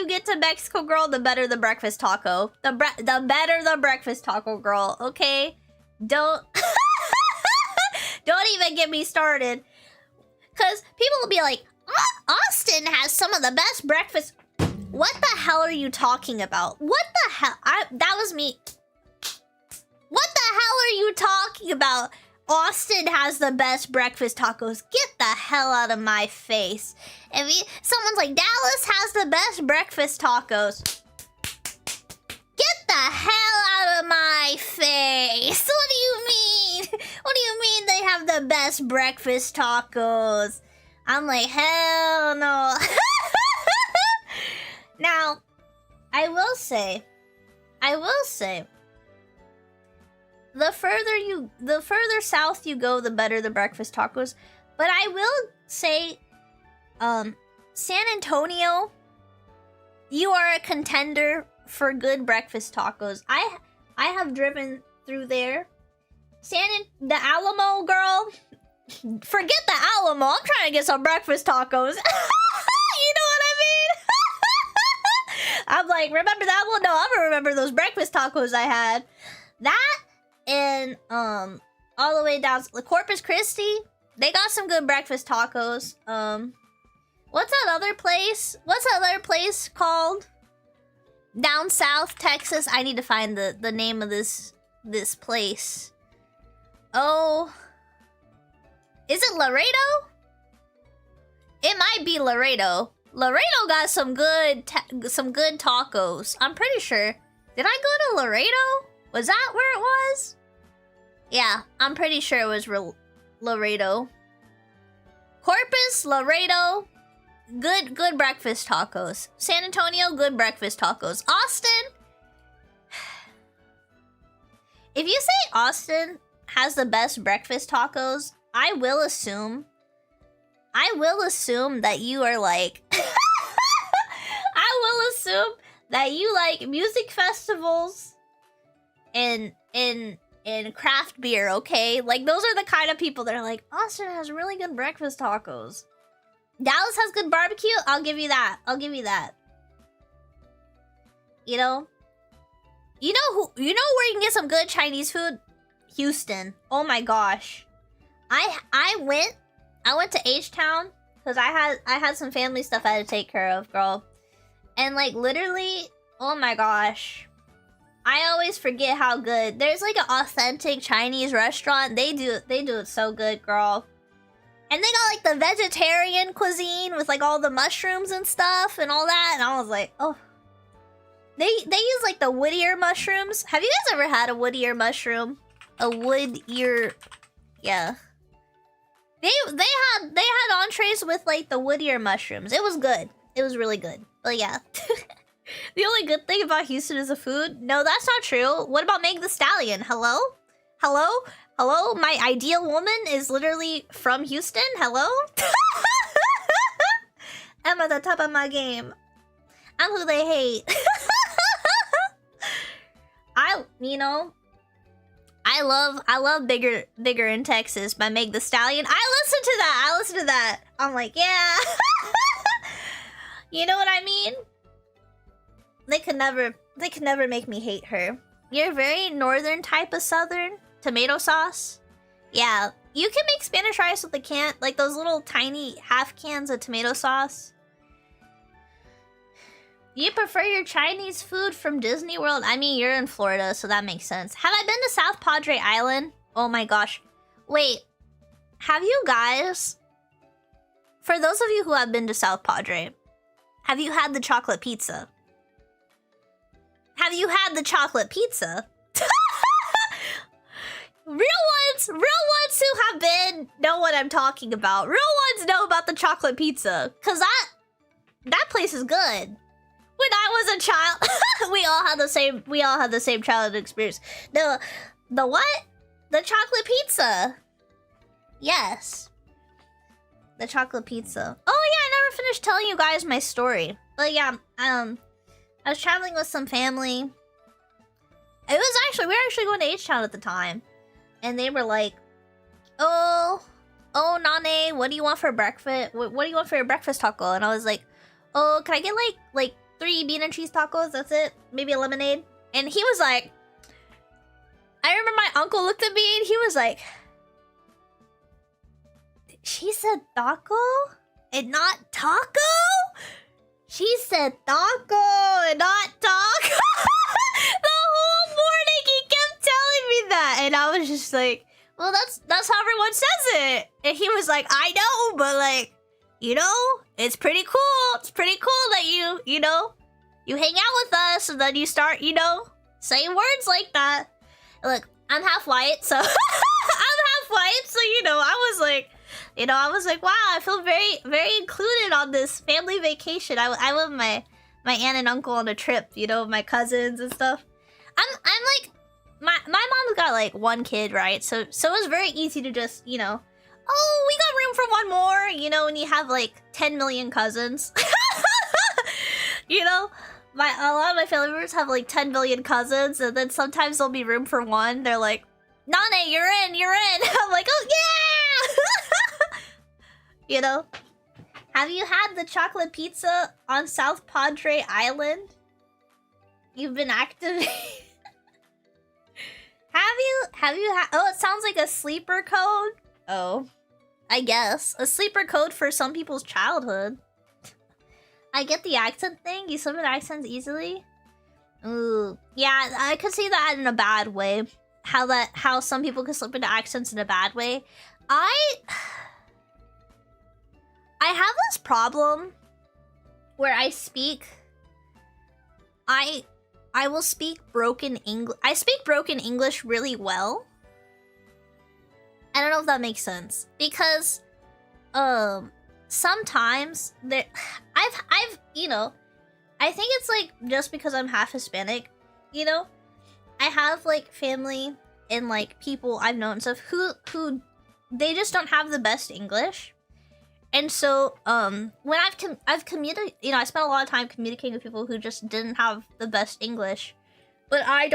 get to Mexico, girl, the better the breakfast taco. The better the breakfast taco, girl, okay? Don't even get me started. Cause people will be like, Austin has some of the best breakfast. What the hell are you talking about? What the hell? That was me. What the hell are you talking about? Austin has the best breakfast tacos. Get the hell out of my face. If someone's like, Dallas has the best breakfast tacos. Get the hell out of my face. What do you mean? What do you mean they have the best breakfast tacos? I'm like, hell no. Now, I will say, the further south you go, the better the breakfast tacos. But I will say, San Antonio, you are a contender for good breakfast tacos. I have driven through there. The Alamo, girl. Forget the Alamo. I'm trying to get some breakfast tacos. You know what I mean? I'm like, remember that one? No, I'm gonna remember those breakfast tacos I had. That and all the way down to Corpus Christi, they got some good breakfast tacos. What's that other place? What's that other place called? Down south, Texas. I need to find the name of this place. Oh, is it Laredo? It might be Laredo. Laredo got some good tacos. I'm pretty sure. Did I go to Laredo? Was that where it was? Yeah, I'm pretty sure it was Laredo. Corpus, Laredo, good breakfast tacos. San Antonio, good breakfast tacos. Austin, if you say Austin has the best breakfast tacos, I will assume that you are like I will assume that you like music festivals and craft beer, okay? Like, those are the kind of people that are like, Austin has really good breakfast tacos. Dallas has good barbecue? I'll give you that. You know? You know where you can get some good Chinese food? Houston. Oh my gosh. I went to H-Town because I had some family stuff I had to take care of, girl. And like, literally, oh my gosh. I always forget how good. There's like an authentic Chinese restaurant. They do it so good, girl. And they got like the vegetarian cuisine with like all the mushrooms and stuff and all that. And I was like, oh. They use like the wood ear mushrooms. Have you guys ever had a wood ear mushroom? A wood ear, yeah. They had entrees with like the wood ear mushrooms. It was good. It was really good. But yeah. The only good thing about Houston is the food? No, that's not true. What about Meg the Stallion? Hello? Hello? Hello? My ideal woman is literally from Houston? Hello? I'm at the top of my game. I'm who they hate. I love Bigger in Texas by Meg the Stallion. I listen to that. I'm like, yeah. You know what I mean? They could never make me hate her. You're a very northern type of southern tomato sauce. Yeah, you can make Spanish rice with a can, like those little tiny half cans of tomato sauce. You prefer your Chinese food from Disney World? I mean, you're in Florida, so that makes sense. Have I been to South Padre Island? Oh my gosh. Wait, have you guys, for those of you who have been to South Padre, have you had the chocolate pizza? Have you had the chocolate pizza? Real ones who have been know what I'm talking about. Real ones know about the chocolate pizza. Cause that place is good. When I was a child, we all had the same childhood experience. The what? The chocolate pizza. Yes. The chocolate pizza. Oh yeah, I never finished telling you guys my story. But yeah, I was traveling with some family. We were actually going to H-Town at the time. And they were like, oh, Nane, what do you want for breakfast? What do you want for your breakfast taco? And I was like, oh, can I get like 3 bean and cheese tacos? That's it. Maybe a lemonade. And he was like, I remember my uncle looked at me and he was like, she said taco and not taco? She said taco and not taco. The whole morning he kept telling me that. And I was just like, well, that's how everyone says it. And he was like, I know, but like, you know, it's pretty cool. It's pretty cool that you know, you hang out with us and then you start, you know, saying words like that. Look, I'm half white, so I'm half white, so you know, I was like, wow, I feel very, very included on this family vacation. I went with my aunt and uncle on a trip, you know, my cousins and stuff. I'm like, my mom's got like 1 kid, right? So it was very easy to just, you know, oh, we got room for 1 more, you know, when you have like 10 million cousins. You know, a lot of my family members have like 10 million cousins, and then sometimes there'll be room for 1. They're like, Nane, you're in. I'm like, oh yeah. You know, have you had the chocolate pizza on South Padre Island? You've been activated. Have you had? Oh, it sounds like a sleeper code. Oh, I guess a sleeper code for some people's childhood. I get the accent thing. You slip into accents easily. Ooh, yeah, I could see that in a bad way. How some people can slip into accents in a bad way. I have this problem where I will speak broken English. I speak broken English really well. I don't know if that makes sense, because sometimes I've you know, I think it's like just because I'm half Hispanic, you know, I have like family and like people I've known stuff who they just don't have the best English. And so when I've communicated, you know, I spent a lot of time communicating with people who just didn't have the best English, but I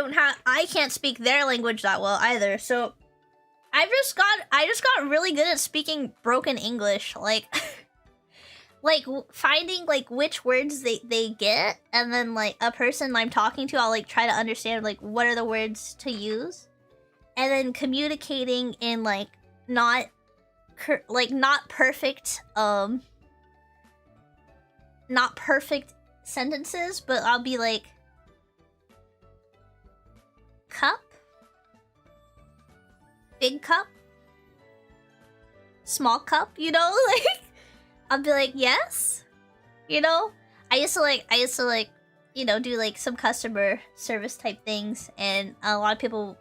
can't speak their language that well either. So I just got really good at speaking broken English, like like finding like which words they get, and then like a person I'm talking to, I'll like try to understand like what are the words to use, and then communicating in like not perfect sentences, but I'll be like, cup, big cup, small cup, you know, like I'll be like, yes, you know. I used to like you know, do like some customer service type things, and a lot of people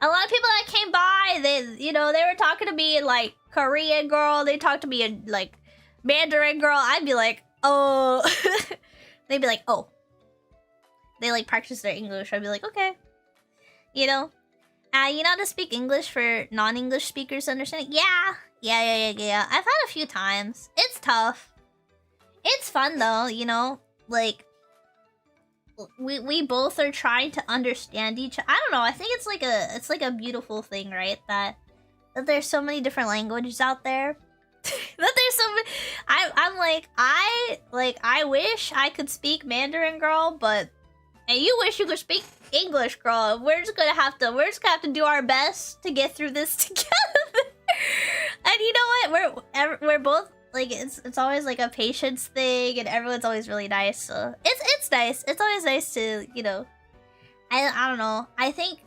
that came by, they were talking to me in like Korean girl, they talked to me in like Mandarin girl. I'd be like, oh. They'd be like, oh. They like practice their English. I'd be like, okay. You know? You know how to speak English for non-English speakers to understand it? Yeah. I've had a few times. It's tough. It's fun though, you know? Like, we both are trying to understand each. I don't know. I think it's like a beautiful thing, right? That there's so many different languages out there. That there's so many. I'm like I wish I could speak Mandarin, girl, but and you wish you could speak English, girl. We're just gonna have to do our best to get through this together. And you know what? We're both. Like, it's always like a patience thing, and everyone's always really nice, so it's nice. It's always nice to, you know, I don't know. I think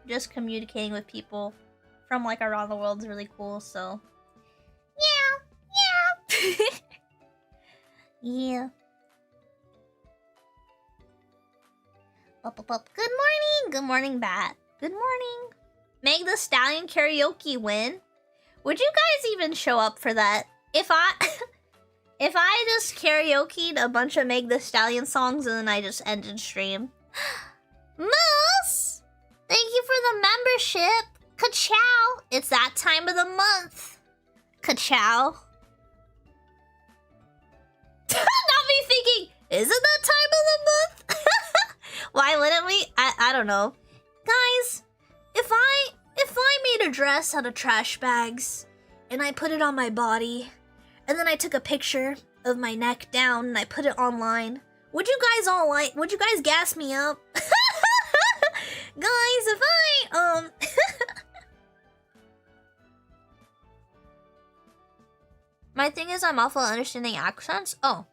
just communicating with people from like around the world is really cool, so yeah. Yeah. Up. Good morning. Good morning, Bat. Good morning. Meg the Stallion karaoke win. Would you guys even show up for that? If I if I just karaoke'd a bunch of Meg the Stallion songs and then I just ended stream. Moose! Thank you for the membership. Ka-chow! It's that time of the month. Ka-chow. Not me thinking, is it that time of the month? Why wouldn't we? I don't know. Guys, if I made a dress out of trash bags and I put it on my body and then I took a picture of my neck down and I put it online, would you guys gas me up? Guys, if I my thing is I'm awful at understanding accents. Oh.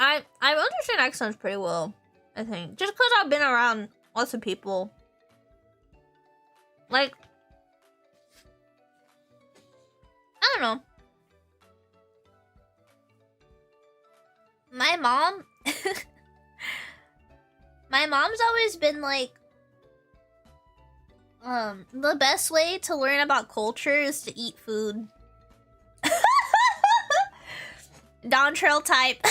I understand accents pretty well, I think. Just because I've been around lots of people. Like, I don't know. My mom's always been like, the best way to learn about culture is to eat food. Dawn Trail type.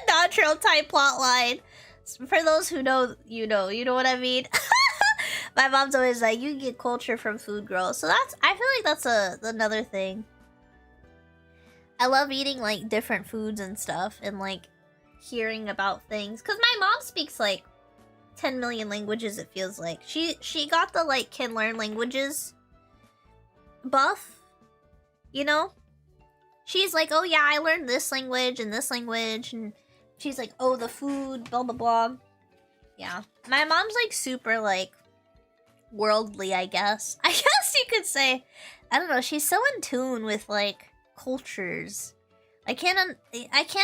Dawn Trail type plotline. For those who know, you know what I mean? My mom's always like, you get culture from food, girl. So I feel like that's another thing. I love eating like different foods and stuff and like hearing about things. Cause my mom speaks like 10 million languages, it feels like. She got the like can learn languages buff, you know? She's like, oh yeah, I learned this language and she's like, oh, the food, blah blah blah. Yeah. My mom's like super like worldly, I guess. I guess you could say. I don't know, she's so in tune with like cultures. I can't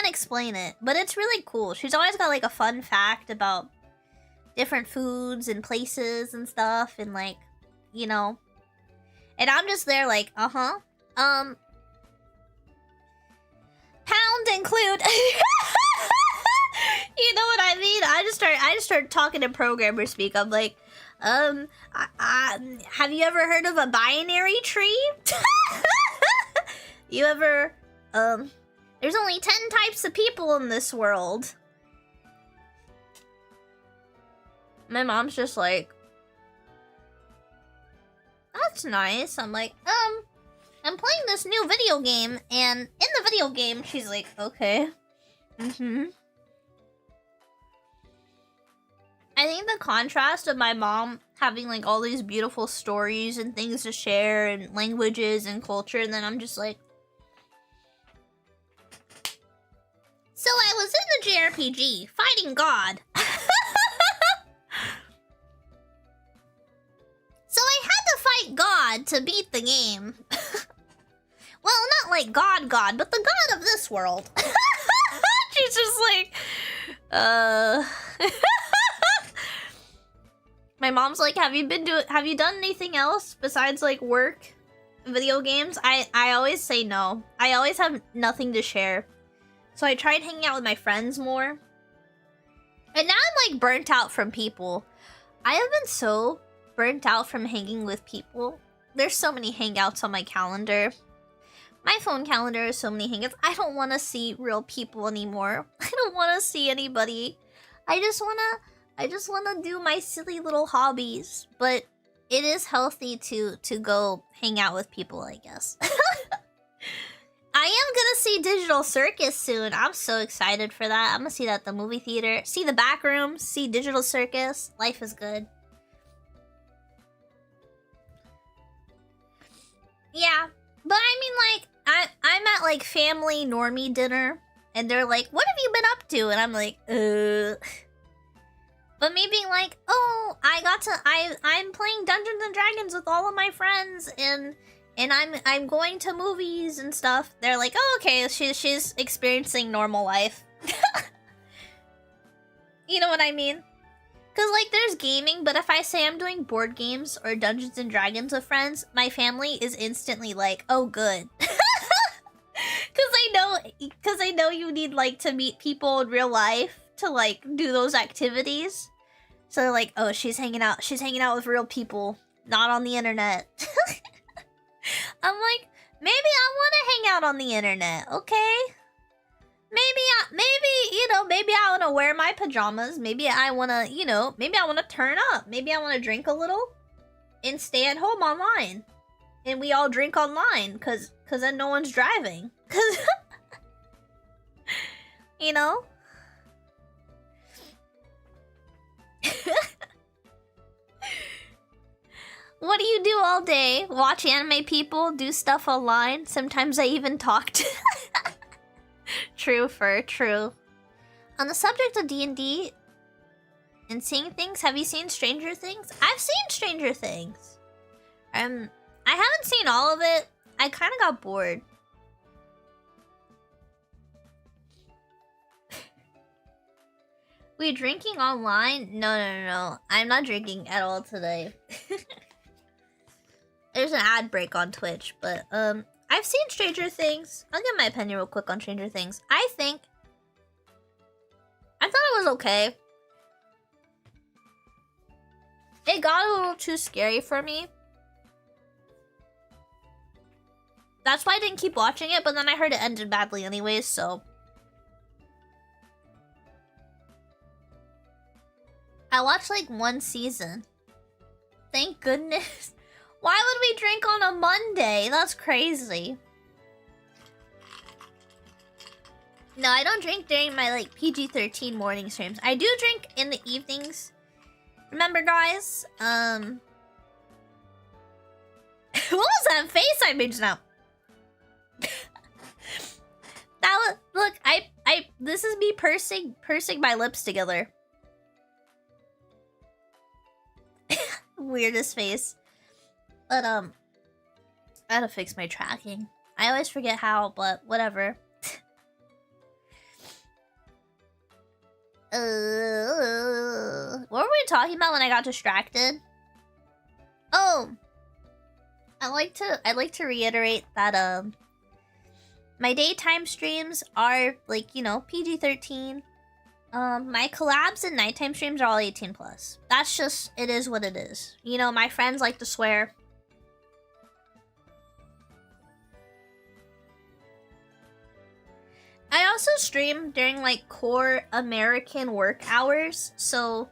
explain it, but it's really cool. She's always got like a fun fact about different foods and places and stuff and like, you know. And I'm just there like, pound include. You know what I mean? I just start talking in programmer speak. I'm like, have you ever heard of a binary tree? You ever, there's only 10 types of people in this world. My mom's just like, that's nice. I'm like, I'm playing this new video game, and in the video game, she's like, okay. I think the contrast of my mom having like all these beautiful stories and things to share and languages and culture, and then I'm just like, so I was in the JRPG fighting God. So I had to fight God to beat the game. Well, not like God, but the God of this world. She's just like, My mom's like, have you done anything else besides like work, video games? I always say no. I always have nothing to share. So I tried hanging out with my friends more. And now I'm like burnt out from people. I have been so burnt out from hanging with people. There's so many hangouts on my calendar. My phone calendar has so many hangouts. I don't want to see real people anymore. I don't want to see anybody. I just want to do my silly little hobbies. But it is healthy to go hang out with people, I guess. I am gonna see Digital Circus soon. I'm so excited for that. I'm gonna see that at the movie theater. See the back room. See Digital Circus. Life is good. Yeah. But I mean, like, I'm at, like, family normie dinner. And they're like, what have you been up to? And I'm like, But me being like, oh, I'm playing Dungeons and Dragons with all of my friends. And I'm going to movies and stuff. They're like, oh, okay, she's experiencing normal life. You know what I mean? Because, like, there's gaming, but if I say I'm doing board games or Dungeons and Dragons with friends, my family is instantly like, oh, good. Because I know you need, like, to meet people in real life to like do those activities. So they're like, oh, she's hanging out with real people, not on the internet. I'm like, maybe I want to hang out on the internet, okay? Maybe I want to wear my pajamas. Maybe I want to, maybe I want to turn up. Maybe I want to drink a little and stay at home online. And we all drink online cuz then no one's driving. Cuz What do you do all day? Watch anime people, do stuff online. Sometimes I even talk to True. On the subject of D&D and seeing things, have you seen Stranger Things? I've seen Stranger Things. I haven't seen all of it. I kind of got bored. We drinking online? No. I'm not drinking at all today. There's an ad break on Twitch, but I've seen Stranger Things. I'll give my opinion real quick on Stranger Things. I thought it was okay. It got a little too scary for me. That's why I didn't keep watching it, but then I heard it ended badly anyways, so. I watched like one season. Thank goodness. Why would we drink on a Monday? That's crazy. No, I don't drink during my like PG-13 morning streams. I do drink in the evenings. Remember, guys? What was that face I made just now? That was, look, this is me pursing my lips together. Weirdest face. But I gotta fix my tracking. I always forget how, but whatever. What were we talking about when I got distracted? Oh, I'd like to reiterate that my daytime streams are like, PG-13. My collabs and nighttime streams are all 18+. That's just, it is what it is. My friends like to swear. I also stream during like core American work hours, so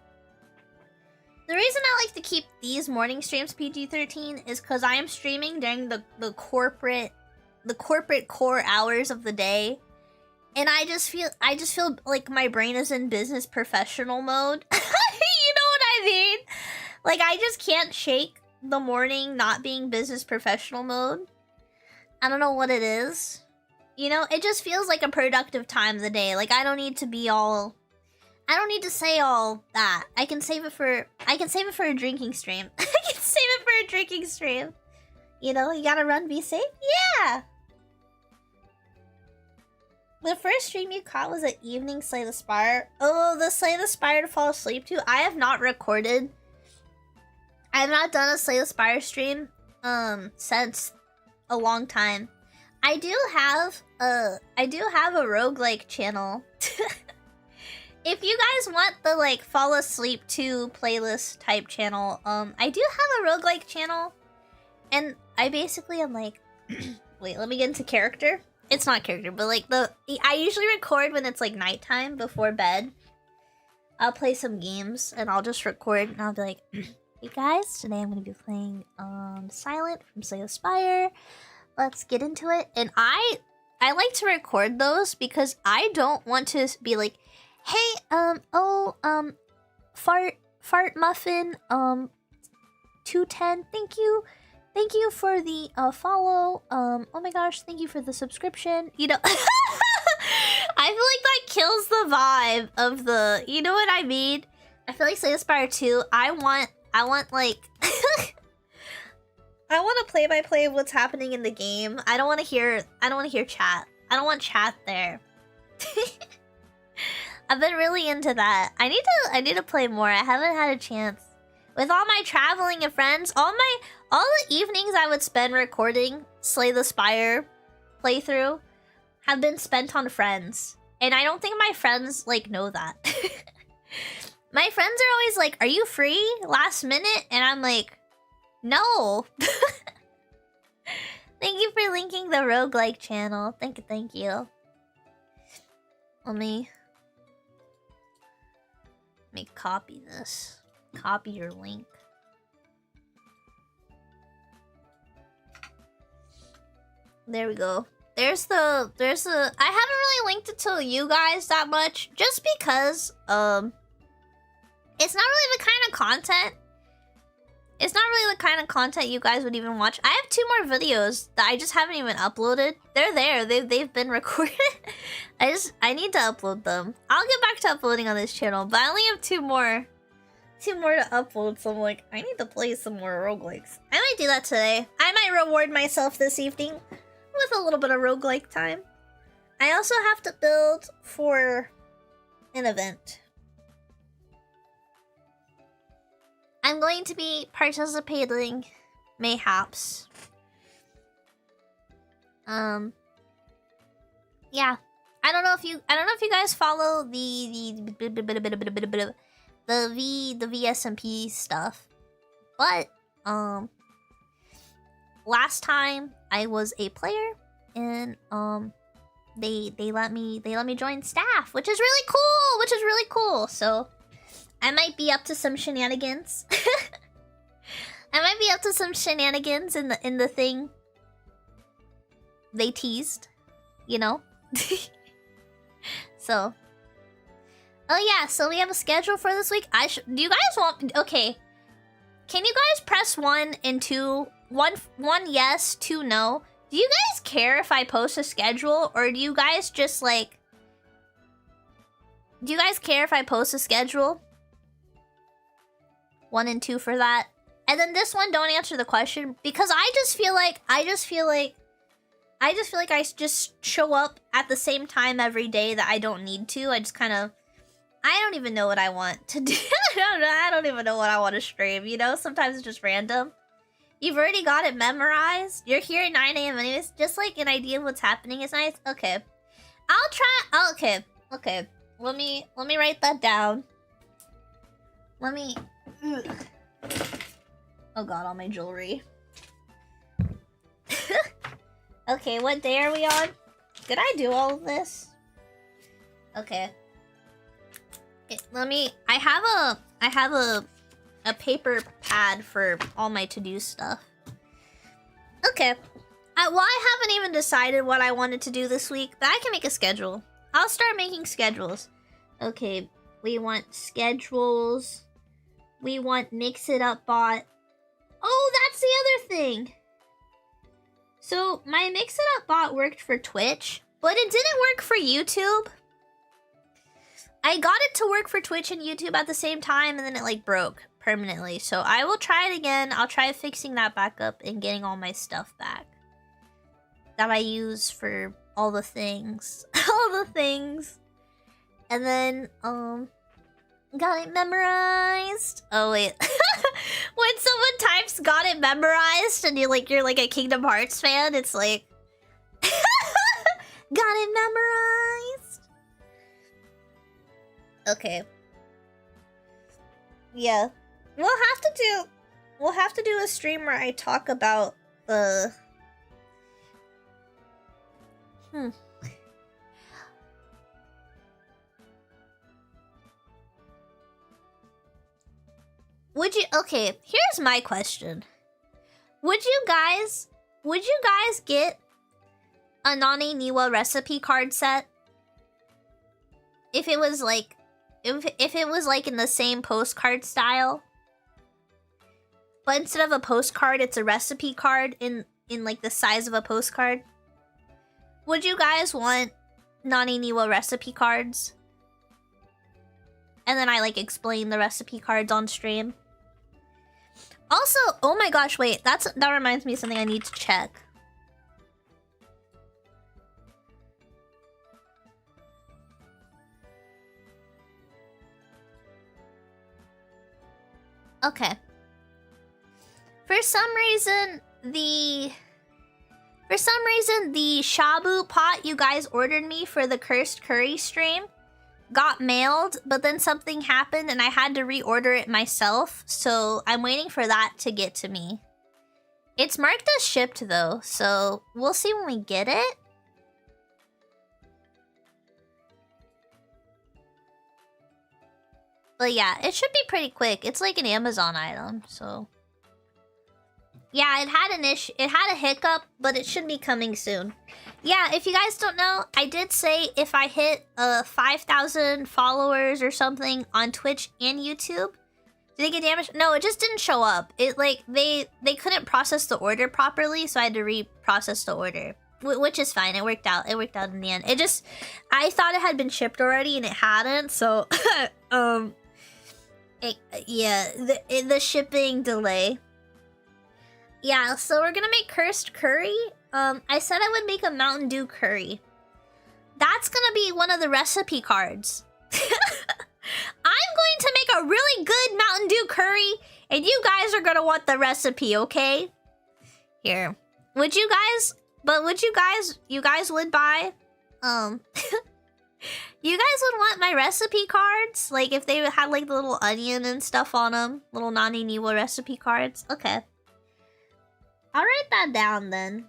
the reason I like to keep these morning streams PG-13 is because I am streaming during the corporate core hours of the day, and I just feel like my brain is in business professional mode. You know what I mean? Like, I just can't shake the morning not being business professional mode. I don't know what it is. It just feels like a productive time of the day. Like, I don't need to say all that. I can save it for a drinking stream. You gotta run, be safe. Yeah. The first stream you caught was an evening Slay the Spire. Oh, the Slay the Spire to fall asleep to. I have not recorded. I have not done a Slay the Spire stream since a long time. I do have a roguelike channel. If you guys want the like fall asleep to playlist type channel, I do have a roguelike channel, and I basically am like, wait, let me get into character. It's not character, but like I usually record when it's like nighttime before bed. I'll play some games and I'll just record and I'll be like, hey guys, today I'm gonna be playing Silent from Slay the Spire. Let's get into it. And I like to record those because I don't want to be like, hey, fart muffin, 210, thank you for the follow. Oh my gosh, thank you for the subscription. I feel like that kills the vibe of the, you know what I mean? I feel like Slay the Spire 2, I want like I want to play of what's happening in the game. I don't want to hear chat. I don't want chat there. I've been really into that. I need to play more. I haven't had a chance. With all my traveling and friends, all the evenings I would spend recording Slay the Spire playthrough have been spent on friends. And I don't think my friends, like, know that. My friends are always like, are you free last minute? And I'm like, no. Thank you for linking the roguelike channel. Thank you. Let me copy this. Copy your link. There we go. There's the I haven't really linked it to you guys that much just because it's not really the kind of content. It's not really the kind of content you guys would even watch. I have 2 more videos that I just haven't even uploaded. They're there. They've been recorded. I need to upload them. I'll get back to uploading on this channel, but I only have 2 more. 2 more to upload, so I'm like, I need to play some more roguelikes. I might do that today. I might reward myself this evening with a little bit of roguelike time. I also have to build for an event. I'm going to be participating, mayhaps. Yeah. I don't know if you guys follow the VSMP stuff, but last time I was a player and they let me join staff, which is really cool. So I might be up to some shenanigans. I might be up to some shenanigans in the thing they teased, you know? So, oh yeah, so we have a schedule for this week. Do you guys want... Okay. Can you guys press 1 and 2? One yes, 2 no. Do you guys care if I post a schedule? Or do you guys just like... Do you guys care if I post a schedule? 1 and 2 for that. And then this one, don't answer the question. Because I just feel like I just show up at the same time every day that I don't need to. I just kind of... I don't even know what I want to do. I don't even know what I want to stream, you know? Sometimes it's just random. You've already got it memorized. You're here at 9 a.m. anyways. Just like an idea of what's happening is nice. Okay. I'll try... Okay. Okay. Let me write that down. Let me... Oh god, all my jewelry. Okay, what day are we on? Did I do all of this? Okay. Let me... I have a paper pad for all my to-do stuff. Okay. Well, I haven't even decided what I wanted to do this week, but I can make a schedule. I'll start making schedules. Okay, we want schedules. We want Mix It Up bot. Oh, that's the other thing. So, my Mix It Up bot worked for Twitch, but it didn't work for YouTube. I got it to work for Twitch and YouTube at the same time, and then it, like, broke permanently. So, I will try it again. I'll try fixing that back up and getting all my stuff back that I use for all the things. All the things. And then, got it memorized. Oh, wait. When someone types got it memorized and you're like a Kingdom Hearts fan, it's like... got it memorized. Okay. Yeah. We'll have to do a stream where I talk about the... Would you... Okay, here's my question. Would you guys get a naneniwa recipe card set? If it was like... If it was like in the same postcard style? But instead of a postcard, it's a recipe card in like the size of a postcard? Would you guys want naneniwa recipe cards? And then I like explain the recipe cards on stream. Also, oh my gosh, wait, that reminds me of something I need to check. Okay. For some reason, For some reason, the shabu pot you guys ordered me for the cursed curry stream got mailed, but then something happened and I had to reorder it myself. So I'm waiting for that to get to me. It's marked as shipped though, so we'll see when we get it. But yeah, it should be pretty quick. It's like an Amazon item, so... Yeah, it had an issue. It had a hiccup, but it should be coming soon. Yeah, if you guys don't know, I did say if I hit 5,000 followers or something on Twitch and YouTube, did it get damaged? No, it just didn't show up. It like they couldn't process the order properly, so I had to reprocess the order, which is fine. It worked out. It worked out in the end. It just I thought it had been shipped already and it hadn't, so the shipping delay. Yeah, so we're gonna make cursed curry. I said I would make a Mountain Dew curry. That's gonna be one of the recipe cards. I'm going to make a really good Mountain Dew curry, and you guys are gonna want the recipe, okay? Here. Would you guys would buy, you guys would want my recipe cards? Like, if they had, like, the little onion and stuff on them? Little Naneniwa recipe cards? Okay. I'll write that down then.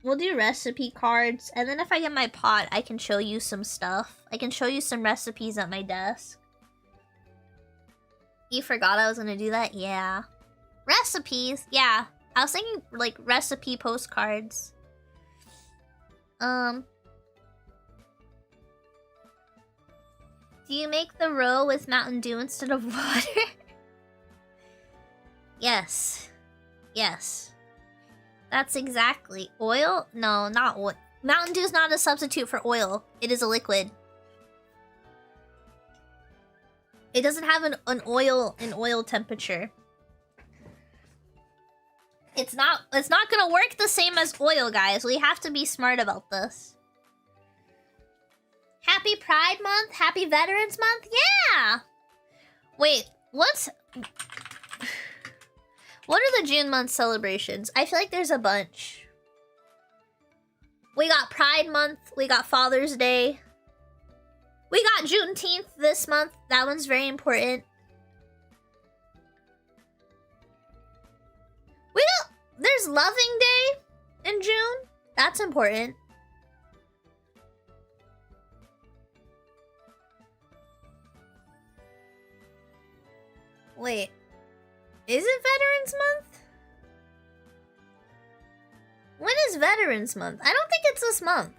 We'll do recipe cards, and then if I get my pot, I can show you some stuff. I can show you some recipes at my desk. You forgot I was gonna do that? Yeah. Recipes? Yeah. I was thinking, like, recipe postcards. Do you make the roe with Mountain Dew instead of water? Yes. Yes. That's exactly... Oil? No, not oil. Mountain Dew is not a substitute for oil. It is a liquid. It doesn't have an oil temperature. It's not gonna work the same as oil, guys. We have to be smart about this. Happy Pride Month? Happy Veterans Month? Yeah! Wait, what are the June month celebrations? I feel like there's a bunch. We got Pride Month. We got Father's Day. We got Juneteenth this month. That one's very important. There's Loving Day in June. That's important. Wait. Is it Veterans Month? When is Veterans Month? I don't think it's this month.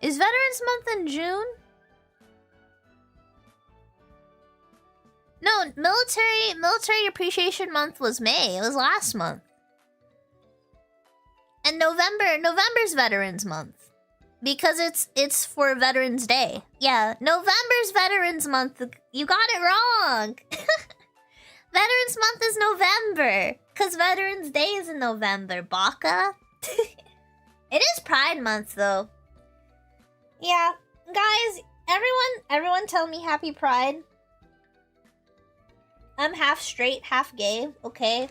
Is Veterans Month in June? No, Military Appreciation Month was May. It was last month. And November's Veterans Month. Because it's for Veterans Day. Yeah, November's Veterans Month. You got it wrong. Veterans Month is November. Because Veterans Day is in November, baka. It is Pride Month, though. Yeah, guys, everyone tell me Happy Pride. I'm half straight, half gay, okay?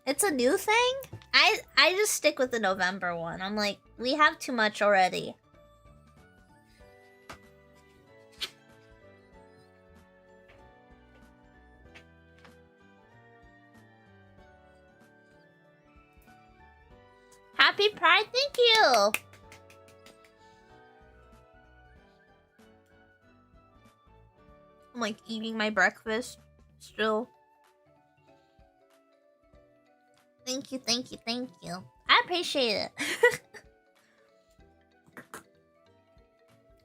It's a new thing? I just stick with the November one. I'm like, we have too much already. Happy Pride, thank you! I'm like eating my breakfast still. Thank you, thank you, thank you. I appreciate it.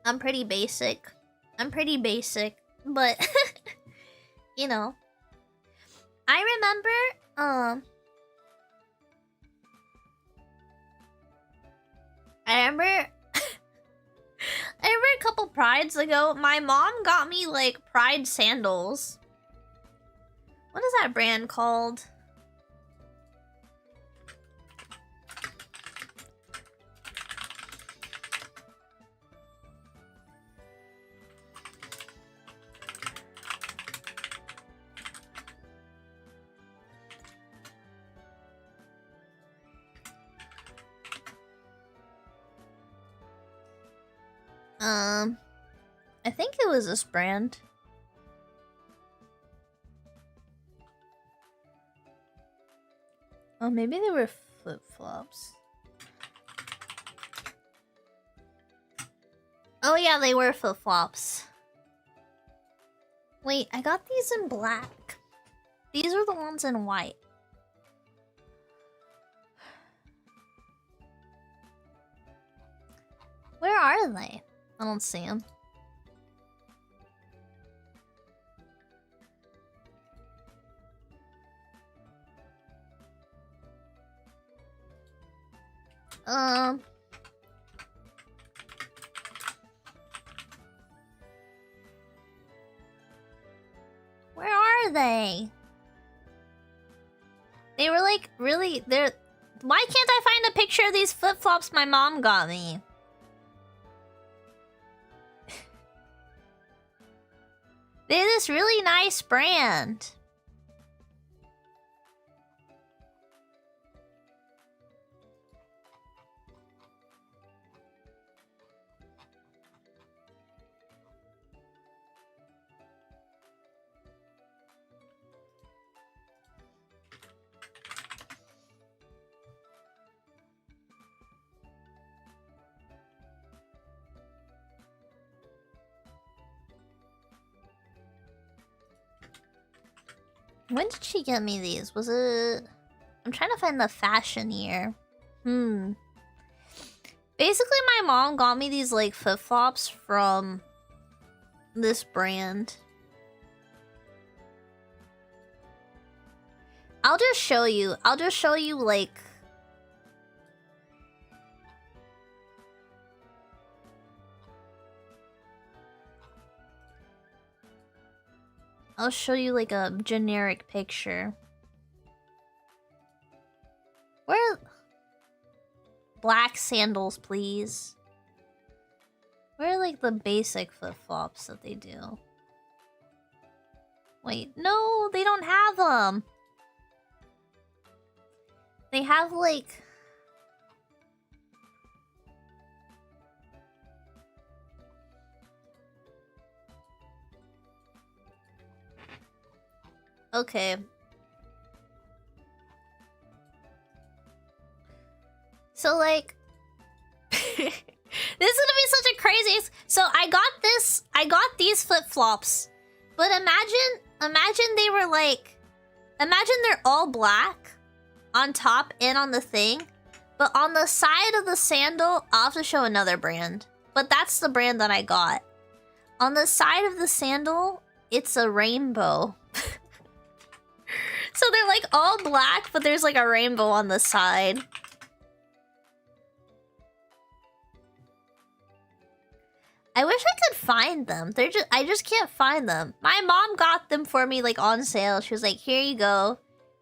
I'm pretty basic, but you know. I remember a couple prides ago, my mom got me like Pride sandals. What is that brand called? I think it was this brand. Oh, maybe they were flip-flops. Oh yeah, they were flip-flops. Wait, I got these in black. These are the ones in white. Where are they? I don't see them. Where are they? They were like really, they're... Why can't I find a picture of these flip-flops my mom got me? They're this really nice brand. When did she get me these? Was it... I'm trying to find the fashion year. Basically, my mom got me these, like, flip-flops from this brand. I'll just show you, like... I'll show you like a generic picture. Where? Black sandals, please. Where are like the basic flip-flops that they do? Wait, no, they don't have them. They have like... Okay. So like this is gonna be such a crazy... So I got these flip-flops. But imagine they were like... Imagine they're all black on top and on the thing. But on the side of the sandal, I'll have to show another brand. But that's the brand that I got. On the side of the sandal, it's a rainbow. So they're like all black, but there's like a rainbow on the side. I wish I could find them. I just can't find them. My mom got them for me like on sale. She was like, here you go.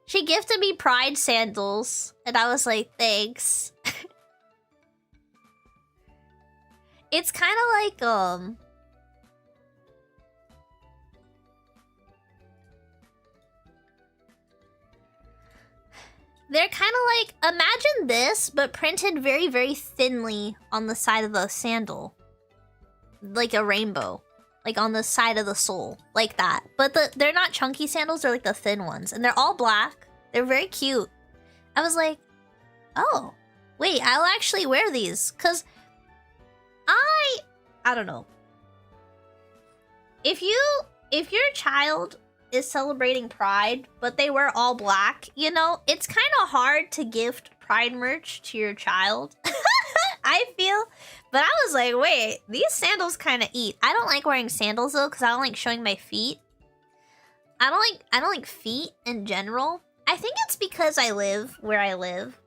She gifted me Pride sandals. And I was like, thanks. It's kind of like, they're kind of like, imagine this, but printed very, very thinly on the side of the sandal. Like a rainbow. Like on the side of the sole. Like that. But they're not chunky sandals, they're like the thin ones. And they're all black. They're very cute. I was like, oh, wait, I'll actually wear these. Because I don't know. If your child is celebrating Pride, but they wear all black, you know, it's kind of hard to gift Pride merch to your child. I feel. But I was like, wait, these sandals kind of eat. I don't like wearing sandals though, because I don't like showing my feet. I don't like feet in general. I think it's because I live where I live.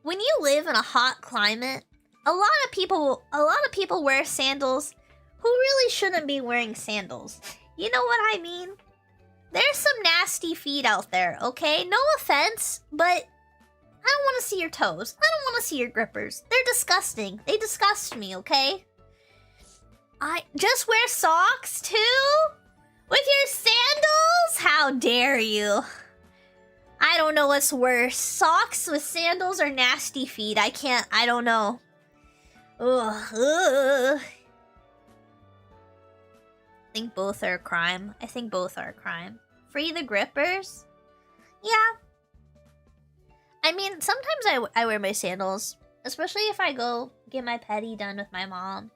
When you live in a hot climate, a lot of people wear sandals who really shouldn't be wearing sandals. You know what I mean? There's some nasty feet out there, okay? No offense, but I don't want to see your toes. I don't want to see your grippers. They're disgusting. They disgust me, okay? I just wear socks too? With your sandals? How dare you? I don't know what's worse. Socks with sandals or nasty feet. I don't know. Ugh, ugh. I think both are a crime. I think both are a crime. Free the grippers? Yeah. I mean, sometimes I wear my sandals. Especially if I go get my pedi done with my mom.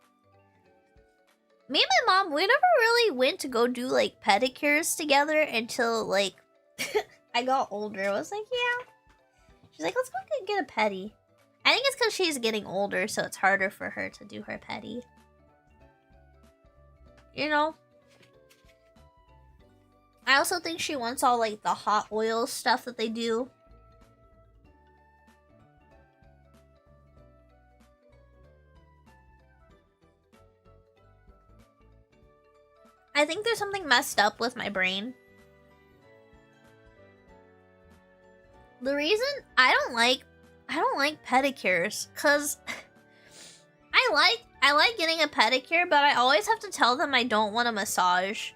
Me and my mom, we never really went to go do, like, pedicures together until, like, I got older. I was like, yeah. She's like, let's go get a pedi. I think it's because she's getting older, so it's harder for her to do her pedi. You know? I also think she wants all, like, the hot oil stuff that they do. I think there's something messed up with my brain. The reason I don't like pedicures, cause I like getting a pedicure, but I always have to tell them I don't want a massage.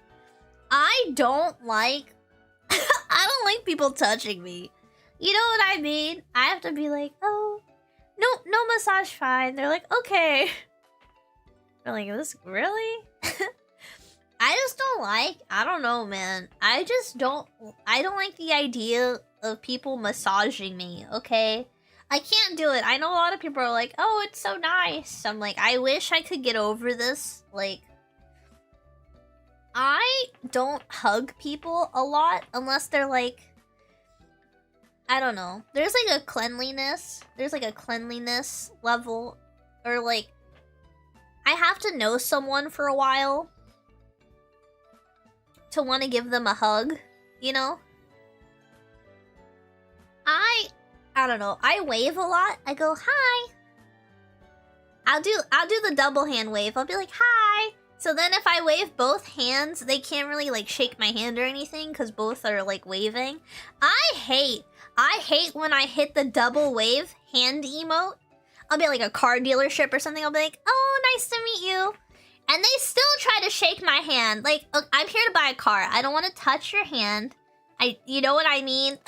I don't like I don't like people touching me. You know what I mean? I have to be like, oh, no massage, fine. They're like, okay. I'm like, this really? I just don't like, I don't know, man. I don't like the idea of people massaging me, okay? I can't do it. I know a lot of people are like, oh, it's so nice. I'm like, I wish I could get over this. Like, I don't hug people a lot unless they're like, I don't know. There's like a cleanliness. There's like a cleanliness level. Or like, I have to know someone for a while to want to give them a hug, you know? I don't know. I wave a lot. I go, hi. I'll do the double hand wave. I'll be like, hi. So then if I wave both hands, they can't really like shake my hand or anything because both are like waving. I hate when I hit the double wave hand emote. I'll be at like a car dealership or something. I'll be like, oh, nice to meet you. And they still try to shake my hand. Like, look, I'm here to buy a car. I don't want to touch your hand. You know what I mean?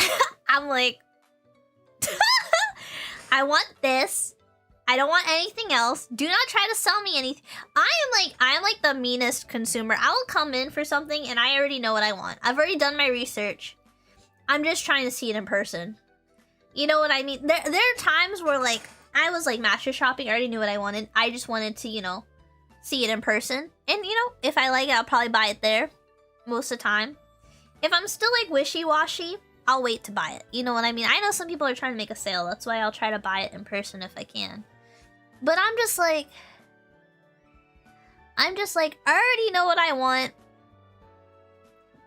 I'm like, I want this. I don't want anything else. Do not try to sell me anything. I am like the meanest consumer. I will come in for something and I already know what I want. I've already done my research. I'm just trying to see it in person. You know what I mean? There are times where like, I was like mattress shopping. I already knew what I wanted. I just wanted to, you know, see it in person. And, you know, if I like it, I'll probably buy it there most of the time. If I'm still, like, wishy-washy, I'll wait to buy it. You know what I mean? I know some people are trying to make a sale. That's why I'll try to buy it in person if I can. But I'm just like, I already know what I want.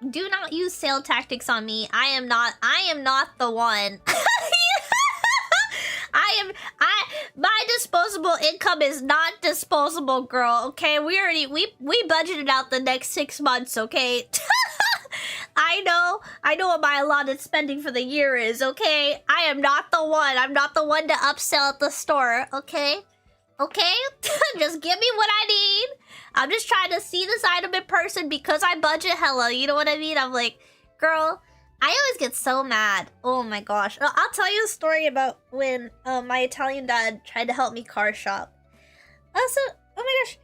Do not use sale tactics on me. I am not the one. My disposable income is not disposable, girl, okay? We budgeted out the next 6 months, okay? I know what my allotted spending for the year is, okay? I am not the one. I'm not the one to upsell at the store, okay? Okay? Just give me what I need. I'm just trying to see this item in person because I budget hella, you know what I mean? I'm like, girl, I always get so mad. Oh my gosh. I'll tell you a story about when my Italian dad tried to help me car shop. Also, oh my gosh.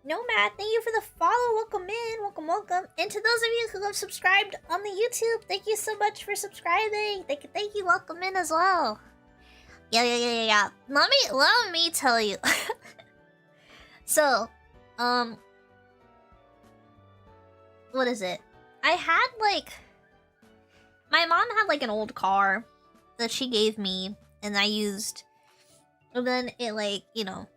Nomad, thank you for the follow. Welcome in. Welcome. And to those of you who have subscribed on the YouTube, thank you so much for subscribing. Thank you. Welcome in as well. Yeah. Let me tell you. So, what is it? I had, like... My mom had, like, an old car that she gave me, and I used. And then it, like, you know,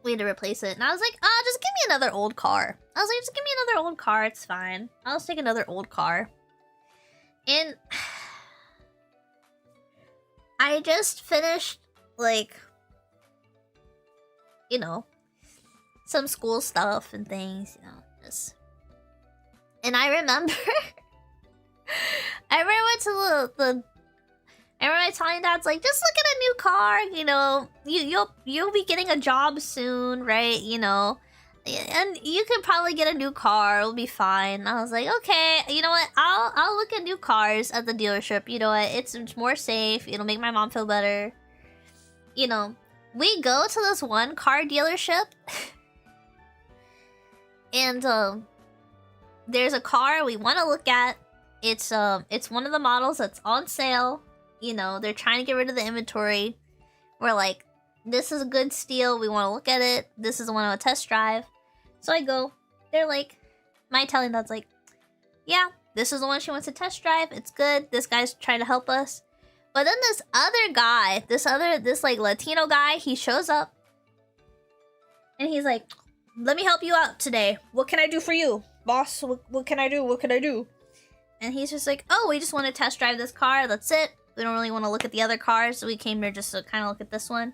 we had to replace it. And I was like, just give me another old car. I was like, just give me another old car, it's fine. I'll just take another old car. And... I just finished, like... You know, some school stuff and things, you know, just... And I remember, I went to the I remember my Italian dad's like, just look at a new car, you know, you'll be getting a job soon, right? You know, and you could probably get a new car, it'll be fine. I was like, okay, you know what? I'll look at new cars at the dealership. You know what? It's more safe. It'll make my mom feel better. You know, we go to this one car dealership, and there's a car we want to look at. It's one of the models that's on sale. You know, they're trying to get rid of the inventory. We're like, this is a good steal. We want to look at it. This is the one on a test drive. So I go. They're like, my Italian dad's like, yeah, this is the one she wants to test drive. It's good. This guy's trying to help us. But then this other guy, this like Latino guy, he shows up. And he's like, let me help you out today. What can I do for you? Boss, what can I do? What can I do? And he's just like, oh, we just want to test drive this car. That's it. We don't really want to look at the other cars. So we came here just to kind of look at this one.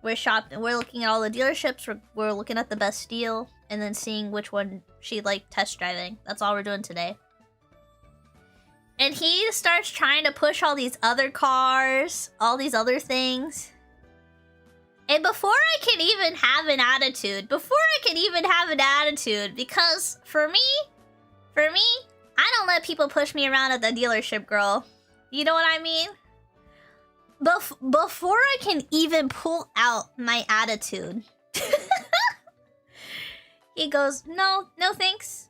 We're looking at all the dealerships. We're looking at the best deal. And then seeing which one she liked test driving. That's all we're doing today. And he starts trying to push all these other cars. All these other things. And before I can even have an attitude. Because for me, I don't let people push me around at the dealership, girl. You know what I mean? Before I can even pull out my attitude. He goes, no thanks.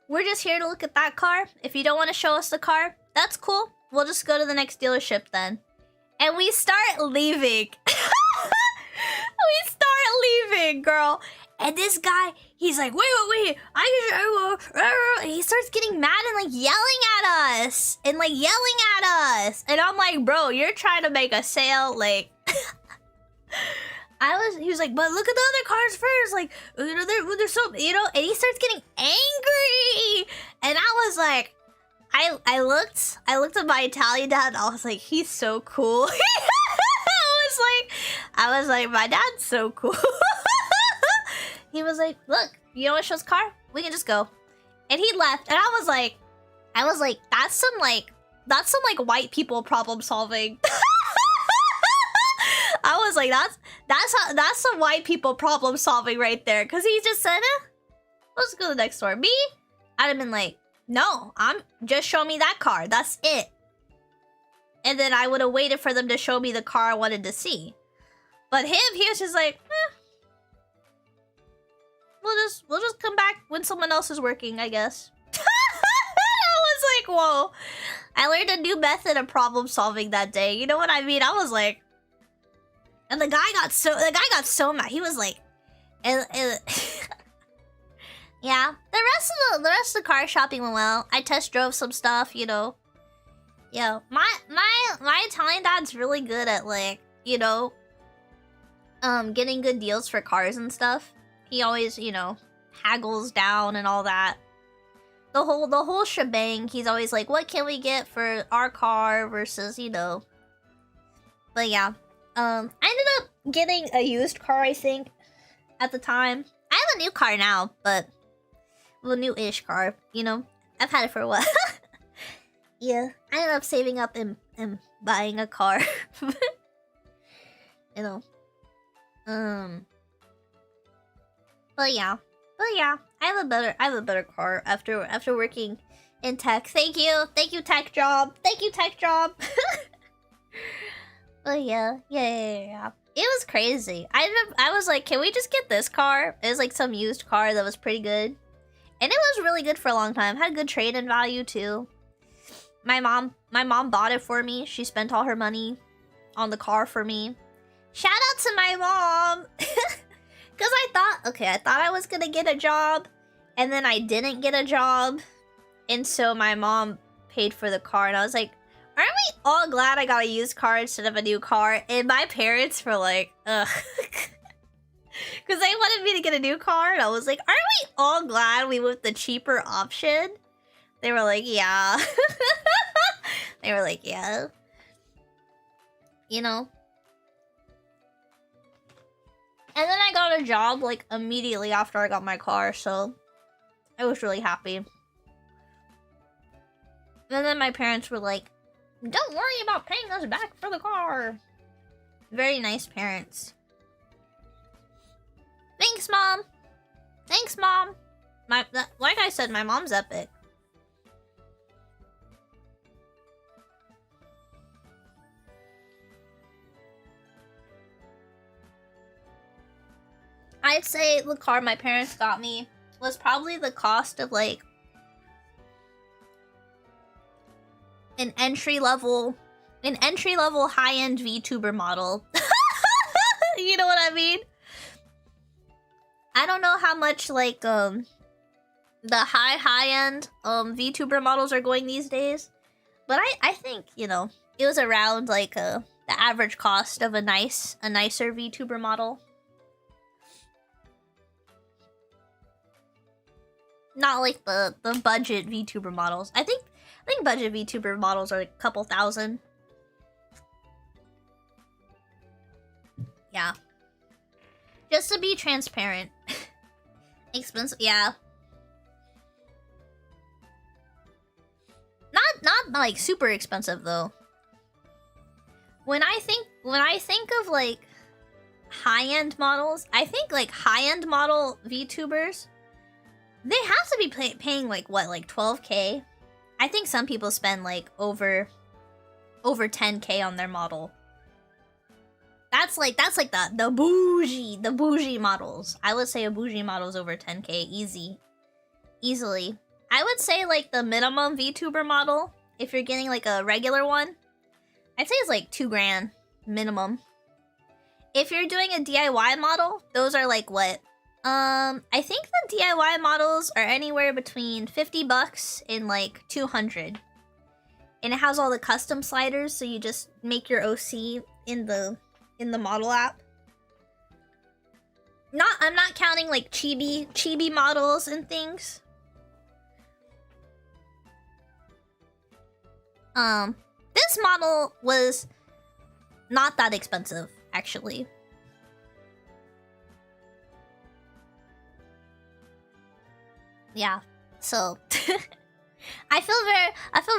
We're just here to look at that car. If you don't want to show us the car, that's cool. We'll just go to the next dealership then. And we start leaving. Girl. And this guy, he's like, wait. And he starts getting mad and like yelling at us. And I'm like, bro, you're trying to make a sale. Like, he was like, but look at the other cars first. Like, you know, they're so, you know, and he starts getting angry. And I was like, I looked at my Italian dad and I was like, he's so cool. I was like, my dad's so cool. He was like, look, you know what shows car? We can just go. And he left. And I was like, that's some white people problem solving. I was like, that's some white people problem solving right there. Cause he just said, let's go to the next store. Me, I'd have been like, no, just show me that car. That's it. And then I would have waited for them to show me the car I wanted to see. But he was just like, we'll just come back when someone else is working, I guess. I was like, whoa. I learned a new method of problem solving that day. You know what I mean? I was like, and the guy got so mad. He was like, and yeah. The rest of the car shopping went well. I test drove some stuff, you know. Yeah, my Italian dad's really good at like, you know, getting good deals for cars and stuff. He always, you know, haggles down and all that. The whole shebang. He's always like, what can we get for our car versus, you know. But yeah, I ended up getting a used car, I think, at the time. I have a new car now, but well, new-ish car. You know, I've had it for a while. Yeah, I ended up saving up and buying a car. You know. But yeah, I have a better car after working in tech. Thank you, tech job. But yeah. It was crazy. I was like, can we just get this car? It was like some used car that was pretty good, and it was really good for a long time. Had a good trade-in value too. My mom bought it for me. She spent all her money on the car for me. Shout out to my mom. Cause I thought I was gonna get a job, and then I didn't get a job, and so my mom paid for the car, and I was like, aren't we all glad I got a used car instead of a new car? And my parents were like, ugh. Cause they wanted me to get a new car, and I was like, aren't we all glad we went the cheaper option? They were like, yeah. They were like, yeah. You know? And then I got a job, like, immediately after I got my car, so I was really happy. And then my parents were like, don't worry about paying us back for the car. Very nice parents. Thanks, Mom. Like I said, my mom's epic. I'd say the car my parents got me was probably the cost of like an entry level high-end VTuber model. You know what I mean? I don't know how much like the high-end VTuber models are going these days, but I think, you know, it was around like the average cost of a nicer VTuber model. Not like the budget VTuber models. I think budget VTuber models are like a couple thousand. Yeah. Just to be transparent. Expensive, yeah. Not like super expensive though. When I think of like high-end models, I think like high-end model VTubers, they have to be paying like what, like 12K? I think some people spend like over 10K on their model. That's like the bougie models. I would say a bougie model is over 10K easily. I would say like the minimum VTuber model, if you're getting like a regular one, I'd say it's like 2 grand minimum. If you're doing a DIY model, those are like what? I think the DIY models are anywhere between 50 bucks and like 200. And it has all the custom sliders, so you just make your OC in the model app. I'm not counting like chibi models and things. This model was not that expensive, actually. Yeah, so I feel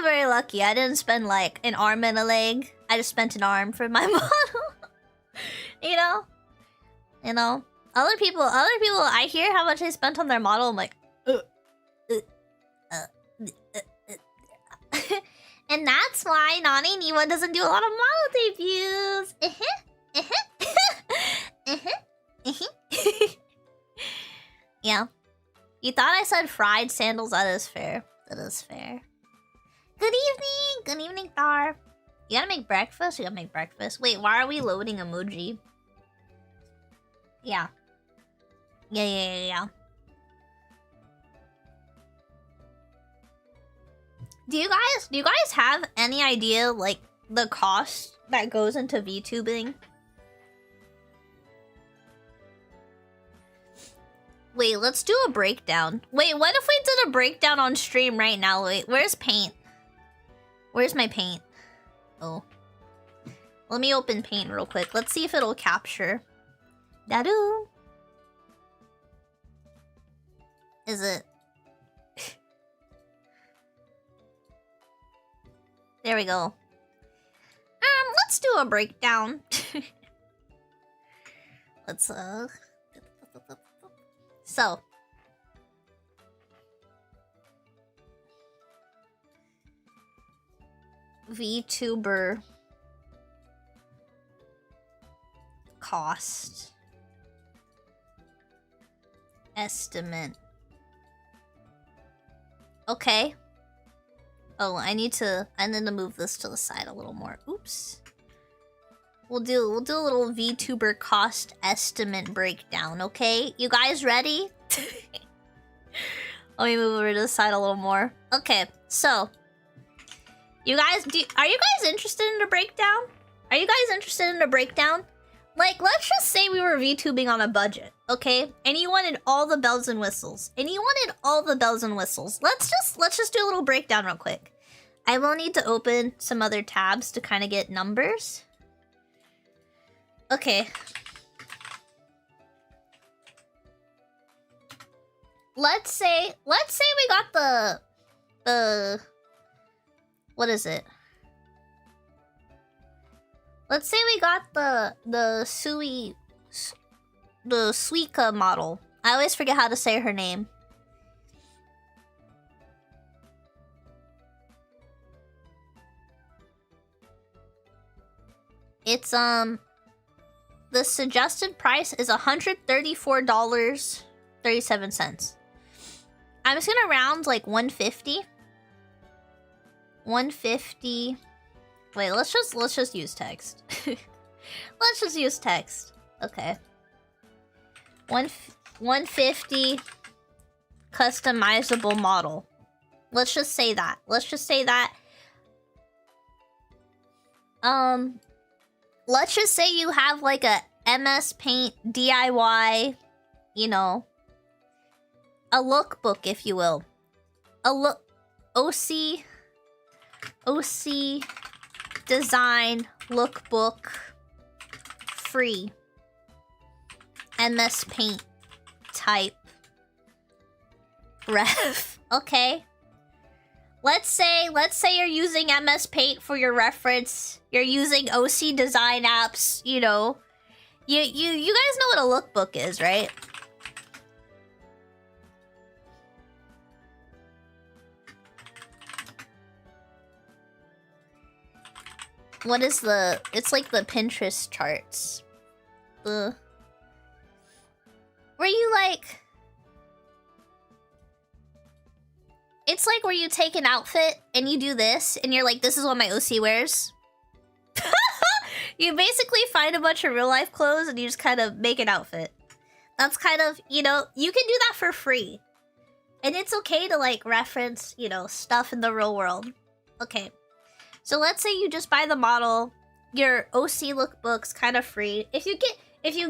very lucky. I didn't spend like an arm and a leg. I just spent an arm for my model. You know. Other people. I hear how much they spent on their model. I'm like, and that's why Naneniwa doesn't do a lot of model debuts. Yeah. You thought I said fried sandals? That is fair. That is fair. Good evening! Good evening, Thar. You gotta make breakfast? You gotta make breakfast. Wait, why are we loading emoji? Yeah. Yeah. Do you guys have any idea, like, the cost that goes into VTubing? Wait, let's do a breakdown. Wait, what if we did a breakdown on stream right now? Wait, where's paint? Where's my paint? Oh. Let me open paint real quick. Let's see if it'll capture. Dadu. Is it? There we go. Let's do a breakdown. Let's So VTuber cost estimate. Okay. Oh, I need to move this to the side a little more. Oops. We'll do a little VTuber cost estimate breakdown, okay? You guys ready? Let me move over to the side a little more. Okay, so you guys, are you guys interested in a breakdown? Are you guys interested in a breakdown? Like, let's just say we were VTubing on a budget, okay? And you wanted all the bells and whistles. Let's just do a little breakdown real quick. I will need to open some other tabs to kind of get numbers. Okay. Let's say we got the what is it? Let's say we got the Suika model. I always forget how to say her name. It's the the suggested price is $134.37. I'm just gonna round like 150. 150. Wait, let's just use text. Let's just use text. Okay. 150 customizable model. Let's just say that. Let's just say that. Let's just say you have like a MS Paint DIY, you know, a lookbook, if you will. A look OC design lookbook free. MS Paint type ref. Okay. Let's say you're using MS Paint for your reference. You're using OC design apps, you know. You guys know what a lookbook is, right? What is the... It's like the Pinterest charts. Where you like... It's like where you take an outfit and you do this and you're like, this is what my OC wears. You basically find a bunch of real life clothes and you just kind of make an outfit. That's kind of, you know, you can do that for free. And it's okay to like reference, you know, stuff in the real world. Okay. So let's say you just buy the model, your OC lookbook's kind of free. If you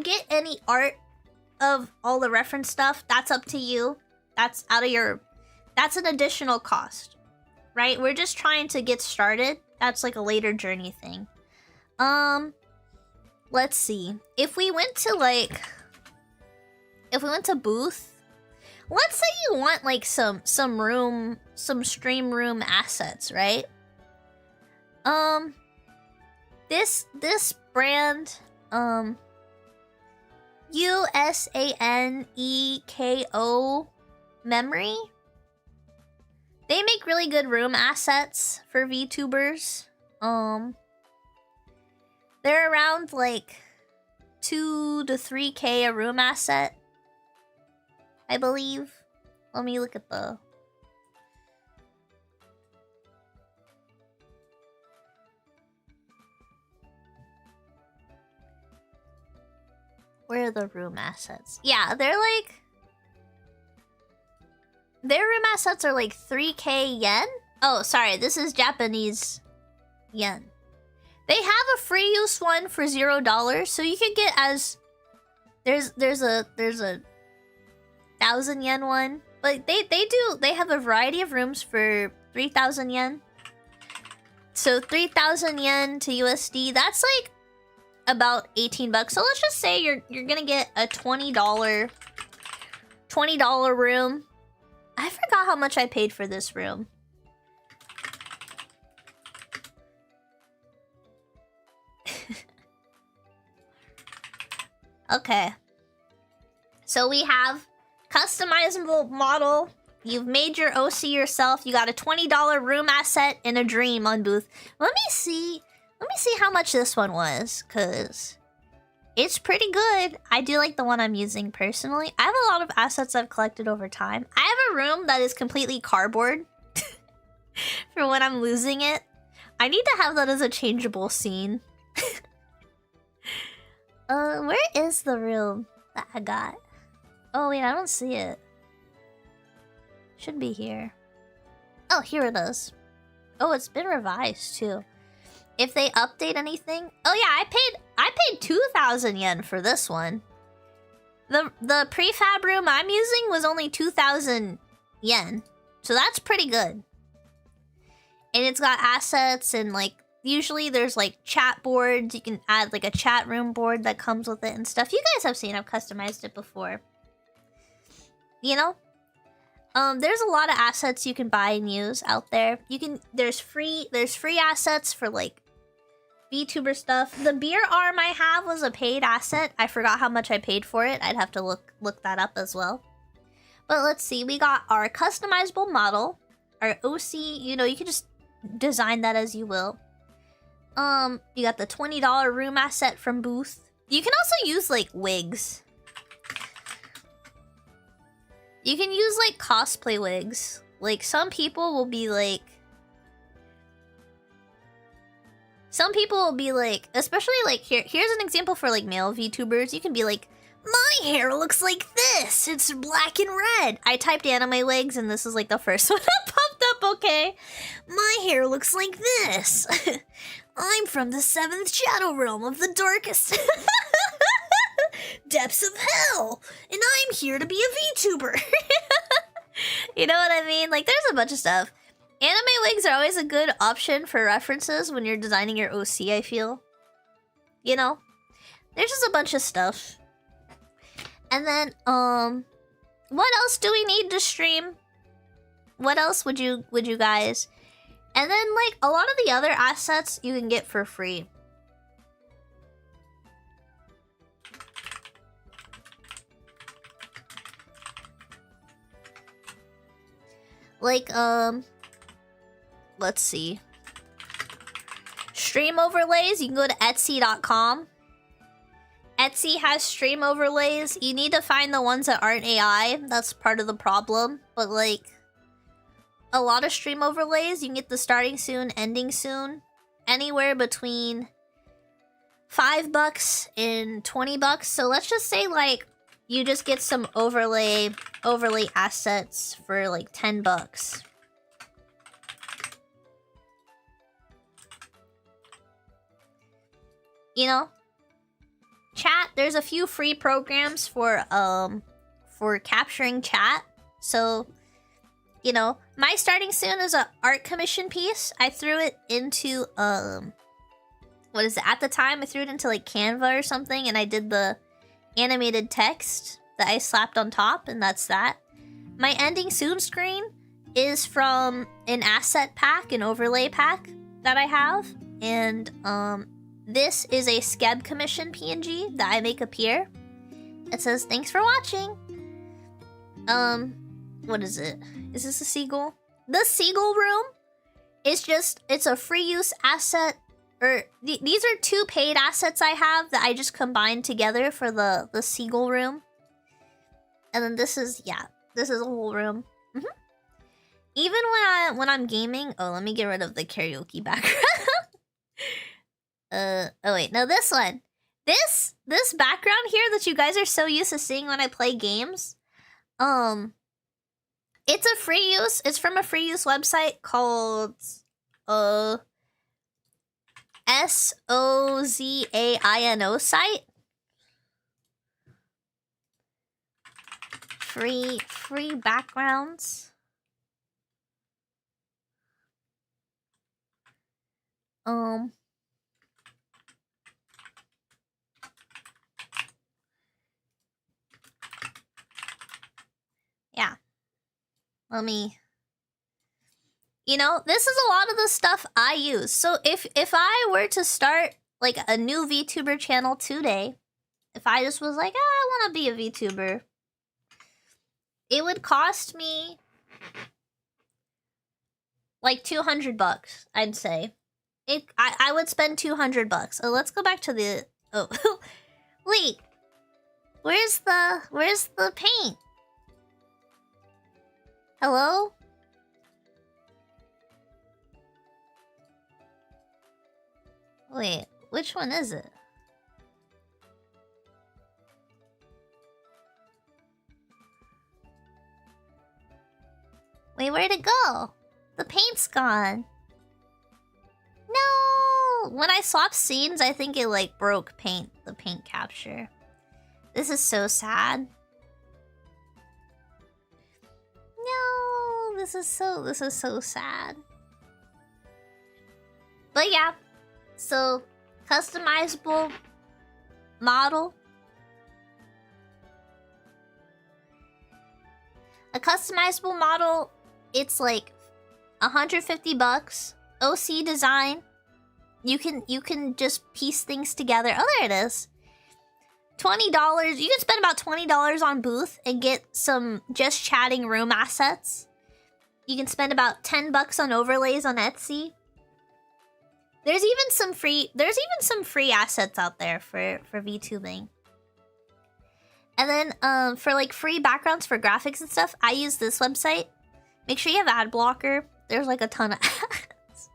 get any art of all the reference stuff, that's up to you. That's out of your... That's an additional cost, right? We're just trying to get started. That's like a later journey thing. Let's see. If we went to booth, let's say you want like some stream room assets, right? This brand, USANEKO Memory. They make really good room assets for VTubers. They're around like 2 to 3K a room asset, I believe. Let me look at the... Where are the room assets? Yeah, they're like... Their room assets are like 3K yen? Oh, sorry, this is Japanese yen. They have a free use one for $0, so you can get as... There's a 1,000 yen one. But they have a variety of rooms for 3,000 yen. So 3,000 yen to USD, that's like about 18 bucks. So let's just say you're gonna get a $20 room. I forgot how much I paid for this room. Okay. So we have customizable model. You've made your OC yourself. You got a $20 room asset in a dream on booth. Let me see how much this one was, cause it's pretty good. I do like the one I'm using personally. I have a lot of assets I've collected over time. I have a room that is completely cardboard for when I'm losing it. I need to have that as a changeable scene. Where is the room that I got? Oh wait, I don't see it. Should be here. Oh, here it is. Oh, it's been revised too. If they update anything... Oh yeah, I paid 2,000 yen for this one. The prefab room I'm using was only 2,000 yen. So that's pretty good. And it's got assets and like... Usually there's like chat boards. You can add like a chat room board that comes with it and stuff. You guys have seen I've customized it before. You know? There's a lot of assets you can buy and use out there. There's free assets for like VTuber stuff. The beer arm I have was a paid asset. I forgot how much I paid for it. I'd have to look that up as well. But let's see. We got our customizable model, our OC. You know, you can just design that as you will. You got the $20 room asset from booth. You can also use like wigs. You can use like cosplay wigs. Like some people will be like, especially like here's an example for like male VTubers. You can be like, my hair looks like this. It's black and red. I typed anime wigs and this is like the first one that popped up, okay? My hair looks like this. I'm from the 7th shadow realm of the darkest depths of hell. And I'm here to be a VTuber. You know what I mean? Like there's a bunch of stuff. Anime wigs are always a good option for references when you're designing your OC, I feel. You know? There's just a bunch of stuff. And then, what else do we need to stream? What else would you guys? And then, like, a lot of the other assets you can get for free. Like, let's see. Stream overlays, you can go to Etsy.com. Etsy has stream overlays. You need to find the ones that aren't AI. That's part of the problem. But like, a lot of stream overlays, you can get the starting soon, ending soon. Anywhere between $5 and $20. So let's just say like, you just get some overlay assets for like $10. You know? Chat, there's a few free programs for capturing chat. So, you know, my starting soon is a art commission piece. I threw it into what is it? At the time I threw it into like Canva or something and I did the animated text that I slapped on top and that's that. My ending soon screen is from an asset pack, an overlay pack that I have, and this is a Skeb commission PNG that I make appear. It says, thanks for watching. What is it? Is this a seagull? The seagull room is just, it's a free use asset. Or, these are 2 paid assets I have that I just combined together for the seagull room. And then this is, yeah, this is a whole room. Even when I'm gaming, oh, let me get rid of the karaoke background. Oh wait, no, this one. This background here that you guys are so used to seeing when I play games. It's a free use. It's from a free use website called SOZAINO site. Free backgrounds. Yeah. Let me... You know, this is a lot of the stuff I use. So if I were to start, like, a new VTuber channel today, if I just was like, I want to be a VTuber, it would cost me, like, $200, I'd say. I would spend $200. Oh, let's go back to the... Oh, wait. Where's the paint? Hello? Wait, which one is it? Wait, where'd it go? The paint's gone. No! When I swapped scenes, I think it like broke the paint capture. This is so sad. No, this is so sad. But yeah, so customizable model. A customizable model, it's like $150. OC design. You can just piece things together. Oh, there it is. $20. You can spend about $20 on booth and get some just chatting room assets. You can spend about $10 on overlays on Etsy. There's even some free assets out there for VTubing. And then for like free backgrounds for graphics and stuff, I use this website. Make sure you have ad blocker. There's like a ton of ads.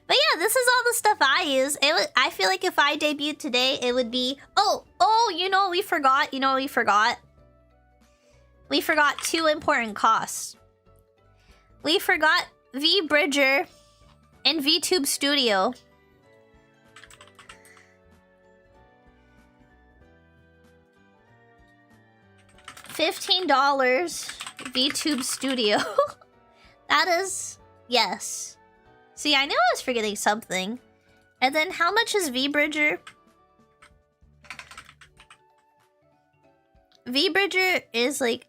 But yeah, this is all the stuff I use. I feel like if I debuted today, it would be you know what we forgot? We forgot 2 important costs. We forgot VBridger and VTube Studio. $15 VTube Studio. That is... yes. See, I knew I was forgetting something. And then how much is VBridger? VBridger is like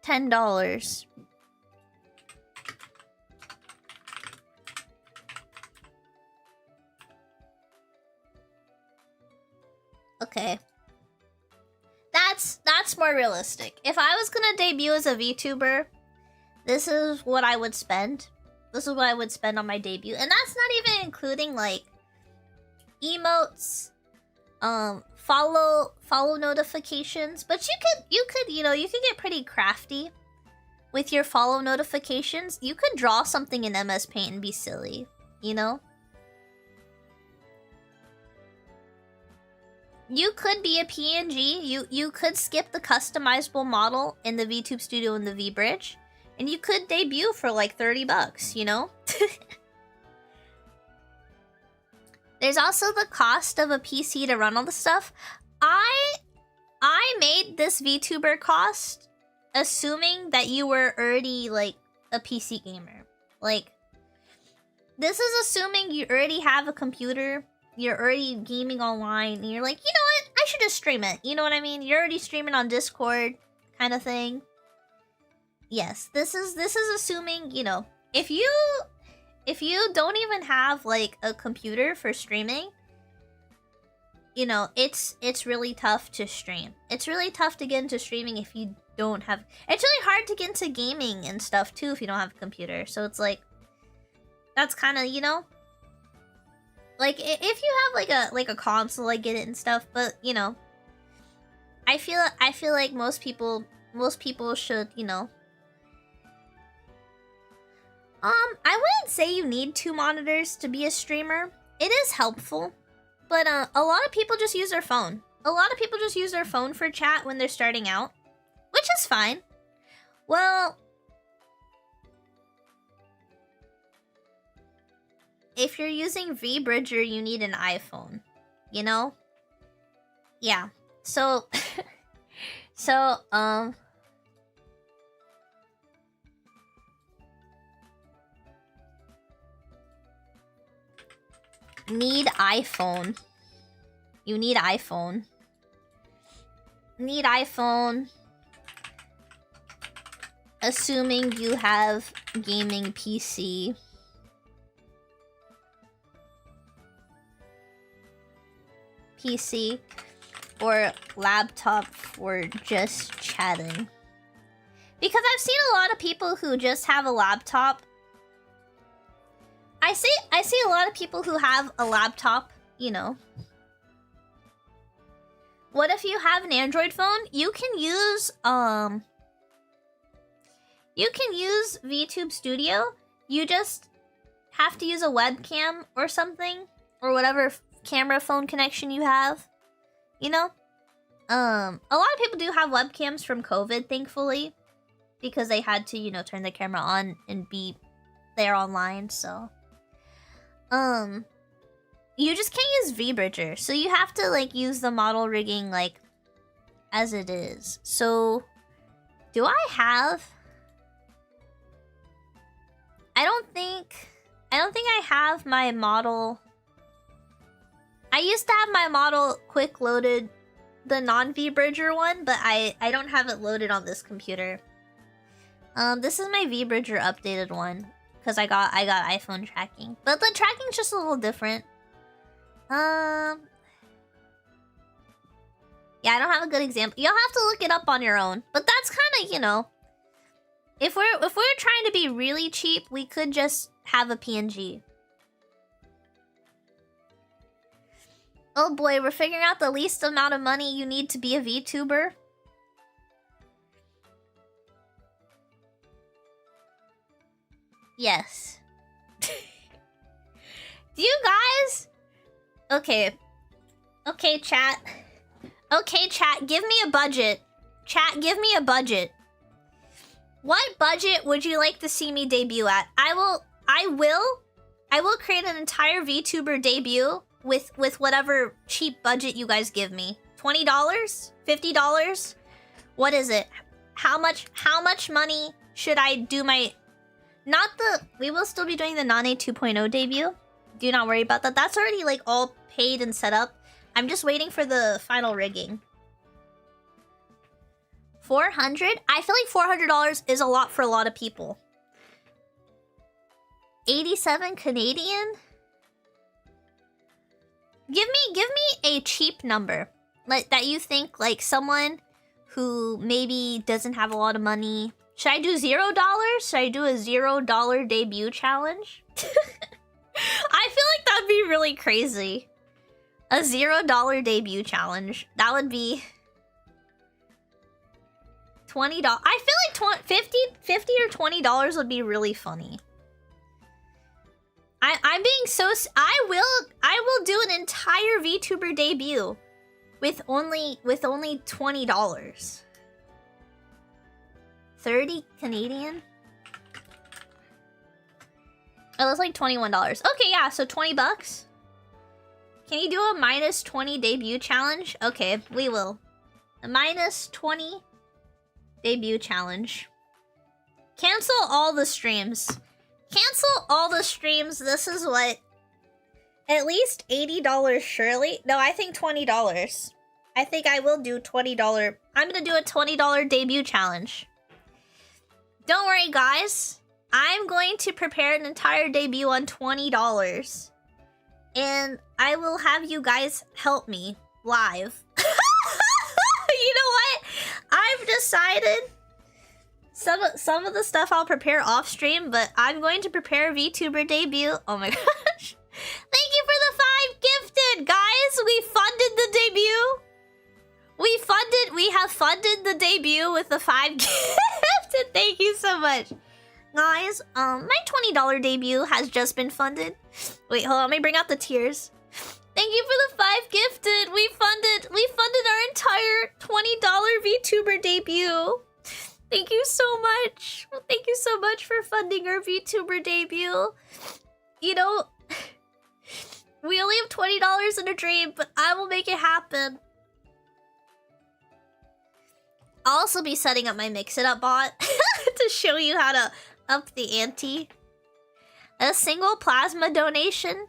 $10. Okay. That's more realistic. If I was gonna debut as a VTuber, this is what I would spend. This is what I would spend on my debut. And that's not even including like emotes, follow notifications. But you could get pretty crafty with your follow notifications. You could draw something in MS Paint and be silly, you know? You could be a PNG. You could skip the customizable model in the VTube Studio and the VBridge. And you could debut for like $30, you know? There's also the cost of a PC to run all the stuff. I made this VTuber cost assuming that you were already like a PC gamer. Like, this is assuming you already have a computer, you're already gaming online, and you're like, you know what? I should just stream it. You know what I mean? You're already streaming on Discord, kind of thing. Yes, this is assuming, you know, if you don't even have like a computer for streaming, you know, it's really tough to stream. It's really tough to get into streaming if you don't have... It's really hard to get into gaming and stuff too if you don't have a computer. So it's like, that's kind of, you know, like if you have like a console, I get it and stuff, but you know, I feel like most people should, you know, I wouldn't say you need 2 monitors to be a streamer. It is helpful, but a lot of people just use their phone. A lot of people just use their phone for chat when they're starting out, which is fine. Well, if you're using VBridger, you need an iPhone, you know? Yeah. So, need iPhone. You need iPhone. Need iPhone. Assuming you have gaming PC. PC or laptop for just chatting. Because I've seen a lot of people who just have a laptop. I see a lot of people who have a laptop, you know. What if you have an Android phone? You can use VTube Studio. You just have to use a webcam or something, or whatever camera phone connection you have, you know. A lot of people do have webcams from COVID, thankfully, because they had to, you know, turn the camera on and be there online. So you just can't use VBridger, so you have to like use the model rigging like as it is. So do I have... I don't think I have my model. I used to have my model quick loaded, the non-VBridger one, but I don't have it loaded on this computer. This is my VBridger updated one because I got iPhone tracking, but the tracking's just a little different. Yeah, I don't have a good example. You'll have to look it up on your own, but that's kind of, you know, if we're trying to be really cheap, we could just have a PNG. Oh boy, we're figuring out the least amount of money you need to be a VTuber. Yes. Do you guys... Okay. Okay, chat. Okay, chat, give me a budget. Chat, give me a budget. What budget would you like to see me debut at? I will create an entire VTuber debut with whatever cheap budget you guys give me. $20? $50? What is it? How much money should I do my... We will still be doing the Nane 2.0 debut. Do not worry about that. That's already like all paid and set up. I'm just waiting for the final rigging. 400? I feel like $400 is a lot for a lot of people. 87 Canadian? Give me a cheap number. Like that you think like someone who maybe doesn't have a lot of money. Should I do $0? Should I do a $0 debut challenge? I feel like that'd be really crazy. A $0 debut challenge. That would be $20. I feel like 50 or $20 would be really funny. I'm being so... I will do an entire VTuber debut with only $20. 30 Canadian? Oh, that's like $21. Okay, yeah, so 20 bucks. Can you do a minus 20 debut challenge? Okay, we will. A minus 20 debut challenge. Cancel all the streams. Cancel all the streams. This is what... At least $80 surely? No, I think $20. I think I will do $20. I'm gonna do a $20 debut challenge. Don't worry, guys. I'm going to prepare an entire debut on $20. And I will have you guys help me live. You know what? I've decided some of the stuff I'll prepare off stream, but I'm going to prepare a VTuber debut. Oh my gosh. Thank you for the 5 gifted, guys. We funded the debut. We have funded the debut with the 5 gifted. Thank you so much. Guys, my $20 debut has just been funded. Wait, hold on, let me bring out the tears. Thank you for the 5 gifted. We funded our entire $20 VTuber debut. Thank you so much. Thank you so much for funding our VTuber debut. You know, we only have $20 in a dream, but I will make it happen. I'll also be setting up my Mix It Up bot to show you how to up the ante. A single plasma donation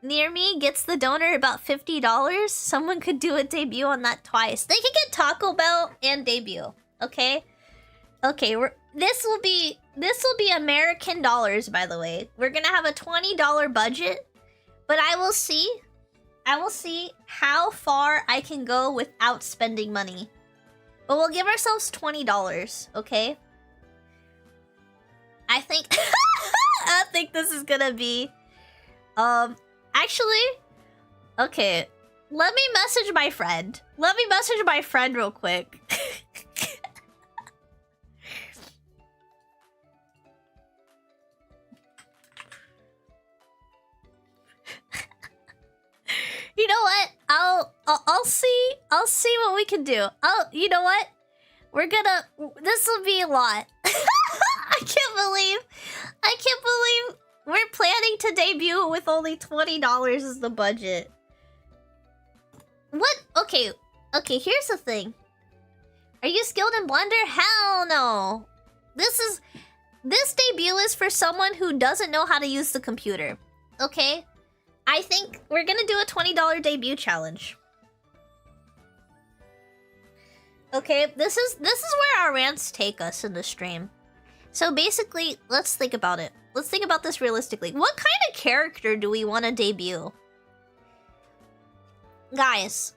near me gets the donor about $50. Someone could do a debut on that twice. They could get Taco Bell and debut. Okay? Okay, this will be American dollars, by the way. We're gonna have a $20 budget, but I will see how far I can go without spending money. But we'll give ourselves $20, okay? I think this is gonna be actually, okay, let me message my friend. Let me message my friend real quick. You know what? I'll see what we can do. You know what? This will be a lot. I can't believe we're planning to debut with only $20 as the budget. What? Okay, here's the thing. Are you skilled in Blender? Hell no. This debut is for someone who doesn't know how to use the computer. Okay? I think we're gonna do a $20 debut challenge. Okay, this is where our rants take us in the stream. So basically, let's think about it. Let's think about this realistically. What kind of character do we want to debut? Guys,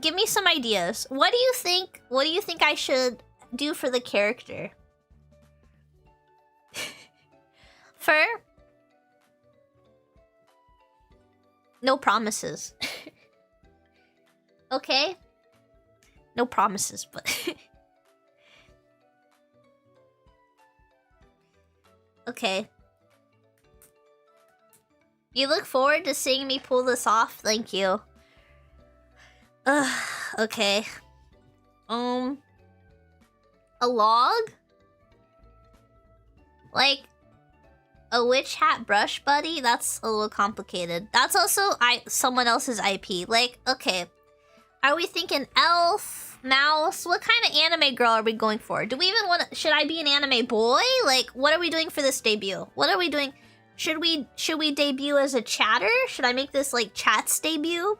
give me some ideas. What do you think I should do for the character? Fur? No promises. Okay? No promises, but... Okay. You look forward to seeing me pull this off? Thank you. Okay. A log? Like, a witch hat brush buddy? That's a little complicated. That's also someone else's IP. Like, okay. Are we thinking elf, mouse? What kind of anime girl are we going for? Do we even want to... Should I be an anime boy? Like, what are we doing for this debut? What are we doing? Should we debut as a chatter? Should I make this, like, chat's debut?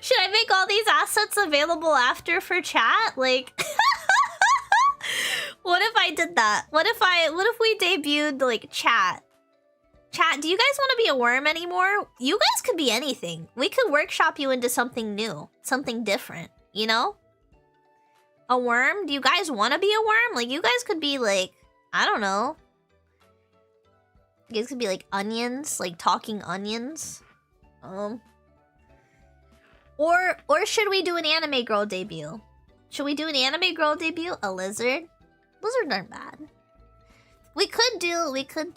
Should I make all these assets available after for chat? Like... What if I did that? What if we debuted, like, chat? Chat, do you guys want to be a worm anymore? You guys could be anything. We could workshop you into something new. Something different, you know? A worm? Do you guys want to be a worm? Like, you guys could be, like, I don't know. You guys could be, like, onions. Like, talking onions. Or should we do an anime girl debut? Should we do an anime girl debut? A lizard? Lizards aren't bad. We could do... we could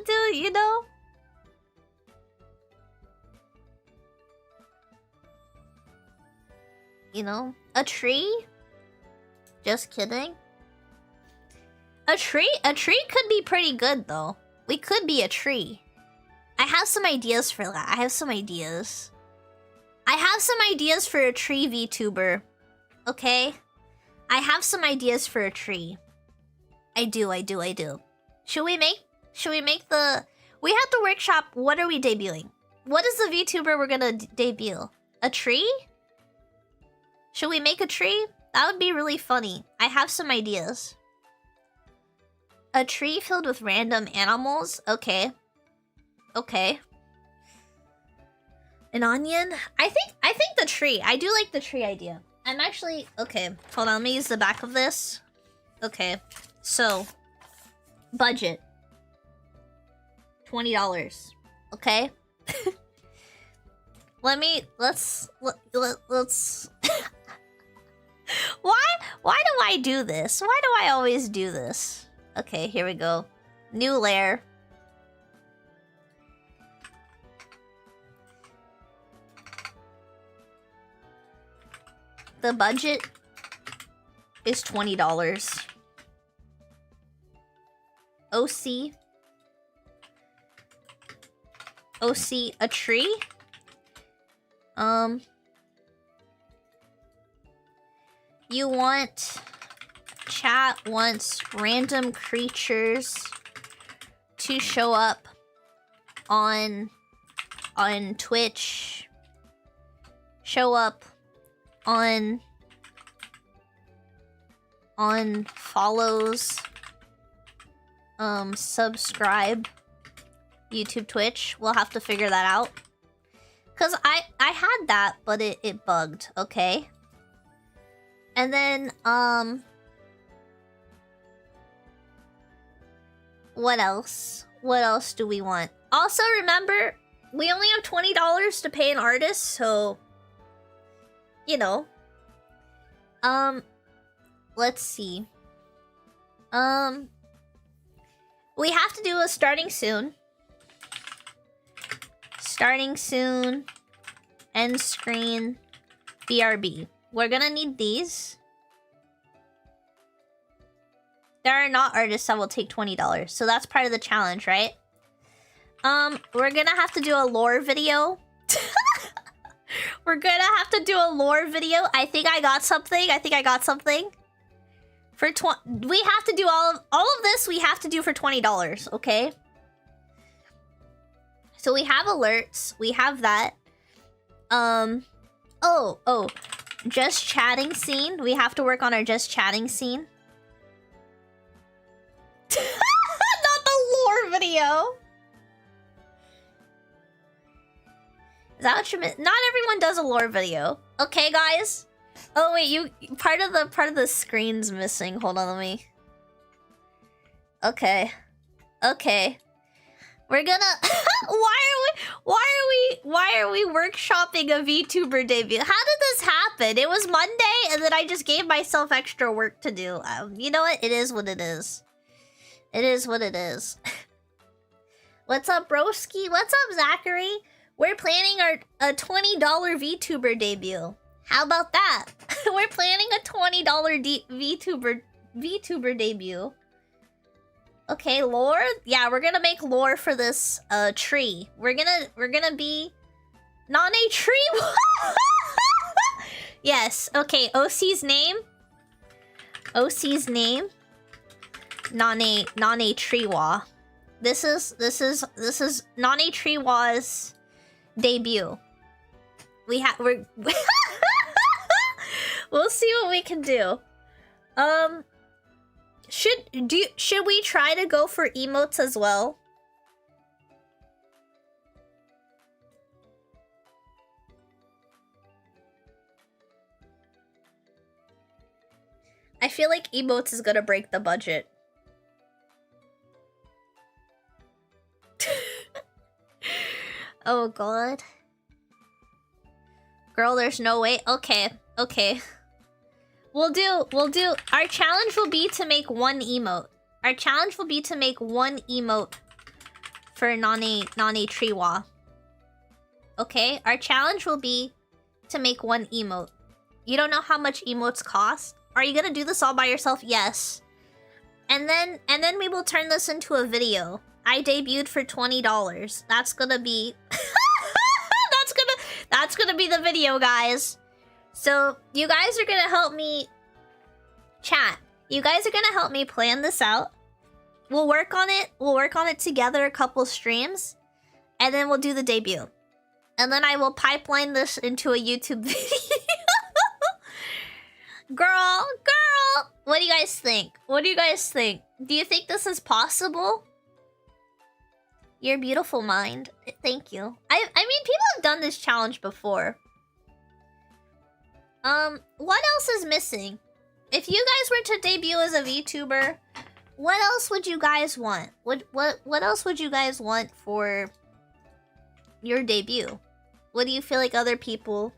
do, you know? You know? A tree? Just kidding. A tree could be pretty good, though. We could be a tree. I have some ideas for that. I have some ideas for a tree VTuber. Okay? I have some ideas for a tree. I do. Should we make the... We have to workshop... What are we debuting? What is the VTuber we're gonna debut? A tree? Should we make a tree? That would be really funny. I have some ideas. A tree filled with random animals? Okay. Okay. An onion? I think the tree. I do like the tree idea. I'm actually... Okay, hold on. Let me use the back of this. Okay, so... Budget. $20. Okay? Let's... Why do I do this? Why do I always do this? Okay, here we go. New layer. The budget is $20. OC, a tree? You want... Chat wants random creatures to show up on Twitch. Show up on follows. Subscribe. YouTube, Twitch. We'll have to figure that out. Cause I had that, but it bugged, okay? And then, what else? What else do we want? Also, remember, we only have $20 to pay an artist, so... You know. Let's see. We have to do a starting soon. Starting soon. End screen. BRB. We're gonna need these. There are not artists that will take $20, so that's part of the challenge, right? We're gonna have to do a lore video. We're gonna have to do a lore video. I think I got something. For we have to do all of this. We have to do for $20. Okay. So we have alerts. We have that. Oh. Just chatting scene. We have to work on our just chatting scene. Not the lore video. Is that what you meant? Not everyone does a lore video. Okay, guys. Oh wait, part of the screen's missing. Hold on, let me. Okay. We're gonna why are we workshopping a VTuber debut? How did this happen? It was Monday and then I just gave myself extra work to do. You know what? It is what it is. It is what it is. What's up, broski? What's up, Zachary? We're planning a $20 VTuber debut. How about that? We're planning a $20 VTuber debut. Okay, lore? Yeah, we're gonna make lore for this tree. We're gonna be Nane tree. Yes, okay, OC's name. OC's name. Nane Triwa. This is Nane Triwa's debut. We're we'll see what we can do. Should we try to go for emotes as well? I feel like emotes is gonna break the budget. Oh god. Girl, there's no way. Okay. We'll do our challenge will be to make one emote. Our challenge will be to make one emote for Nane Triwa. Okay? Our challenge will be to make one emote. You don't know how much emotes cost? Are you gonna do this all by yourself? Yes. And then we will turn this into a video. I debuted for $20. That's gonna be that's gonna be the video, guys. So you guys are gonna help me chat. You guys are gonna help me plan this out. We'll work on it. We'll work on it together a couple streams. And then we'll do the debut. And then I will pipeline this into a YouTube video. Girl! What do you guys think? Do you think this is possible? Your beautiful mind. Thank you. I mean, people have done this challenge before. What else is missing? If you guys were to debut as a VTuber, what else would you guys want? What else would you guys want for your debut? What do you feel like other people...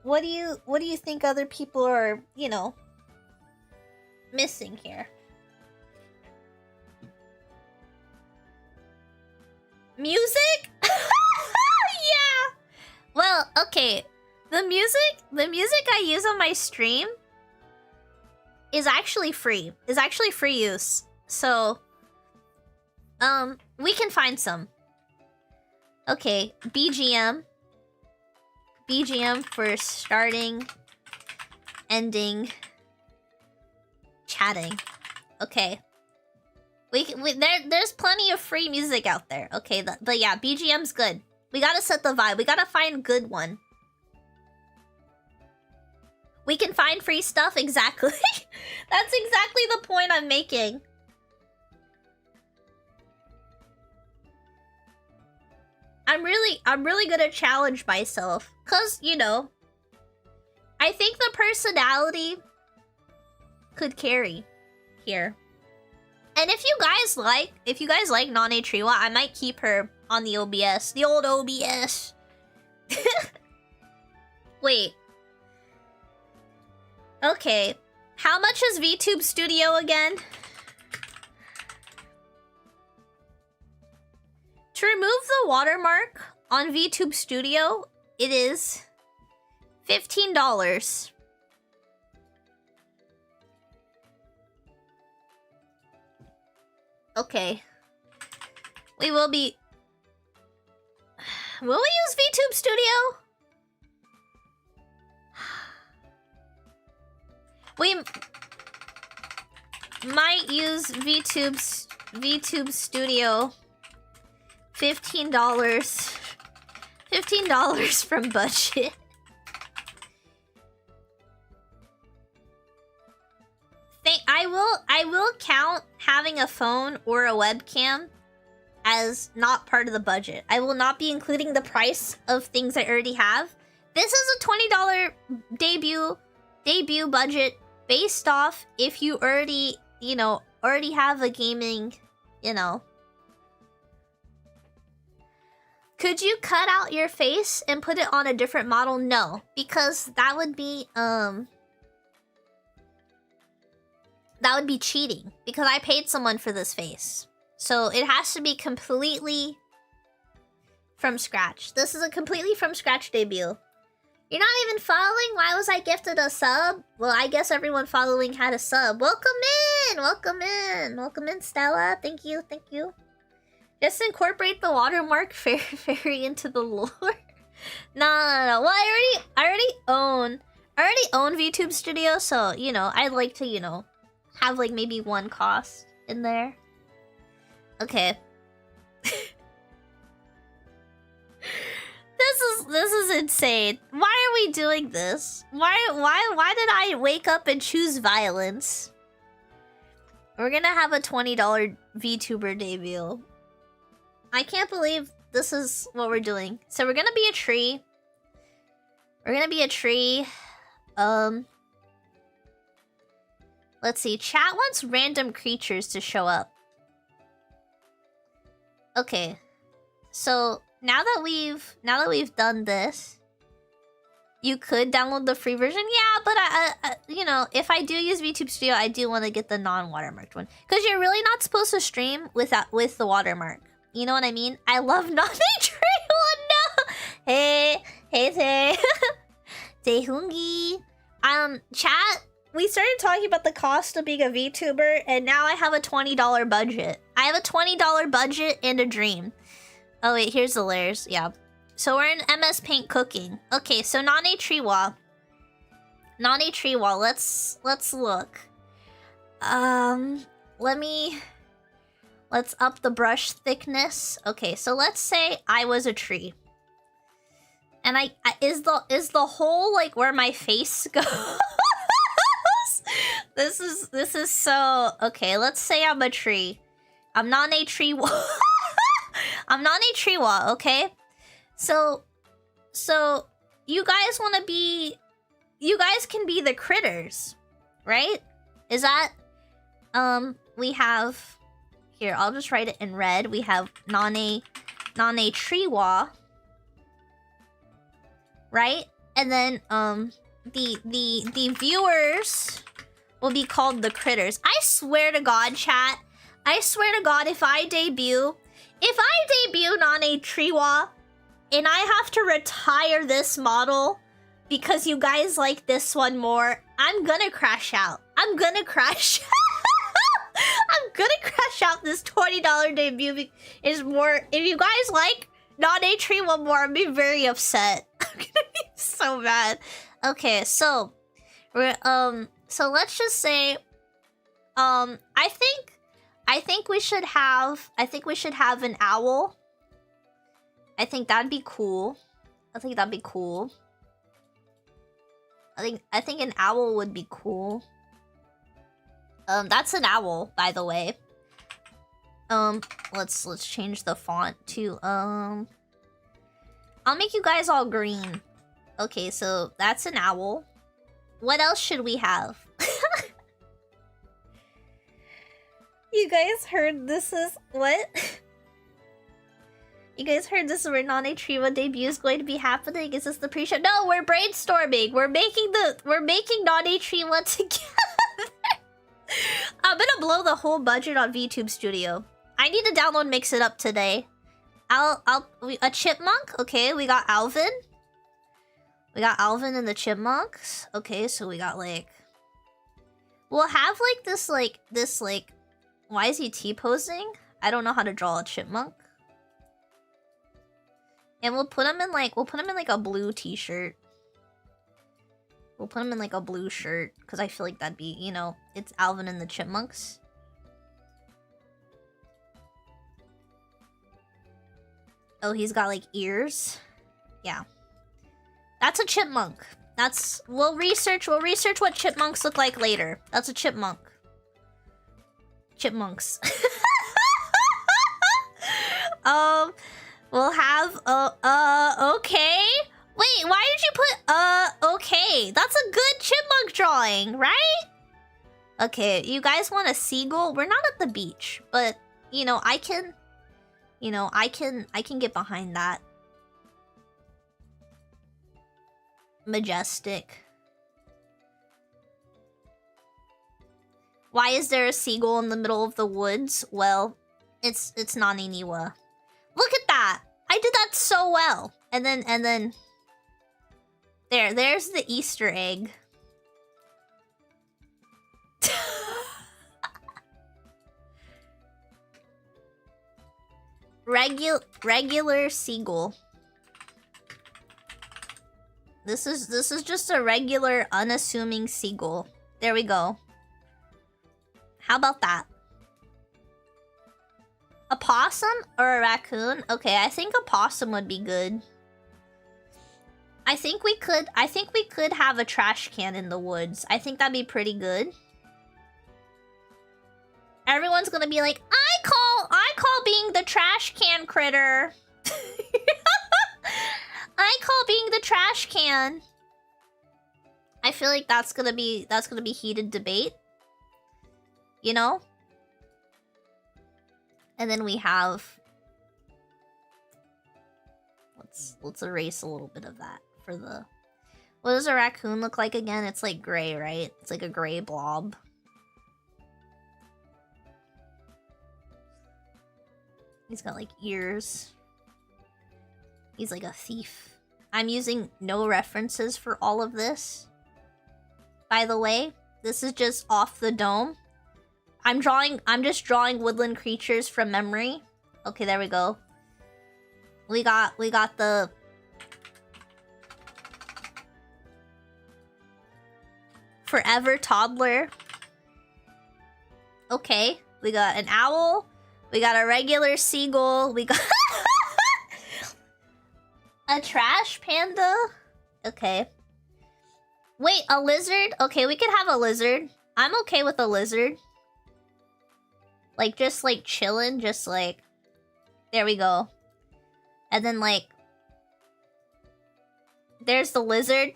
What do you think other people are, you know, missing here? Music? Yeah. Well, okay. The music I use on my stream is actually free. Is actually free use. So we can find some. Okay, BGM for starting, ending, chatting. Okay. There's plenty of free music out there. Okay, but yeah, BGM's good. We gotta set the vibe. We gotta find a good one. We can find free stuff, exactly. That's exactly the point I'm making. I'm really gonna challenge myself. Cause, you know, I think the personality could carry here. And if you guys like Nane Triwa, I might keep her on the OBS. The old OBS. Wait. Okay. How much is VTube Studio again? To remove the watermark on VTube Studio, it is $15. Okay. We will be... Will we use VTube Studio? We might use VTube Studio. $15. $15 from budget. I will count having a phone or a webcam as not part of the budget. I will not be including the price of things I already have. This is a $20 debut budget based off if you already, you know, have a gaming, you know, Could you cut out your face and put it on a different model? No, because that would be cheating. Because I paid someone for this face. So it has to be completely from scratch. This is a completely from scratch debut. You're not even following? Why was I gifted a sub? Well, I guess everyone following had a sub. Welcome in! Welcome in! Welcome in, Stella. Thank you, thank you. Just incorporate the watermark fairy into the lore. No. Well, I already own VTube Studio, so, you know, I'd like to, you know, have, like, maybe one cost in there. Okay. This is insane. Why are we doing this? Why did I wake up and choose violence? We're gonna have a $20 VTuber debut. I can't believe this is what we're doing. So we're gonna be a tree. We're gonna be a tree. Let's see. Chat wants random creatures to show up. Okay. So now that we've done this, you could download the free version. Yeah, but I you know, if I do use VTube Studio, I do want to get the non-watermarked one, because you're really not supposed to stream with the watermark. You know what I mean? I love Nane Tree. Oh no! Hey, Tehungi. Chat. We started talking about the cost of being a VTuber, and now I have a $20 budget. I have a $20 budget and a dream. Oh wait, here's the layers. Yeah. So we're in MS Paint cooking. Okay, so naneniwa. Let's look. Let's up the brush thickness. Okay, so let's say I was a tree. And is the hole like where my face goes? This is so okay. Let's say I'm a tree. I'm naneniwa. I'm naneniwa, okay? So you guys want to be, you guys can be the critters, right? Is that we have here, I'll just write it in red. We have naneniwa, right? And then the viewers will be called the critters. I swear to God, chat. I swear to God, if I debut naneniwa and I have to retire this model because you guys like this one more, I'm gonna crash out. I'm gonna crash out. This $20 debut is more. If you guys like naneniwa more, I'm be very upset. I'm gonna be so mad. Okay, so we're so let's just say I think we should have an owl. I think that'd be cool. I think an owl would be cool. That's an owl, by the way. Let's change the font to I'll make you guys all green. Okay, so that's an owl. What else should we have? You guys heard this is what? You guys heard this is where naneniwa debut is going to be happening? Is this the pre-show? No, we're brainstorming. We're making naneniwa together. I'm gonna blow the whole budget on VTube Studio. I need to download Mix It Up today. A chipmunk. Okay, we got Alvin. We got Alvin and the chipmunks. Okay, so we got like, we'll have like this. Why is he T-posing? I don't know how to draw a chipmunk. And we'll put him in like a blue t-shirt. We'll put him in like a blue shirt because I feel like that'd be, you know, it's Alvin and the Chipmunks. Oh, he's got like ears. Yeah. That's a chipmunk. We'll research what chipmunks look like later. That's a chipmunk. Chipmunks. We'll have okay. Wait, why did you put okay? That's a good chipmunk drawing, right? Okay, you guys want a seagull? We're not at the beach, but you know, I can get behind that. Majestic. Why is there a seagull in the middle of the woods? Well, it's naneniwa. Look at that! I did that so well. And then there's the Easter egg. Regular seagull. This is just a regular unassuming seagull. There we go. How about that? A possum or a raccoon? Okay, I think a possum would be good. I think we could have a trash can in the woods. I think that'd be pretty good. Everyone's gonna be like, I call being the trash can critter. I call being the trash can. I feel like that's gonna be heated debate. You know? And then we have... Let's erase a little bit of that for the... What does a raccoon look like again? It's like gray, right? It's like a gray blob. He's got like ears. He's like a thief. I'm using no references for all of this. By the way, this is just off the dome. I'm just drawing woodland creatures from memory. Okay, there we go. We got the forever toddler. Okay, we got an owl. We got a regular seagull. We got a trash panda. Okay. Wait, a lizard? Okay, we could have a lizard. I'm okay with a lizard. Like, just like chilling, just like... There we go. And then like... There's the lizard.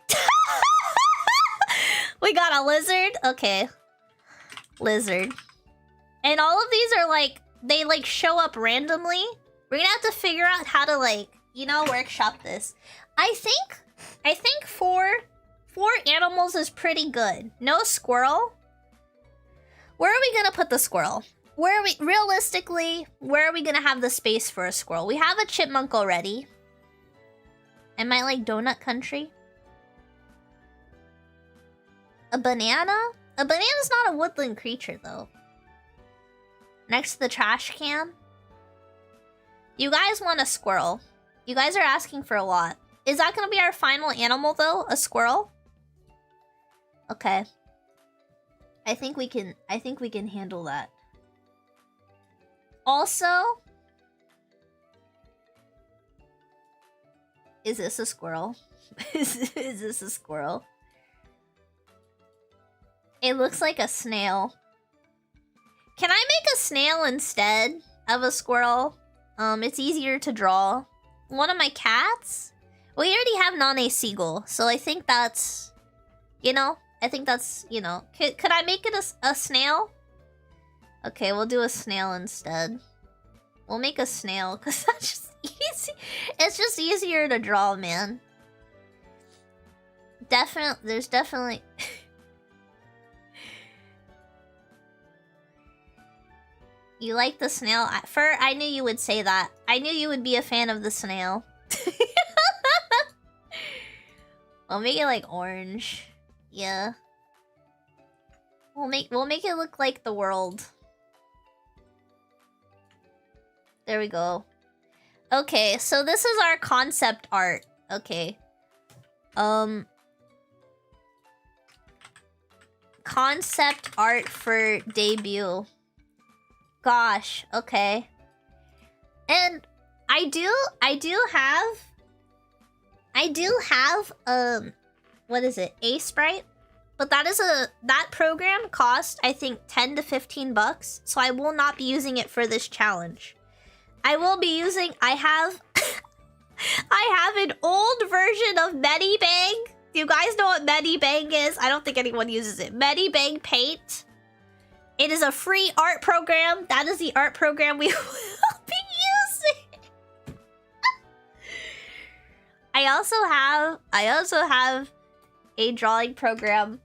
We got a lizard. Okay. Lizard. And all of these are like... They like show up randomly. We're gonna have to figure out how to like... You know, workshop this. I think four animals is pretty good. No squirrel. Where are we gonna put the squirrel? Realistically, where are we gonna have the space for a squirrel? We have a chipmunk already. Am I like donut country? A banana? A banana's not a woodland creature though. Next to the trash can? You guys want a squirrel. You guys are asking for a lot. Is that gonna be our final animal though? A squirrel? Okay. I think we can handle that. Also, is this a squirrel? Is this a squirrel? It looks like a snail. Can I make a snail instead of a squirrel? It's easier to draw. One of my cats? We already have Nane seagull, so I think that's... You know? I think that's, you know... Could I make it a snail? Okay, we'll do a snail instead. We'll make a snail, because that's just easy. It's just easier to draw, man. There's definitely... You like the snail? I knew you would say that. I knew you would be a fan of the snail. We'll make it like orange. Yeah. We'll make it look like the world. There we go. Okay, so this is our concept art. Okay. Concept art for debut. Gosh, okay. And I do have what is it? A-Sprite? But that program cost I think 10 to 15 bucks, so I will not be using it for this challenge. I will be using I have an old version of Medibang. Do you guys know what Medibang is? I don't think anyone uses it. Medibang Paint. It is a free art program. That is the art program we will be using. I also have a drawing program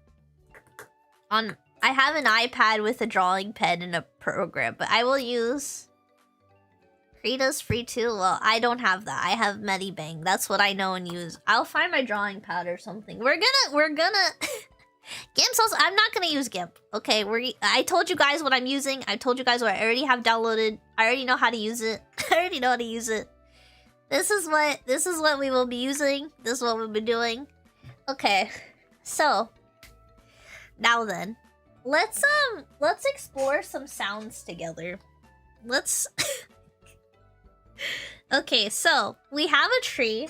on... I have an iPad with a drawing pen and a program, but I will use... Krita's free too? Well, I don't have that. I have Medibang. That's what I know and use. I'll find my drawing pad or something. We're gonna... GIMP's also... I'm not gonna use GIMP. Okay, I told you guys what I'm using. I told you guys what I already have downloaded. I already know how to use it. I already know how to use it. This is what we will be using. This is what we'll be doing. Okay. So, now then. Let's explore some sounds together. Let's Okay, so we have a tree.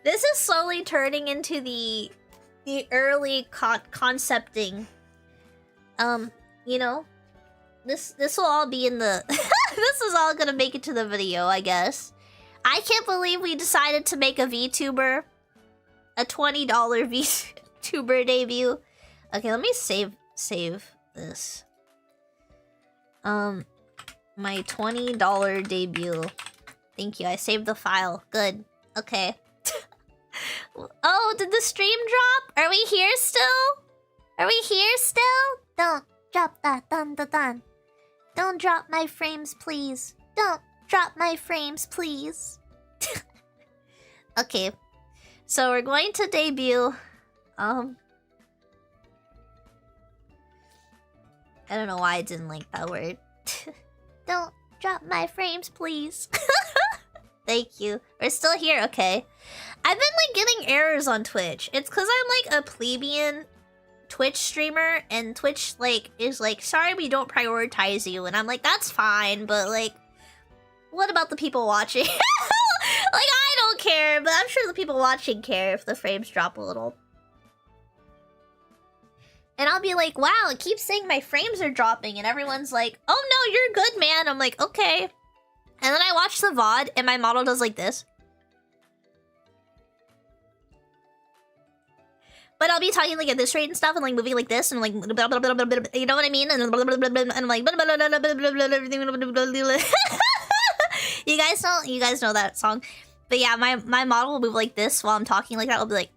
This is slowly turning into the early concepting. You know, this will all be in the this is all gonna make it to the video, I guess. I can't believe we decided to make a VTuber, a $20 VTuber debut. Okay, let me save this. My $20 debut. Thank you. I saved the file. Good. Okay. Oh, did the stream drop? Are we here still? Are we here still? Don't drop that. Dun dun dun. Don't drop my frames, please. Don't drop my frames, please. Okay. So we're going to debut. I don't know why I didn't like that word. Don't drop my frames, please. Thank you. We're still here, okay. I've been, like, getting errors on Twitch. It's because I'm, like, a plebeian Twitch streamer, and Twitch, like, is like, sorry we don't prioritize you. And I'm like, that's fine, but, like, what about the people watching? Like, I don't care, but I'm sure the people watching care if the frames drop a little. And I'll be like, wow, it keeps saying my frames are dropping. And everyone's like, oh no, you're good, man. I'm like, okay. And then I watch the VOD and my model does like this. But I'll be talking like at this rate and stuff and like moving like this and like, you know what I mean? And I'm like, you guys know that song. But yeah, my model will move like this while I'm talking like that. I'll be like,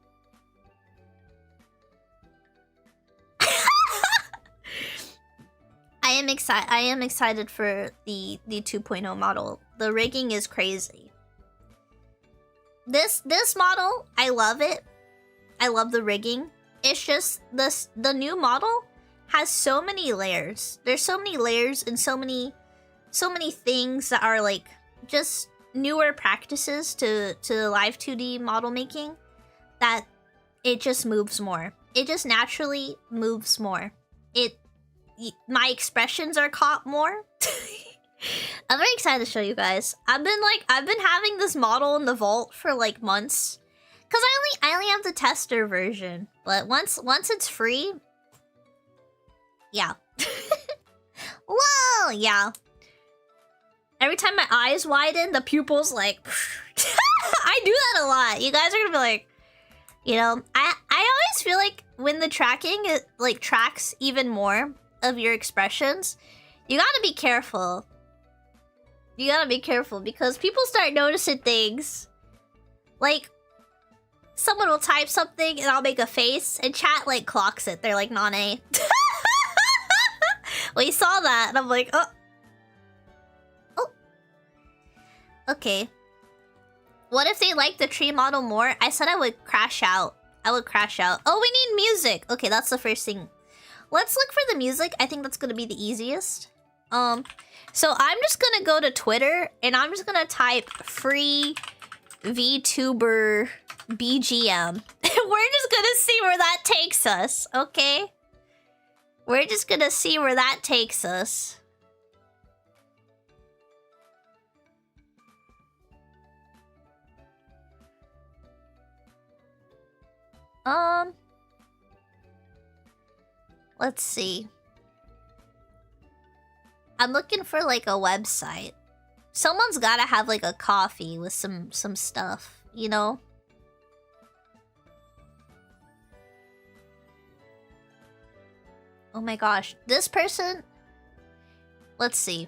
I am excited for the 2.0 model. The rigging is crazy. This model, I love it. I love the rigging. It's just the new model has so many layers. There's so many layers and so many things that are like just newer practices to live 2D model making that it just moves more. It just naturally moves more. My expressions are caught more. I'm very excited to show you guys. I've been having this model in the vault for like months. Cause I only have the tester version. But once it's free. Yeah. Whoa, yeah. Every time my eyes widen, the pupils like I do that a lot. You guys are gonna be like, you know, I always feel like when the tracking like tracks even more of your expressions, you gotta be careful. You gotta be careful because people start noticing things. Like, someone will type something and I'll make a face and chat like clocks it. They're like, Nane. We saw that and I'm like, oh. Okay. What if they like the tree model more? I said I would crash out. I would crash out. Oh, we need music. Okay, that's the first thing. Let's look for the music. I think that's gonna be the easiest. So I'm just gonna go to Twitter and I'm just gonna type free VTuber BGM. We're just gonna see where that takes us, okay? We're just gonna see where that takes us. Let's see. I'm looking for like a website. Someone's gotta have like a coffee with some stuff, you know? Oh my gosh. This person... Let's see.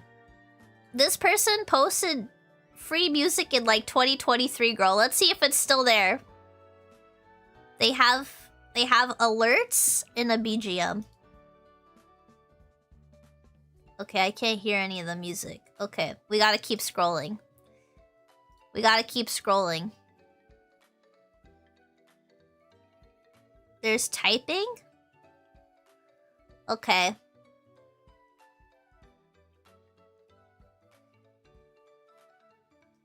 This person posted free music in like 2023, girl. Let's see if it's still there. They have They have alerts in a BGM. Okay, I can't hear any of the music. Okay, we gotta keep scrolling. We gotta keep scrolling. There's typing? Okay.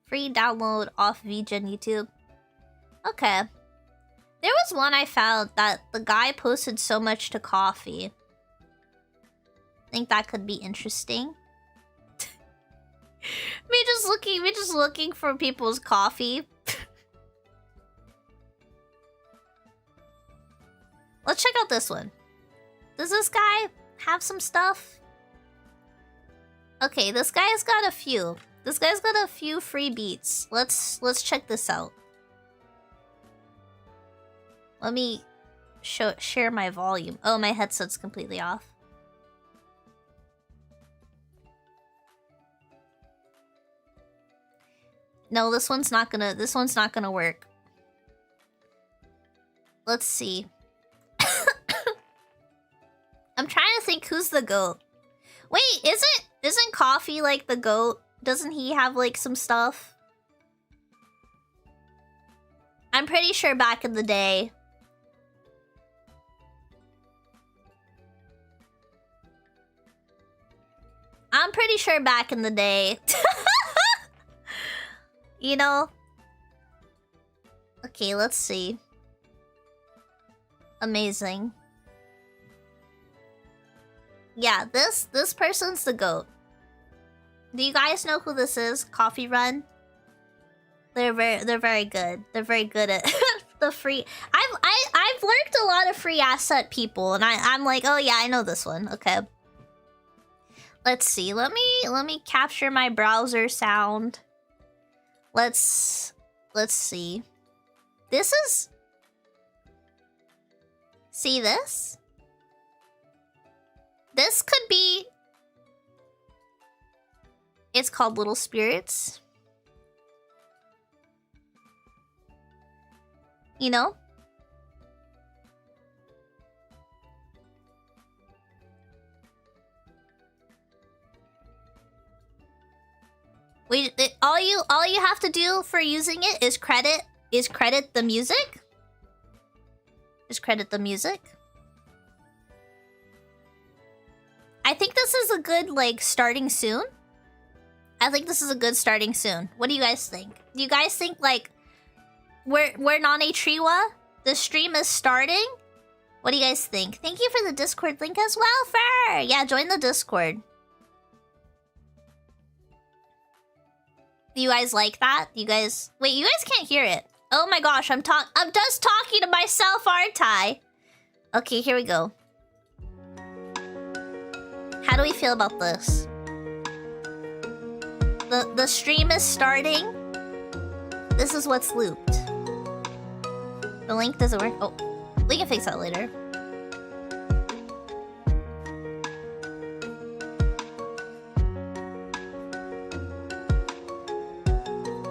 Free download off VGen YouTube. Okay. There was one I found that the guy posted so much to coffee. I think that could be interesting. me just looking for people's coffee. Let's check out this one. Does this guy have some stuff? Okay, this guy's got a few. This guy's got a few free beats. Let's check this out. Let me share my volume. Oh, my headset's completely off. No, this one's not gonna work. Let's see. I'm trying to think who's the goat. Wait, isn't Coffee like the goat? Doesn't he have like some stuff? I'm pretty sure back in the day. I'm pretty sure back in the day. You know? Okay, let's see. Amazing. Yeah, this person's the GOAT. Do you guys know who this is? Coffee Run? They're very good. They're very good at the free. I've lurked a lot of free asset people, and I'm like, oh yeah, I know this one. Okay. Let's see. Let me capture my browser sound. Let's see. This is. See this? This could be. It's called Little Spirits. You know? All you have to do for using it is credit the music. Just credit the music. I think this is a good like starting soon. I think this is a good starting soon. What do you guys think? Do you guys think like we're naneniwa? The stream is starting? What do you guys think? Thank you for the Discord link as well, Fer! Yeah, join the Discord. Do you guys like that? You guys... Wait, you guys can't hear it. Oh my gosh, I'm just talking to myself, aren't I? Okay, here we go. How do we feel about this? The stream is starting. This is what's looped. The link doesn't work. Oh, we can fix that later.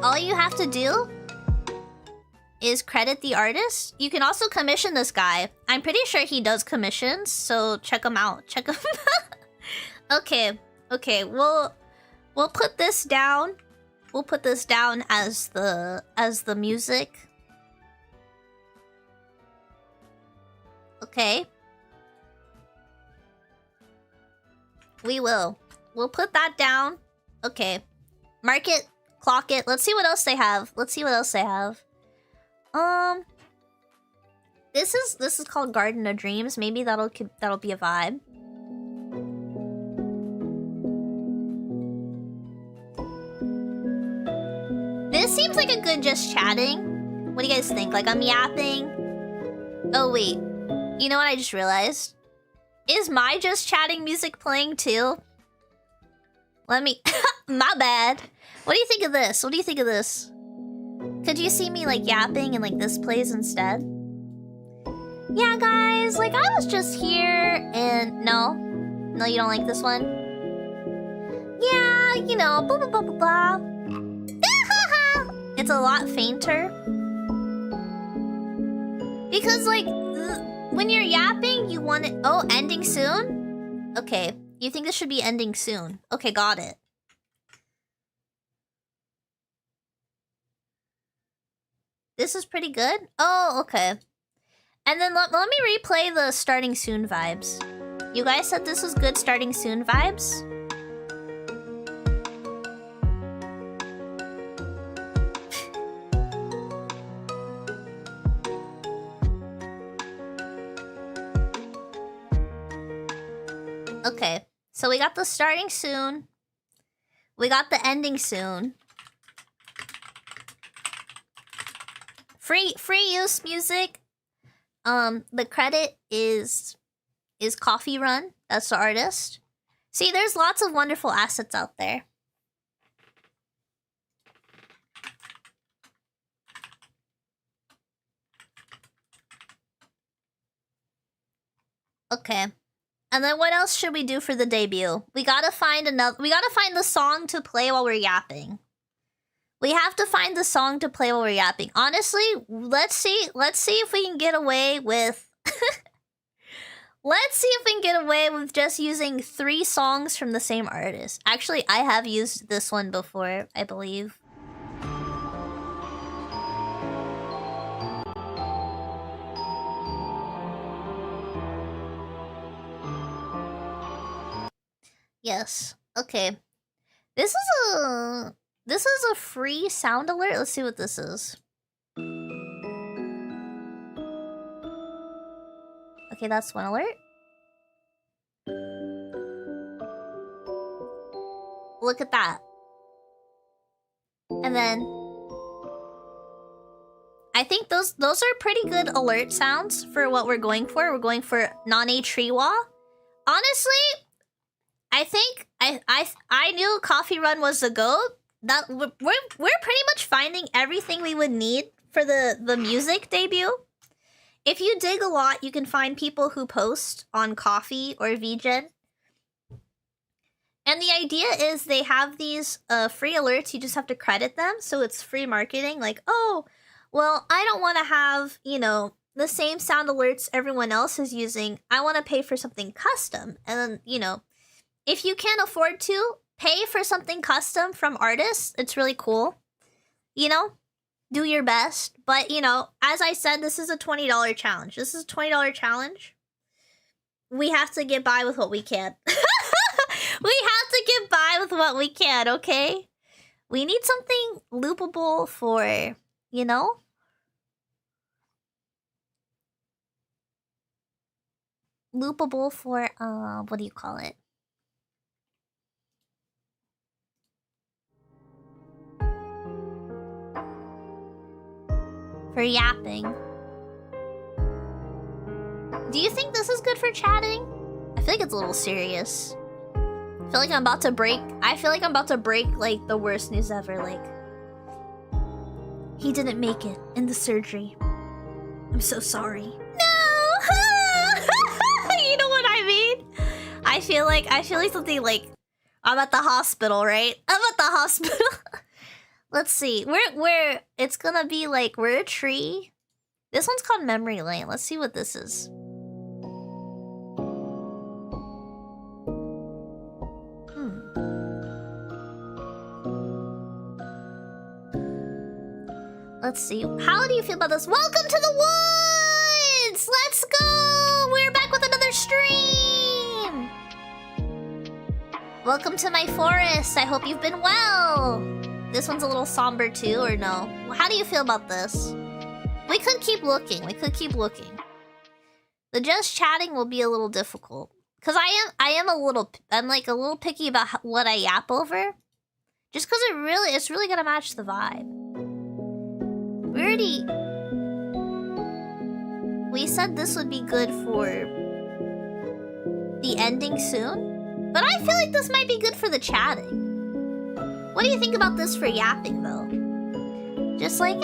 All you have to do is credit the artist. You can also commission this guy. I'm pretty sure he does commissions, so check him out. Check him. Okay. We'll put this down. We'll put this down as the music. Okay. We will. We'll put that down. Okay. Mark it. Clock it. Let's see what else they have. This is called Garden of Dreams. Maybe that'll be a vibe. This seems like a good just chatting. What do you guys think? Like I'm yapping. Oh wait. You know what I just realized? Is my just chatting music playing too? Let me... My bad. What do you think of this? Could you see me like yapping and like this plays instead? Yeah, guys, like I was just here and... No, you don't like this one? Yeah, you know, blah, blah, blah, blah, blah. It's a lot fainter. Because like... When you're yapping, you want it... Oh, ending soon? Okay. You think this should be ending soon. Okay, got it. This is pretty good? Oh, okay. And then let me replay the starting soon vibes. You guys said this was good starting soon vibes? Okay, so we got the starting soon. We got the ending soon. Free use music. The credit is Coffee Run. That's the artist. See, there's lots of wonderful assets out there. Okay. And then what else should we do for the debut? We gotta find the song to play while we're yapping. We have to find the song to play while we're yapping. Honestly, let's see if we can get away with... Let's see if we can get away with just using 3 songs from the same artist. Actually, I have used this one before, I believe. Yes. Okay. This is a free sound alert. Let's see what this is. Okay, that's one alert. Look at that. And then I think those are pretty good alert sounds for what we're going for. We're going for naneniwa. Honestly, I think I knew Coffee Run was the GOAT. That we're pretty much finding everything we would need for the music debut. If you dig a lot, you can find people who post on Coffee or VGen. And the idea is they have these free alerts. You just have to credit them, so it's free marketing. Like, oh, well, I don't want to have, you know, the same sound alerts everyone else is using. I want to pay for something custom. And then, you know, if you can't afford to pay for something custom from artists, it's really cool. You know, do your best. But, you know, as I said, this is a $20 challenge. This is a $20 challenge. We have to get by with what we can. We have to get by with what we can, okay? We need something loopable for, you know? Loopable for, what do you call it? For yapping. Do you think this is good for chatting? I feel like it's a little serious. I feel like I'm about to break like the worst news ever. Like, he didn't make it in the surgery. I'm so sorry. No! You know what I mean? I feel like something like I'm at the hospital, right? I'm at the hospital. Let's see. It's gonna be like we're a tree. This one's called Memory Lane. Let's see what this is. Let's see. How do you feel about this? Welcome to the woods! Let's go! We're back with another stream! Welcome to my forest. I hope you've been well. This one's a little somber too, or no? How do you feel about this? We could keep looking. The just chatting will be a little difficult. Because I'm like a little picky about what I yap over. Just because it's really gonna match the vibe. We said this would be good for the ending soon, but I feel like this might be good for the chatting. What do you think about this for yapping, though? Just like,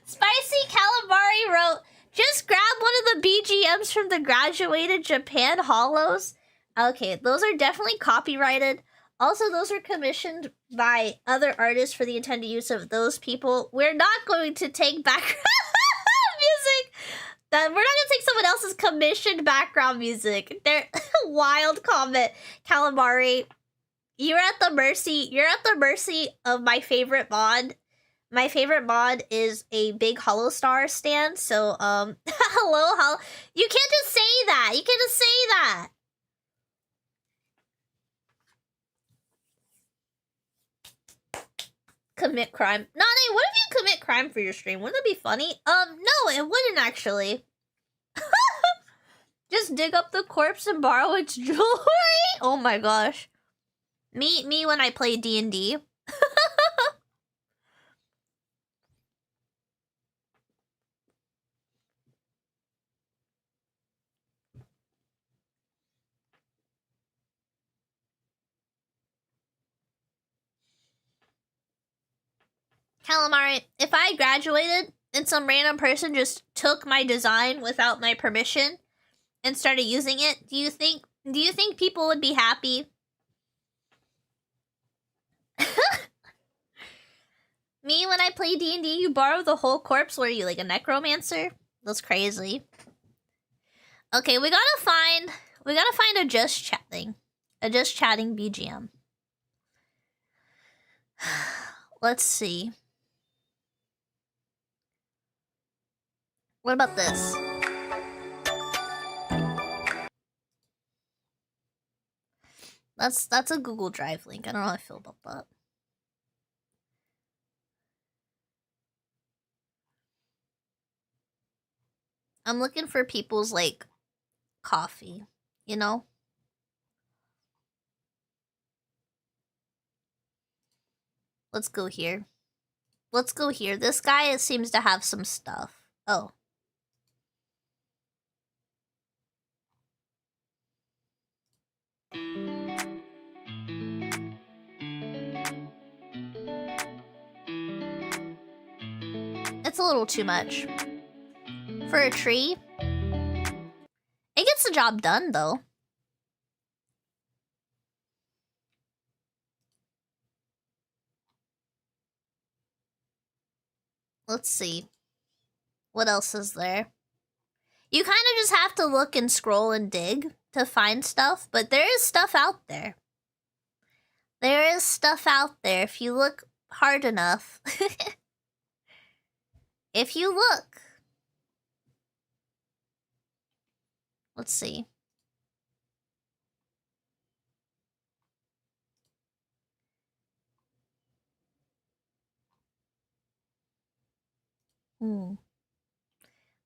Spicy Calamari wrote, just grab one of the BGMs from the Graduated Japan Hollows. Okay, those are definitely copyrighted. Also, those are commissioned by other artists for the intended use of those people. We're not going to take background music. We're not going to take someone else's commissioned background music. They're wild comment, Calamari. You're at the mercy of my favorite mod. My favorite mod is a big Hollow Star stand. So, hello. You can't just say that. You can't just say that. Commit crime. Nane, what if you commit crime for your stream? Wouldn't that be funny? No, it wouldn't actually. Just dig up the corpse and borrow its jewelry? Oh my gosh. Me when I play D&D. Calamari, if I graduated and some random person just took my design without my permission and started using it, do you think people would be happy? Me, when I play D&D, you borrow the whole corpse. Were you like a necromancer? That's crazy. Okay, we gotta find a just chatting BGM. Let's see. What about this? That's a Google Drive link. I don't know how I feel about that. I'm looking for people's, like, coffee, you know? Let's go here. Let's go here. This guy seems to have some stuff. Oh. It's a little too much. For a tree? It gets the job done, though. Let's see. What else is there? You kind of just have to look and scroll and dig to find stuff, but there is stuff out there. There is stuff out there if you look hard enough. If you look. Let's see.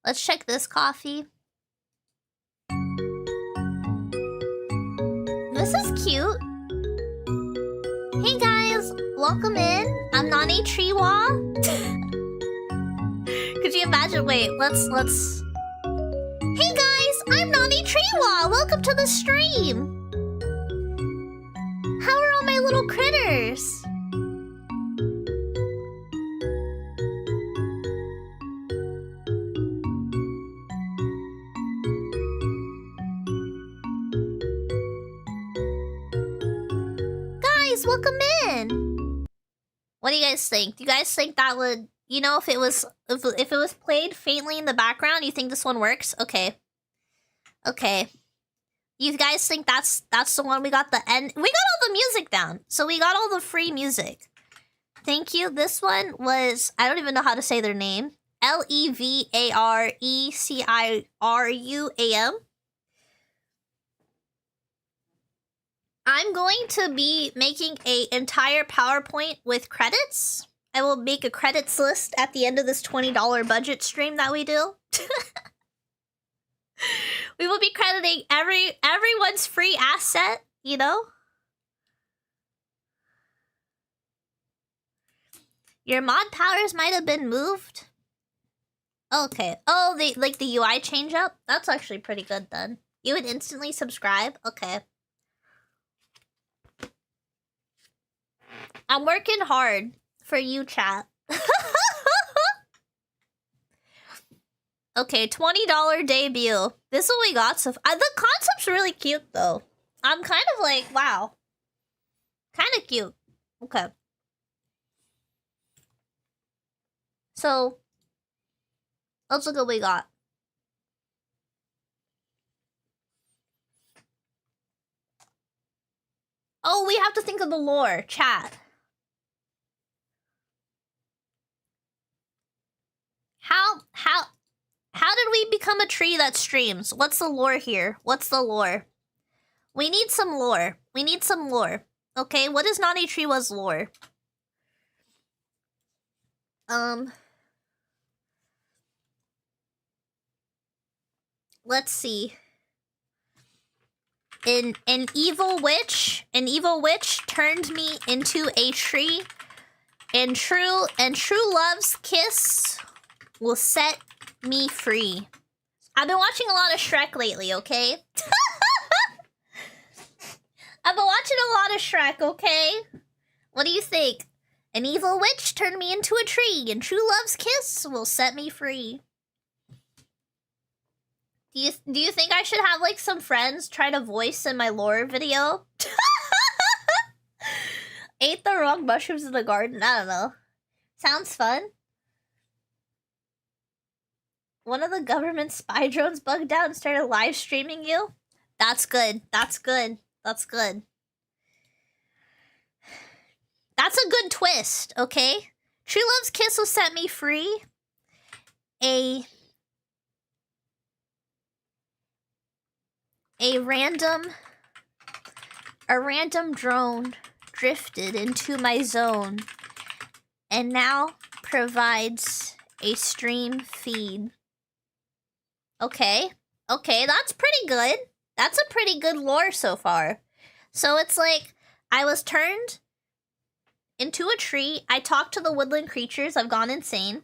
Let's check this coffee. This is cute. Hey guys, welcome in. I'm naneniwa. Could you imagine? Wait, let's. Hey guys, I'm naneniwa. Welcome to the stream. How are all my little critters? Guys, welcome in. What do you guys think? Do you guys think that would, you know, if it was played faintly in the background, you think this one works? Okay. Okay. You guys think that's the one? We got the end. We got all the music down. So we got all the free music. Thank you. This one was, I don't even know how to say their name. LEVARECIRUAM. I'm going to be making an entire PowerPoint with credits. I will make a credits list at the end of this $20 budget stream that we do. We will be crediting everyone's free asset, you know? Your mod powers might have been moved. Okay. Oh, the UI change up? That's actually pretty good then. You would instantly subscribe? Okay. I'm working hard for you, chat. Okay, $20 debut. This is what we got. So the concept's really cute, though. I'm kind of like, wow. Thank you. Okay. So, let's look at what we got. Oh, we have to think of the lore, chat. How did we become a tree that streams? What's the lore here? What's the lore? We need some lore. We need some lore. Okay, what is naneniwa's lore? Let's see. An evil witch turned me into a tree, and true love's kiss will set me free. I've been watching a lot of Shrek lately, okay? I've been watching a lot of Shrek, okay? What do you think? An evil witch turned me into a tree, and true love's kiss will set me free. Do you think I should have, like, some friends try to voice in my lore video? Ate the wrong mushrooms in the garden? I don't know. Sounds fun. One of the government spy drones bugged out and started live streaming you? That's good. That's good. That's good. That's a good twist, okay? True love's kiss will set me free. A random drone drifted into my zone and now provides a stream feed. Okay, that's pretty good. That's a pretty good lore so far. So it's like, I was turned into a tree. I talked to the woodland creatures. I've gone insane.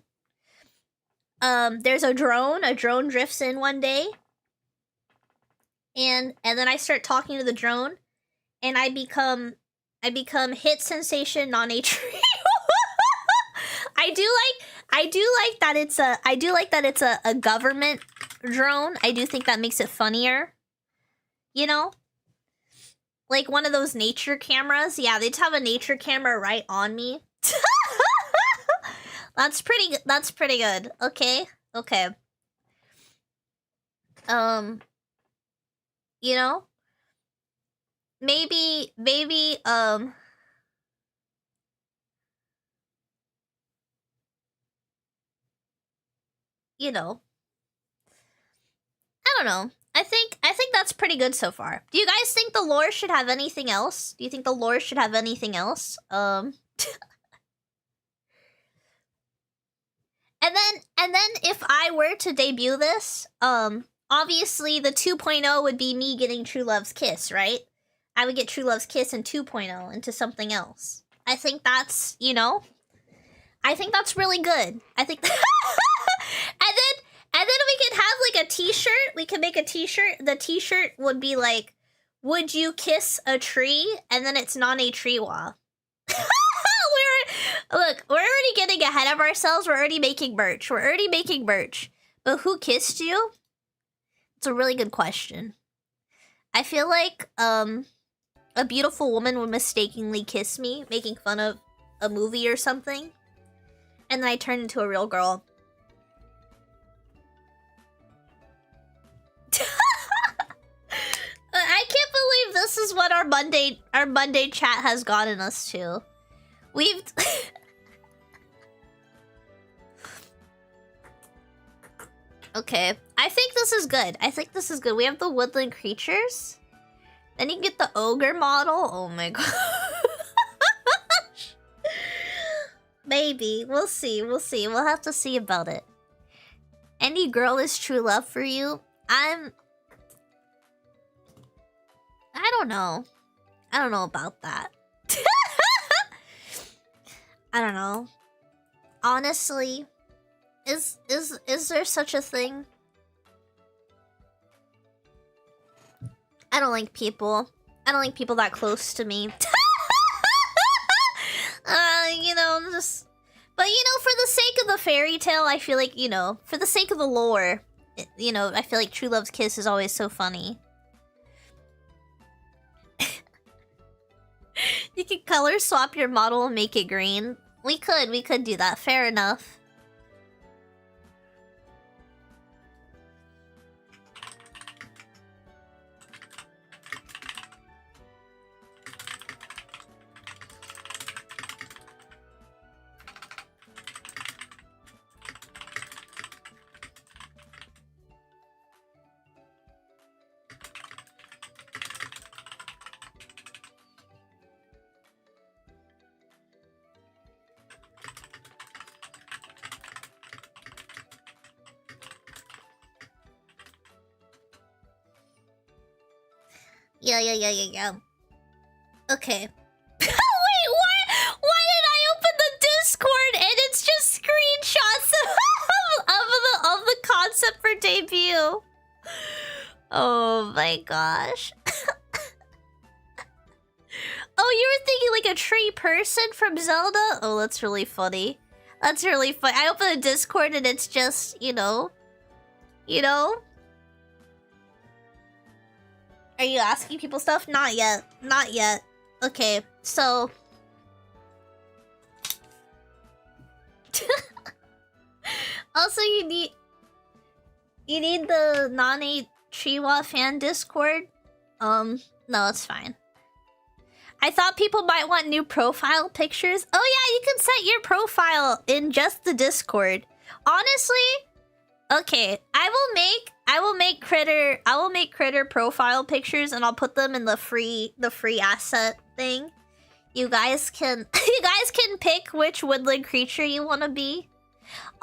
There's a drone. A drone drifts in one day. And then I start talking to the drone. And I become hit sensation Nane tree. I do like that it's a government drone. I do think that makes it funnier. You know? Like one of those nature cameras. Yeah, they'd have a nature camera right on me. That's pretty good. Okay. You know? Maybe you know. I don't know. I think that's pretty good so far. Do you guys think the lore should have anything else? Do you think the lore should have anything else? And then if I were to debut this, obviously the 2.0 would be me getting True Love's Kiss, right? I would get True Love's Kiss in 2.0 into something else. I think that's, you know, I think that's really good. I think and then we could have like a t-shirt. We could make a t-shirt. The t-shirt would be like, would you kiss a tree? And then it's naneniwa. Look, we're already getting ahead of ourselves. We're already making merch. But who kissed you? It's a really good question. I feel like a beautiful woman would mistakenly kiss me, making fun of a movie or something. And then I turn into a real girl. I can't believe this is what our Monday chat has gotten us to. We've okay, I think this is good. We have the woodland creatures. Then you get the ogre model. Oh my god. Maybe. We'll see. We'll have to see about it. Any girl is true love for you? I don't know. I don't know about that. I don't know. Honestly, is there such a thing? I don't like people that close to me. You know, just... But, you know, for the sake of the fairy tale, I feel like, you know, for the sake of the lore, you know, I feel like True Love's Kiss is always so funny. You You could color swap your model and make it green. We could do that. Fair enough. Yeah. Okay. Wait, why did I open the Discord and it's just screenshots of the concept for debut? Oh my gosh. Oh, you were thinking like a tree person from Zelda? Oh, that's really funny. That's really funny. I open the Discord and it's just, you know? Are you asking people stuff? Not yet. Not yet. Okay, so... Also, you need the naneniwa fan Discord? No, it's fine. I thought people might want new profile pictures. Oh yeah, you can set your profile in just the Discord. Honestly, okay, I will make critter profile pictures and I'll put them in the free asset thing. You guys can pick which woodland creature you want to be.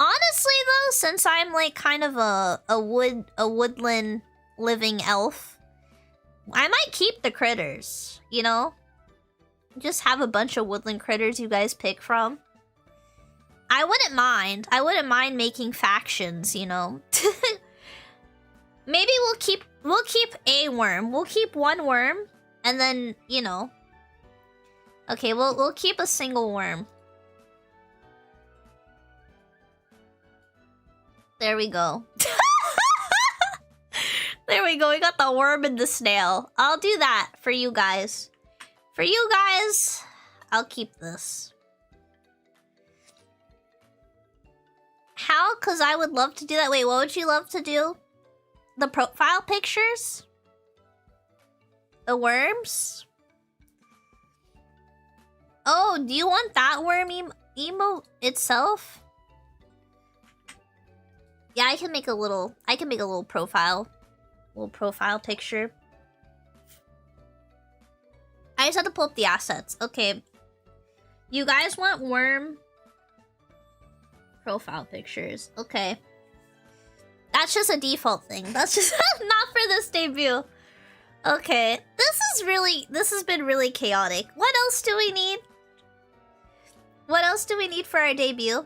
Honestly though, since I'm like kind of a woodland living elf, I might keep the critters, you know? Just have a bunch of woodland critters you guys pick from. I wouldn't mind. I wouldn't mind making factions, you know. Maybe we'll keep a worm. We'll keep one worm and then, you know. Okay, we'll keep a single worm. There we go. There we go. We got the worm and the snail. I'll do that for you guys. For you guys, I'll keep this. How? Because I would love to do that. Wait, what would you love to do? The profile pictures? The worms? Oh, do you want that worm emote itself? Yeah, I can make a little profile. Little profile picture. I just have to pull up the assets. Okay. You guys want worm profile pictures. Okay. That's just a default thing. That's just not for this debut. Okay. This has been really chaotic. What else do we need? What else do we need for our debut?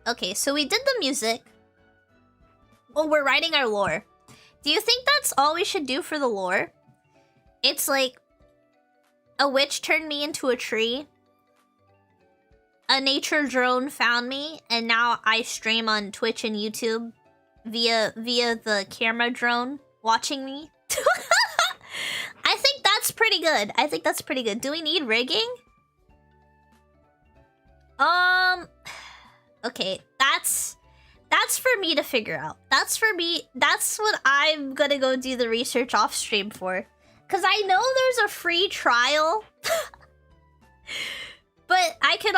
Okay, so we did the music. Oh, we're writing our lore. Do you think that's all we should do for the lore? It's like a witch turned me into a tree. A nature drone found me, and now I stream on Twitch and YouTube via the camera drone watching me. I think that's pretty good. I think that's pretty good. Do we need rigging? Okay, that's for me to figure out. That's for me. That's what I'm gonna go do the research off stream for. Cause I know there's a free trial. But I could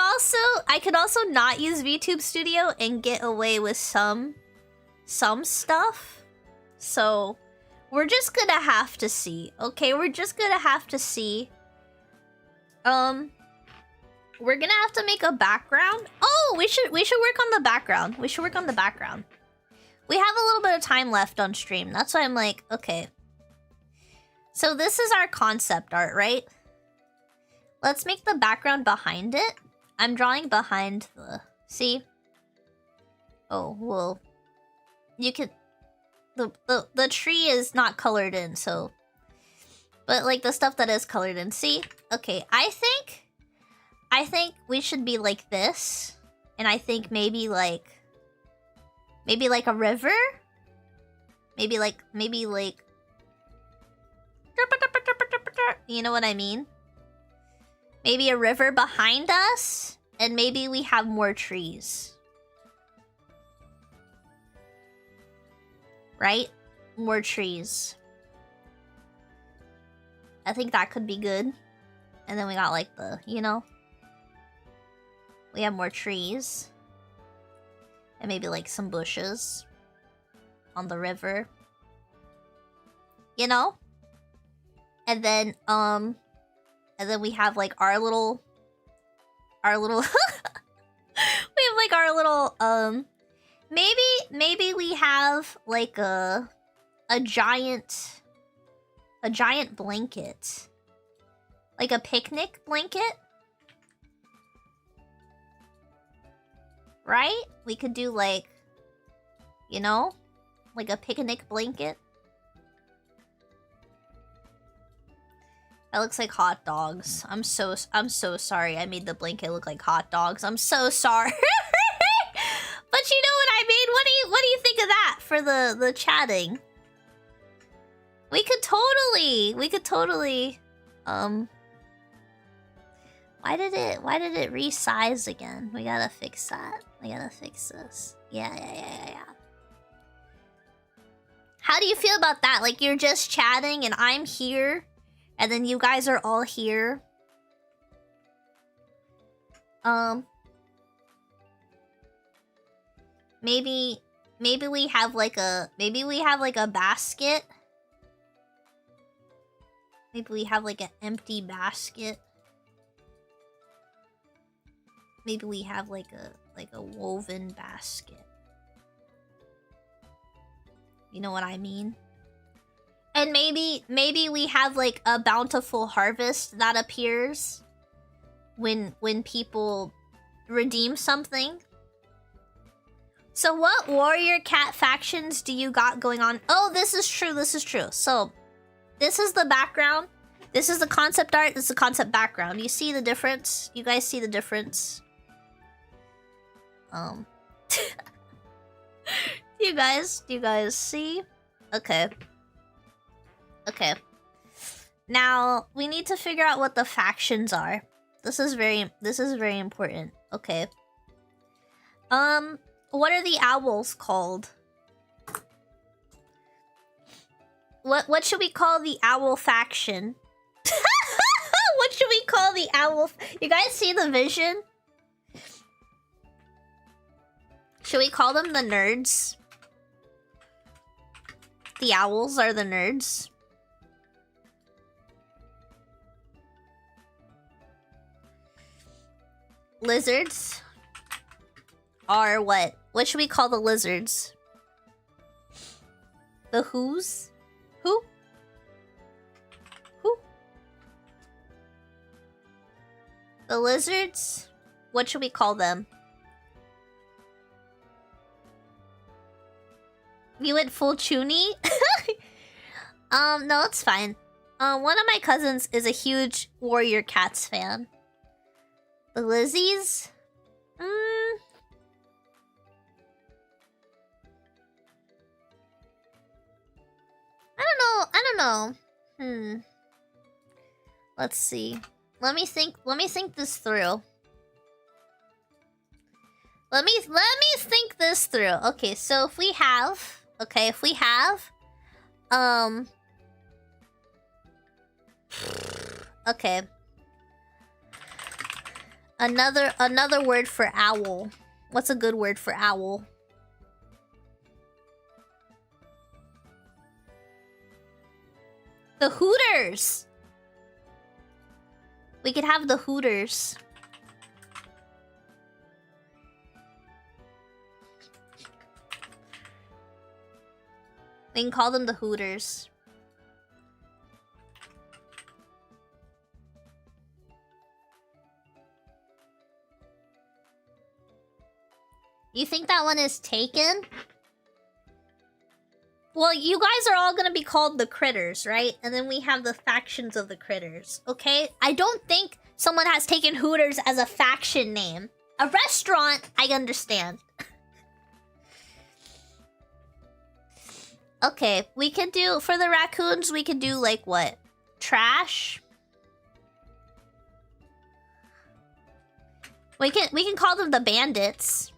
also not use VTube Studio and get away with some stuff. So we're just gonna have to see. Okay, we're just gonna have to see. We're gonna have to make a background. Oh, we should work on the background. We should work on the background. We have a little bit of time left on stream. That's why I'm like, okay. So this is our concept art, right? Let's make the background behind it. I'm drawing behind the... See? Oh, well... You could... The tree is not colored in, so... But, like, the stuff that is colored in. See? Okay, I think we should be like this. And I think maybe like a river? Maybe like... You know what I mean? Maybe a river behind us, and maybe we have more trees. Right? More trees. I think that could be good. And then we got like the, you know? We have more trees. And maybe like some bushes on the river. You know? And then we have like our little we have like our little maybe we have like a giant blanket. Like a picnic blanket? Right? We could do like, you know, like a picnic blanket. That looks like hot dogs. I'm so sorry I made the blanket look like hot dogs. I'm so sorry. But you know what I mean? What do you think of that for the chatting? We could totally why did it resize again? We gotta fix that. We gotta fix this. Yeah. How do you feel about that? Like you're just chatting and I'm here, and then you guys are all here. Maybe we have like a basket. Maybe we have like an empty basket. Maybe we have like a woven basket. You know what I mean? And maybe we have like a bountiful harvest that appears when people redeem something. So what warrior cat factions do you got going on? Oh, this is true. So this is the background. This is the concept art. This is the concept background. You see the difference? You guys see the difference? Do you guys see? Okay. Now we need to figure out what the factions are. This is very important. Okay. What are the owls called? What should we call the owl faction? What should we call the owl? You guys see the vision? Should we call them the nerds? The owls are the nerds. Lizards are what? What should we call the lizards? The who's? Who? The lizards? What should we call them? You went full Chuny? No, it's fine. One of my cousins is a huge Warrior Cats fan. The Lizzies? I don't know. Let's see. Let me think this through. Let me think this through. Okay, so if we have okay. Another word for owl. What's a good word for owl? The Hooters. We could have the Hooters. We can call them the Hooters. You think that one is taken? Well, you guys are all gonna be called the Critters, right? And then we have the factions of the Critters, okay? I don't think someone has taken Hooters as a faction name. A restaurant, I understand. Okay, we could do, for the raccoons, we could do like what? Trash? We can call them the bandits.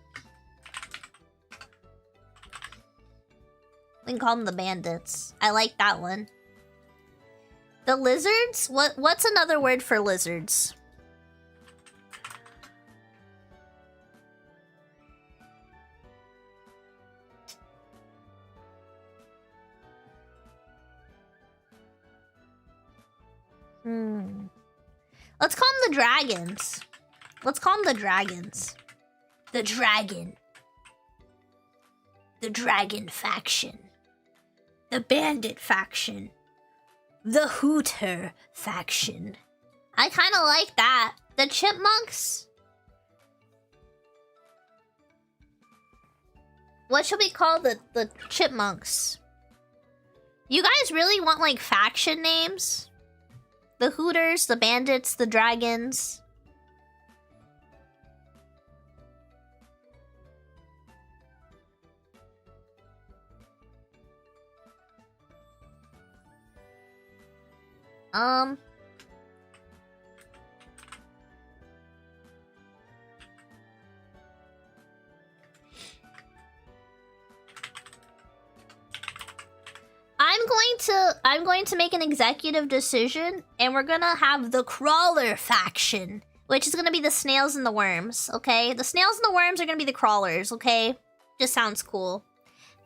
We can call them the bandits. I like that one. The lizards? What's another word for lizards? Let's call them the dragons. Let's call them the dragons. The dragon. The dragon faction. The bandit faction. The hooter faction. I kind of like that. The chipmunks? What should we call the chipmunks? You guys really want, like, faction names? The hooters, the bandits, the dragons. I'm going to make an executive decision, and we're gonna have the crawler faction, which is gonna be the snails and the worms, okay? The snails and the worms are gonna be the crawlers, okay? Just sounds cool.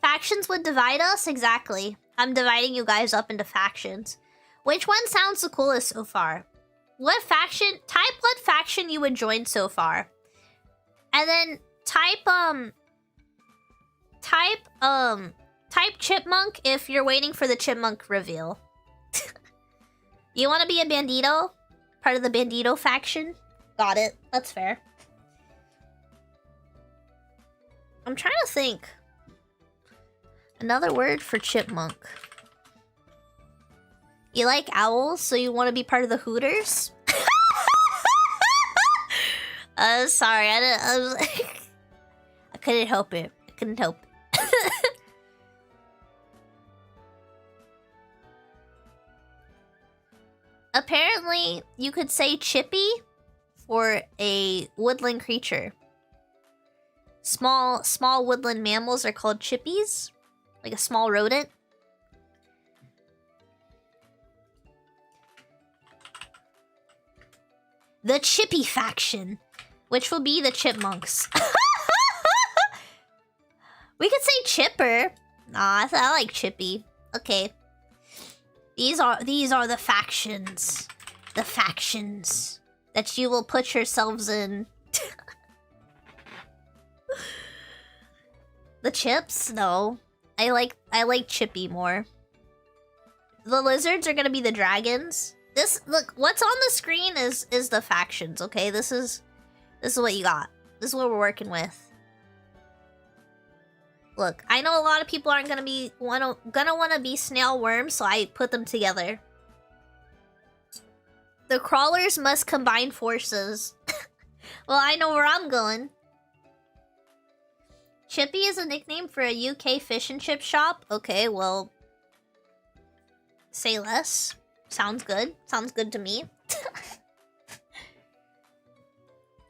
Factions would divide us? Exactly. I'm dividing you guys up into factions. Which one sounds the coolest so far? What faction? Type what faction you would join so far. And then type chipmunk if you're waiting for the chipmunk reveal. You want to be a bandito? Part of the bandito faction? Got it. That's fair. I'm trying to think. Another word for chipmunk. You like owls, so you want to be part of the hooters? Sorry, I was like... I couldn't help it. I couldn't help it. Apparently, you could say chippy for a woodland creature. Small woodland mammals are called chippies. Like a small rodent. The chippy faction, which will be the chipmunks. We could say chipper. Nah, I like chippy. Okay. These are the factions. The factions that you will put yourselves in. The chips? No. I like chippy more. The lizards are gonna be the dragons. Look, what's on the screen is the factions, okay? This is what you got. This is what we're working with. Look, I know a lot of people aren't gonna wanna be snail worms, so I put them together. The crawlers must combine forces. Well, I know where I'm going. Chippy is a nickname for a UK fish and chip shop. Okay, well, say less. Sounds good. Sounds good to me.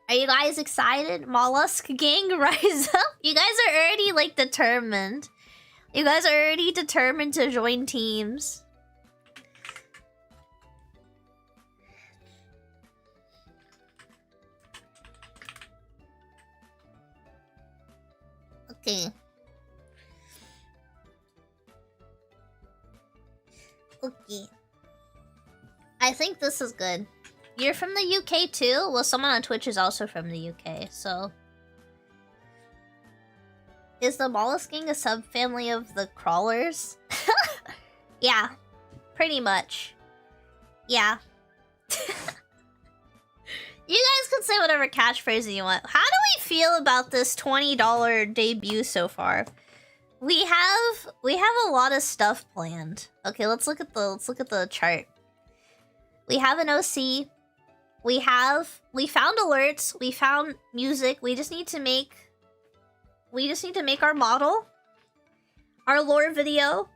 Are you guys excited? Mollusk gang, rise up. You guys are already, like, determined. You guys are already determined to join teams. Okay. Okay. I think this is good. You're from the UK too? Well, someone on Twitch is also from the UK, so... Is the mollusking a subfamily of the crawlers? Yeah, pretty much. Yeah. You guys can say whatever catchphrase you want. How do we feel about this $20 debut so far? We have a lot of stuff planned. Okay, let's look at the chart. We have an OC. We found alerts. We found music. We just need to make our model, our lore video,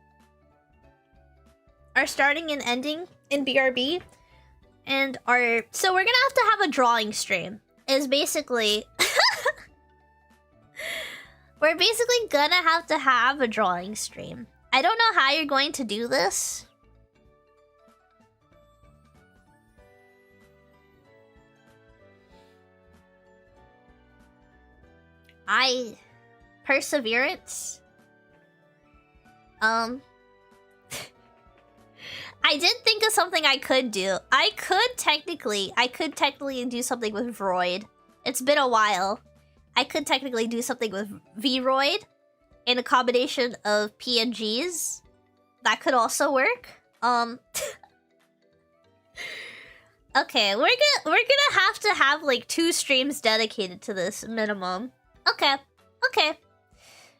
our starting and ending in BRB, and so we're gonna have to have a drawing stream. is basically... we're basically gonna have to have a drawing stream. I don't know how you're going to do this. Perseverance. I did think of something I could do. I could technically do something with Vroid. It's been a while. I could technically do something with Vroid in a combination of PNGs. That could also work. Okay, we're gonna have to have like 2 streams dedicated to this minimum. Okay.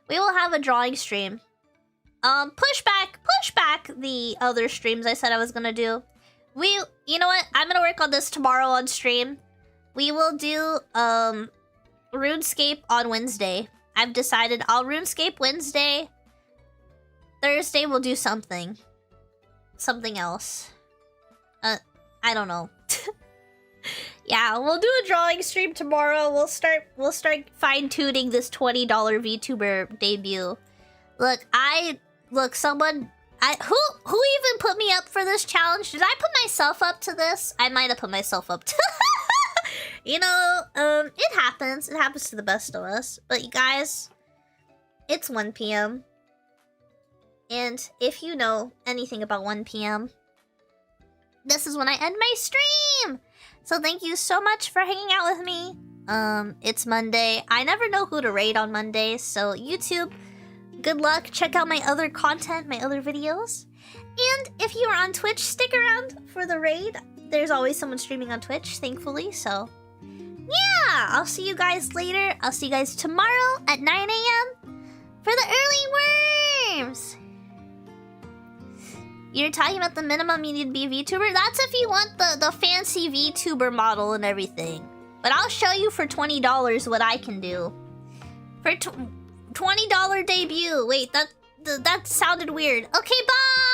We will have a drawing stream. Push back the other streams I said I was gonna do. You know what? I'm gonna work on this tomorrow on stream. We will do RuneScape on Wednesday. I've decided I'll RuneScape Wednesday. Thursday we'll do something else. I don't know. Yeah, we'll do a drawing stream tomorrow. We'll start fine-tuning this $20 VTuber debut. Someone who even put me up for this challenge? Did I put myself up to this? I might have put myself up to you know, it happens. It happens to the best of us. But you guys, it's 1 PM. And if you know anything about 1 PM, this is when I end my stream. So thank you so much for hanging out with me. It's Monday. I never know who to raid on Mondays, so YouTube, good luck. Check out my other content, my other videos. And if you are on Twitch, stick around for the raid. There's always someone streaming on Twitch, thankfully, so... yeah, I'll see you guys later. I'll see you guys tomorrow at 9 AM for the early worms. You're talking about the minimum you need to be a VTuber? That's if you want the fancy VTuber model and everything. But I'll show you for $20 what I can do. For $20 debut. Wait, that sounded weird. Okay, bye!